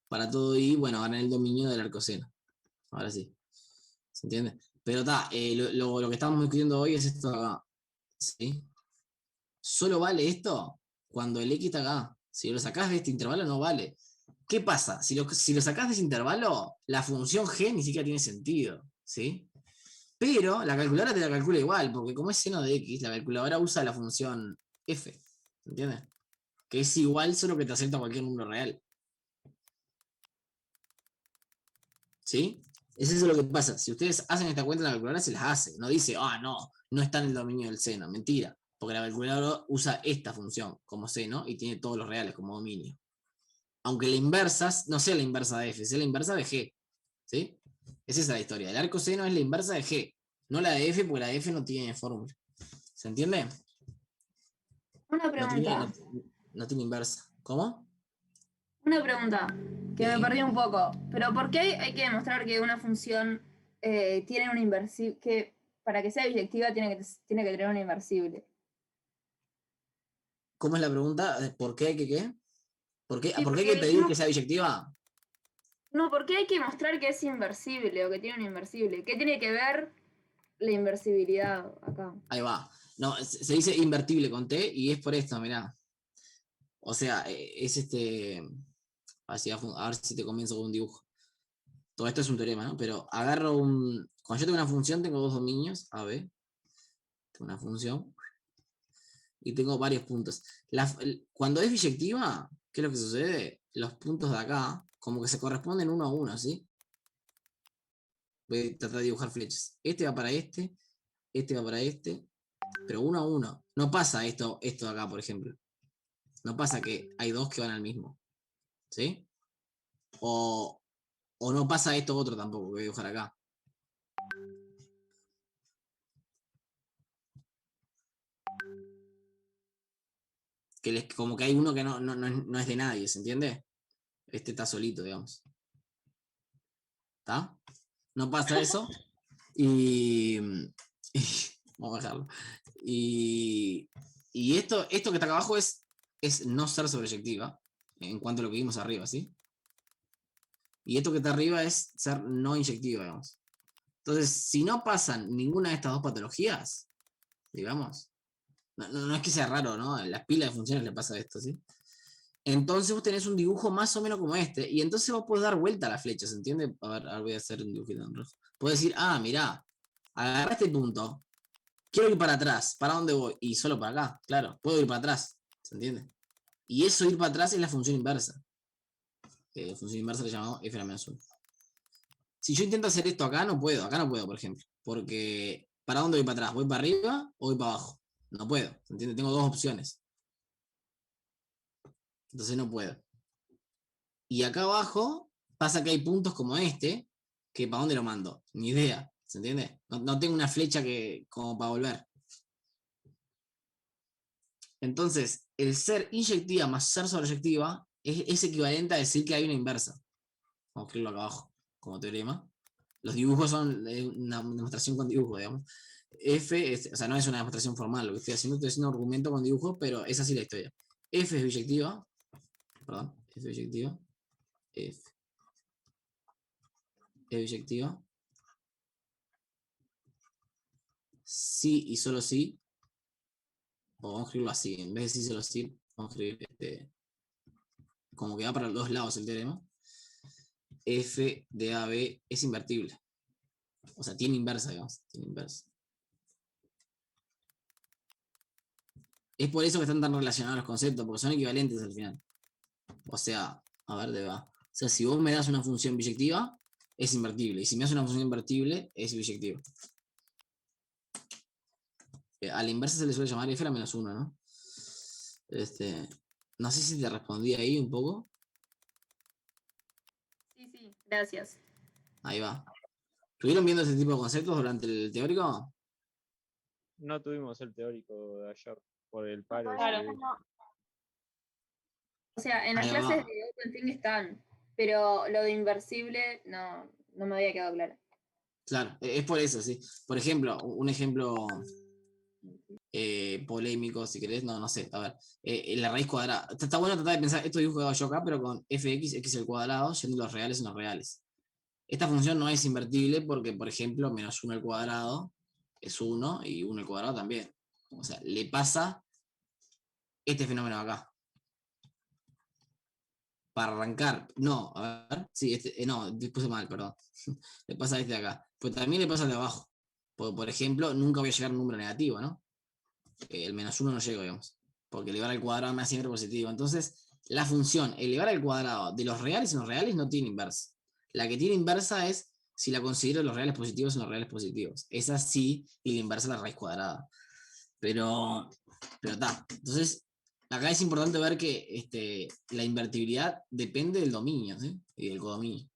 Para todo I, bueno, gana el dominio del arco seno. Ahora sí. ¿Se entiende? Pero está, lo que estamos discutiendo hoy es esto de acá. ¿Sí? Solo vale esto cuando el X está acá. Si lo sacás de este intervalo, no vale. ¿Qué pasa? Si lo sacás de ese intervalo, la función G ni siquiera tiene sentido. ¿Sí? Pero la calculadora te la calcula igual, porque como es seno de X, la calculadora usa la función F. ¿Se entiende? Que es igual, solo que te acepta cualquier número real. ¿Sí? Es eso lo que pasa. Si ustedes hacen esta cuenta en la calculadora, se las hace. No dice, no está en el dominio del seno. Mentira. Porque la calculadora usa esta función como seno y tiene todos los reales como dominio. Aunque la inversa no sea la inversa de F, sea la inversa de G. ¿Sí? Es esa la historia. El arco seno es la inversa de G. No la de F, porque la de F no tiene fórmula. ¿Se entiende? Una pregunta. No tiene inversa. ¿Cómo? Una pregunta, que me perdí un poco. Pero ¿por qué hay que demostrar que una función tiene una inversible, que para que sea biyectiva tiene que tener una inversible? ¿Cómo es la pregunta? ¿Por qué hay que qué? ¿Por qué, Sí, ¿por qué hay que porque pedir no- que sea biyectiva? No, ¿por qué hay que mostrar que es inversible o que tiene una inversible? ¿Qué tiene que ver la inversibilidad acá? Ahí va. No, se dice invertible con T y es por esto, mirá. O sea, es a ver si te comienzo con un dibujo. Todo esto es un teorema, ¿no? Pero agarro cuando yo tengo una función, tengo dos dominios, A, B. Tengo una función. Y tengo varios puntos. Cuando es biyectiva, ¿qué es lo que sucede? Los puntos de acá, como que se corresponden uno a uno, ¿sí? Voy a tratar de dibujar flechas. Este va para este va para este, pero uno a uno. No pasa esto de acá, por ejemplo. No pasa que hay dos que van al mismo. ¿Sí? O no pasa esto otro tampoco, que voy a dibujar acá. Como que hay uno que no es de nadie, ¿se entiende? Este está solito, digamos. ¿Está? No pasa eso. Vamos a dejarlo. Y esto que está acá abajo es no ser sobreyectiva, en cuanto a lo que vimos arriba, ¿sí? Y esto que está arriba es ser no inyectiva, digamos. Entonces, si no pasan ninguna de estas dos patologías, digamos, no es que sea raro, ¿no? En las pilas de funciones le pasa esto, ¿sí? Entonces vos tenés un dibujo más o menos como este, y entonces vos podés dar vuelta a la flecha, ¿se entiende? A ver, ahora voy a hacer un dibujito en rojo. Podés decir, mirá, agarrá este punto, quiero ir para atrás, ¿para dónde voy? Y solo para acá, claro, puedo ir para atrás, ¿se entiende? Y eso ir para atrás es la función inversa. La función inversa le llamamos f a la menos 1. Si yo intento hacer esto acá no puedo, por ejemplo, Porque, ¿para dónde voy para atrás? ¿Voy para arriba o voy para abajo? No puedo, ¿se entiende? Tengo dos opciones. Entonces no puedo. Y acá abajo pasa que hay puntos como este, que ¿para dónde lo mando? Ni idea, ¿se entiende? No tengo una flecha como para volver. Entonces, el ser inyectiva más ser sobreyectiva es equivalente a decir que hay una inversa. Vamos a escribirlo acá abajo, como teorema. Los dibujos son una demostración con dibujo, digamos. O sea, no es una demostración formal lo que estoy haciendo un argumento con dibujo, pero es así la historia. F es biyectiva. Perdón, F es biyectiva. F es biyectiva. Sí y solo sí. O vamos a escribirlo así. En vez de sí solo sí, vamos a escribir como que va para los dos lados el teorema. F de AB es invertible. O sea, tiene inversa, digamos. Tiene inversa. Es por eso que están tan relacionados los conceptos, porque son equivalentes al final. O sea, a ver, de va. O sea, si vos me das una función biyectiva, es invertible. Y si me das una función invertible, es biyectiva. A la inversa se le suele llamar f a menos 1, ¿no? No sé si te respondí ahí un poco. Sí, gracias. Ahí va. ¿Estuvieron viendo ese tipo de conceptos durante el teórico? No tuvimos el teórico de ayer por el paro. Claro. O sea, en las Ahí clases va. de OpenThing están, pero lo de inversible no me había quedado claro. Claro, es por eso, sí. Por ejemplo, un ejemplo polémico, si querés, no sé, a ver, la raíz cuadrada. Está bueno tratar de pensar esto dibujo que hago yo acá, pero con fx, x al cuadrado, yendo los reales en los reales. Esta función no es invertible porque, por ejemplo, menos 1 al cuadrado es 1 y 1 al cuadrado también. O sea, le pasa este fenómeno acá. Para arrancar, no, a ver, sí, no, puse mal, perdón. Le pasa este de acá. Pues también le pasa al de abajo. Porque, por ejemplo, nunca voy a llegar a un número negativo, ¿no? El menos 1 no llego, digamos. Porque elevar al cuadrado me hace siempre positivo. Entonces, la función elevar al cuadrado de los reales en los reales no tiene inversa. La que tiene inversa es si la considero los reales positivos en los reales positivos. Esa sí, y la inversa es la raíz cuadrada. Pero está. Entonces, acá es importante ver que la invertibilidad depende del dominio, ¿sí? Y del codominio.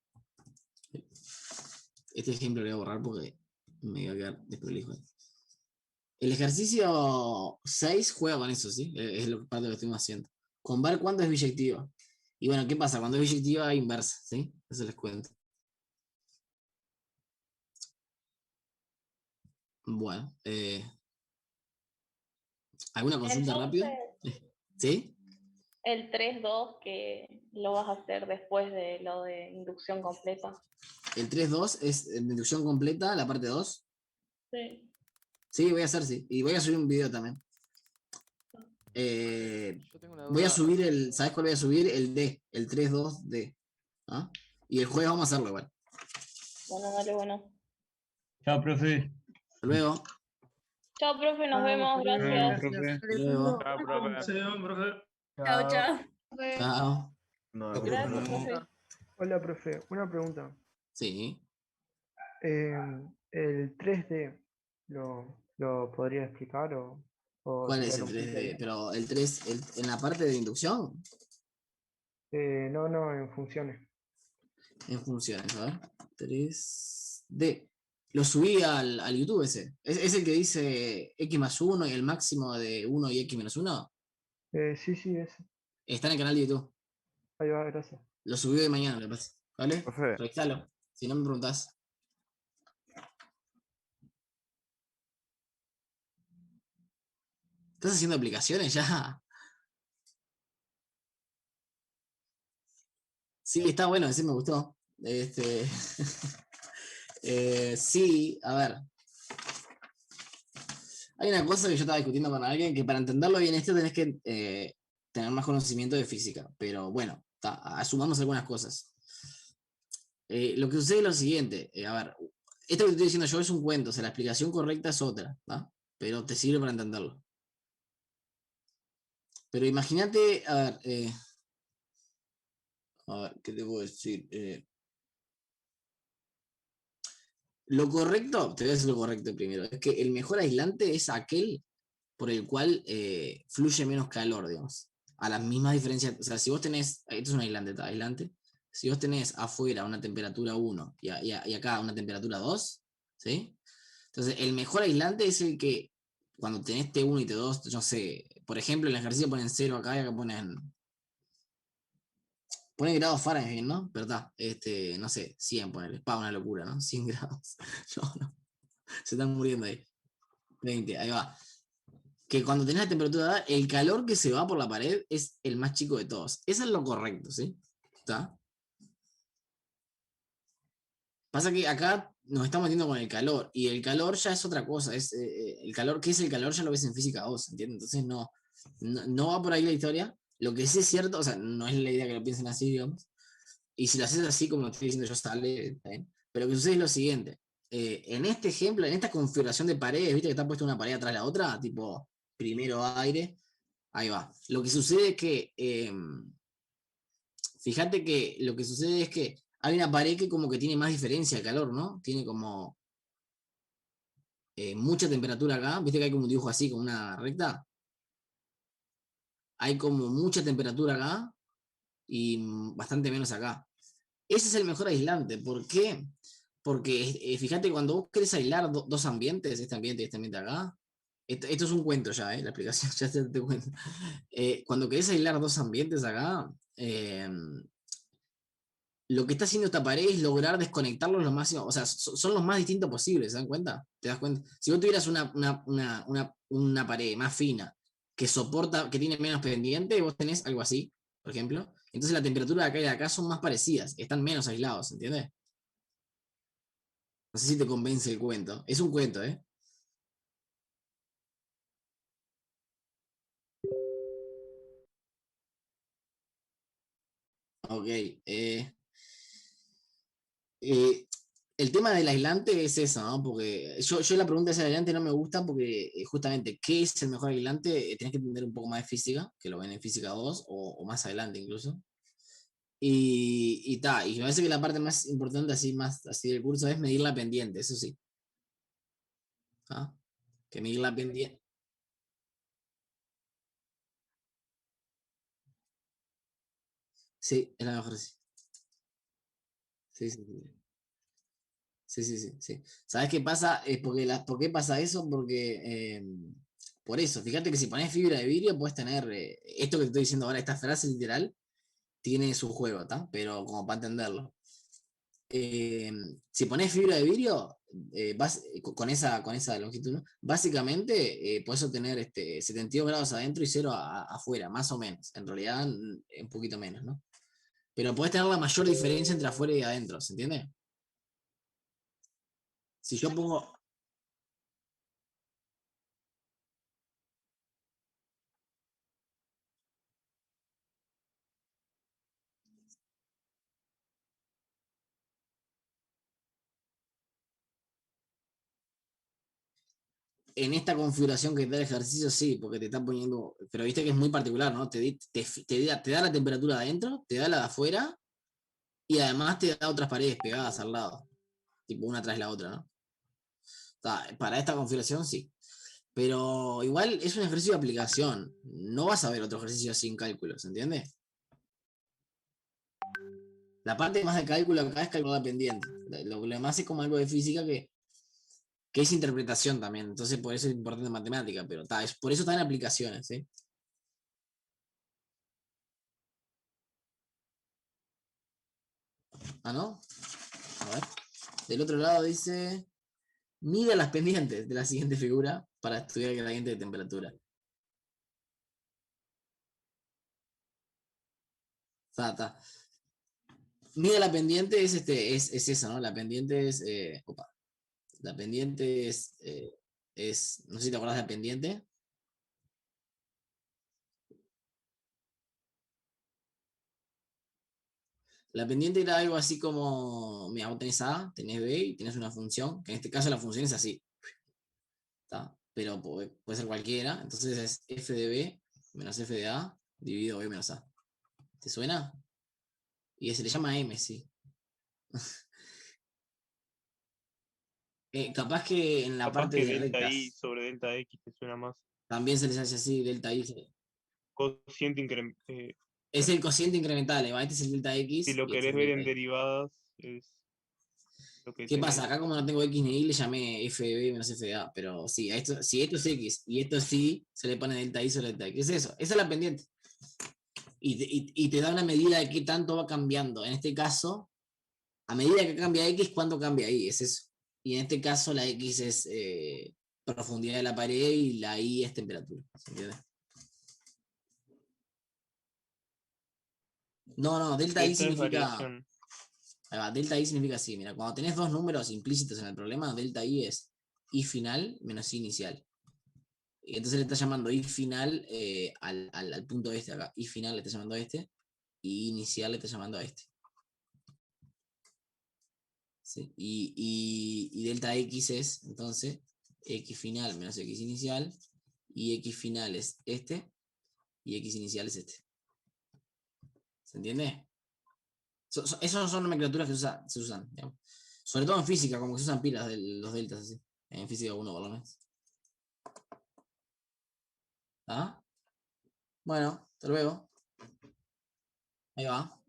Este ejemplo lo voy a borrar porque me iba a quedar desprolijo. El ejercicio 6 juega con eso, ¿sí? Es parte de lo que estuvimos haciendo. Con ver cuándo es biyectiva. Y bueno, ¿qué pasa? Cuando es biyectiva hay inversa, ¿sí? Eso les cuento. Bueno, ¿alguna consulta rápida? ¿Sí? El 3-2 que lo vas a hacer después de lo de inducción completa. El 3-2 es inducción completa, la parte 2. Sí. Sí, voy a hacer, sí. Y voy a subir un video también. Voy a subir ¿sabes cuál voy a subir? El D, el 3-2D. ¿Ah? Y el jueves vamos a hacerlo igual. Bueno, dale, bueno. Chao, profe. Hasta luego. Chao, profe, nos vemos, gracias. Hasta luego. Chao, profe. Chao, chao. Chao. No, Gracias, profe. Hola, profe. Una pregunta. Sí. ¿El 3D lo podría explicar o ¿Cuál es sería el lo 3D? Pero el 3, en la parte de inducción. No, en funciones. En funciones, a ver. 3D. Lo subí al YouTube ese. ¿Es el que dice x más 1 y el máximo de 1 y x menos 1? Sí, ese. Está en el canal de YouTube. Ahí va, gracias. Lo subí de mañana, me parece. ¿Vale? Profe. Revisalo. Si no me preguntás. ¿Estás haciendo aplicaciones ya? Sí, está bueno, ese me gustó. Sí, a ver. Hay una cosa que yo estaba discutiendo con alguien, que para entenderlo bien esto tenés que tener más conocimiento de física. Pero bueno, asumamos algunas cosas. Lo que sucede es lo siguiente. A ver, esto que te estoy diciendo yo es un cuento, o sea, la explicación correcta es otra, ¿va? Pero te sirve para entenderlo. Pero imagínate, a ver, ¿qué te puedo decir? Lo correcto, te voy a decir lo correcto primero, es que el mejor aislante es aquel por el cual fluye menos calor, digamos. A las mismas diferencias, o sea, si vos tenés, esto es un aislante, si vos tenés afuera una temperatura 1 y acá una temperatura 2, ¿sí? Entonces, el mejor aislante es el que cuando tenés T1 y T2, no sé, por ejemplo, en el ejercicio ponen 0 acá y acá ponen grados Fahrenheit, ¿no? Pero está, no sé, 100 ponele, una locura, ¿no? 100 grados. No, se están muriendo ahí. 20, ahí va. Que cuando tenés la temperatura, el calor que se va por la pared es el más chico de todos. Eso es lo correcto, ¿sí? ¿Está? Pasa que acá nos estamos metiendo con el calor, y el calor ya es otra cosa. Es, el calor, ¿qué es el calor? Ya lo ves en física 2, ¿entiendes? Entonces no va por ahí la historia. Lo que sí es cierto, o sea, no es la idea que lo piensen así, digamos. Y si lo haces así, como estoy diciendo yo, sale, ¿está bien? Pero lo que sucede es lo siguiente. En este ejemplo, en esta configuración de paredes, ¿viste que está puesta una pared atrás de la otra? Tipo, primero aire. Ahí va. Lo que sucede es que, fíjate que lo que sucede es que hay una pared que como que tiene más diferencia de calor, ¿no? Tiene como mucha temperatura acá. ¿Viste que hay como un dibujo así, como una recta? Hay como mucha temperatura acá y bastante menos acá. Ese es el mejor aislante. ¿Por qué? Porque fíjate, cuando vos querés aislar dos ambientes, este ambiente y este ambiente acá, esto es un cuento ya, la explicación, ya te cuento. Cuando querés aislar dos ambientes acá, lo que está haciendo esta pared es lograr desconectarlos lo máximo, o sea, son los más distintos posibles, ¿se dan cuenta? ¿Te das cuenta? Si vos tuvieras una pared más fina que soporta, que tiene menos pendiente, vos tenés algo así, por ejemplo, entonces la temperatura de acá y de acá son más parecidas, están menos aislados, ¿entiendes? No sé si te convence el cuento. Es un cuento, ¿eh? Ok. Eh, el tema del aislante es eso, ¿no? Porque yo la pregunta de ese aislante no me gusta porque justamente, ¿qué es el mejor aislante? Tenés que entender un poco más de física, que lo ven en física 2 o más adelante incluso. Y me parece que la parte más importante así, más así del curso es medir la pendiente, eso sí. ¿Ah? Que medir la pendiente. Sí, es la mejor, sí. Sí, sí, sí. Sí, sí, sí, sí. ¿Sabes qué pasa? ¿Por qué pasa eso? Porque por eso, fíjate que si pones fibra de vidrio, puedes tener esto que te estoy diciendo ahora, esta frase literal, tiene su juego, ¿está? Pero como para entenderlo. Eh, si pones fibra de vidrio, con esa longitud, ¿no? Básicamente puedes obtener 72 grados adentro y 0 afuera, más o menos. En realidad, un poquito menos, ¿no? Pero puedes tener la mayor diferencia entre afuera y adentro, ¿se entiende? Si yo pongo, en esta configuración que te da el ejercicio, sí, porque te está poniendo, pero viste que es muy particular, ¿no? Te da la temperatura de adentro, te da la de afuera, y además te da otras paredes pegadas al lado, tipo una tras la otra, ¿no? Para esta configuración, sí. Pero igual es un ejercicio de aplicación. No vas a ver otro ejercicio sin cálculos, ¿entiendes? La parte más de cálculo acá es calcular pendiente. Lo demás es como algo de física que es interpretación también. Entonces, por eso es importante matemática, pero por eso está en aplicaciones, ¿sí? Ah, ¿no? A ver. Del otro lado dice, mide las pendientes de la siguiente figura para estudiar el gradiente de temperatura. Ta. Mide la pendiente es eso, ¿no? La pendiente es. La pendiente es. No sé si te acordás de la pendiente. La pendiente era algo así como. Mira, vos tenés A, tenés B y tenés una función, que en este caso la función es así. ¿Tá? Pero puede ser cualquiera. Entonces es f de B menos f de A dividido B menos A. ¿Te suena? Y se le llama M, sí. Capaz que en la Capaz parte que de delta rectas I sobre delta X te suena más. también se les hace así, delta I. Cociente Es el cociente incremental, este es el delta X. si lo y este es querés el ver delta en Y. derivadas, es lo que ¿Qué tenés. pasa? Acá como no tengo X ni Y, le llamé FB menos FA, pero sí, si esto es X y esto sí, se le pone delta I sobre delta Y. ¿Qué es eso? Esa es la pendiente. Y te da una medida de qué tanto va cambiando. En este caso, a medida que cambia X, ¿cuánto cambia Y? Es eso. Y en este caso la X es profundidad de la pared y la Y es temperatura. ¿Se entiende? No, delta I Delta es significa. variación. Ahí va, delta I significa así, mira, cuando tenés dos números implícitos en el problema, delta I es I final menos I inicial. Y entonces le está llamando I final al punto este acá. I final le está llamando a este y I inicial le está llamando a este. ¿Sí? Y delta X es, entonces, X final menos X inicial, y X final es este, y X inicial es este. ¿Se entiende? Esas son nomenclaturas que se usan, digamos. Sobre todo en física, como que se usan pilas de los deltas así. En física 1 por lo menos. ¿Ah? Bueno, hasta luego. Ahí va.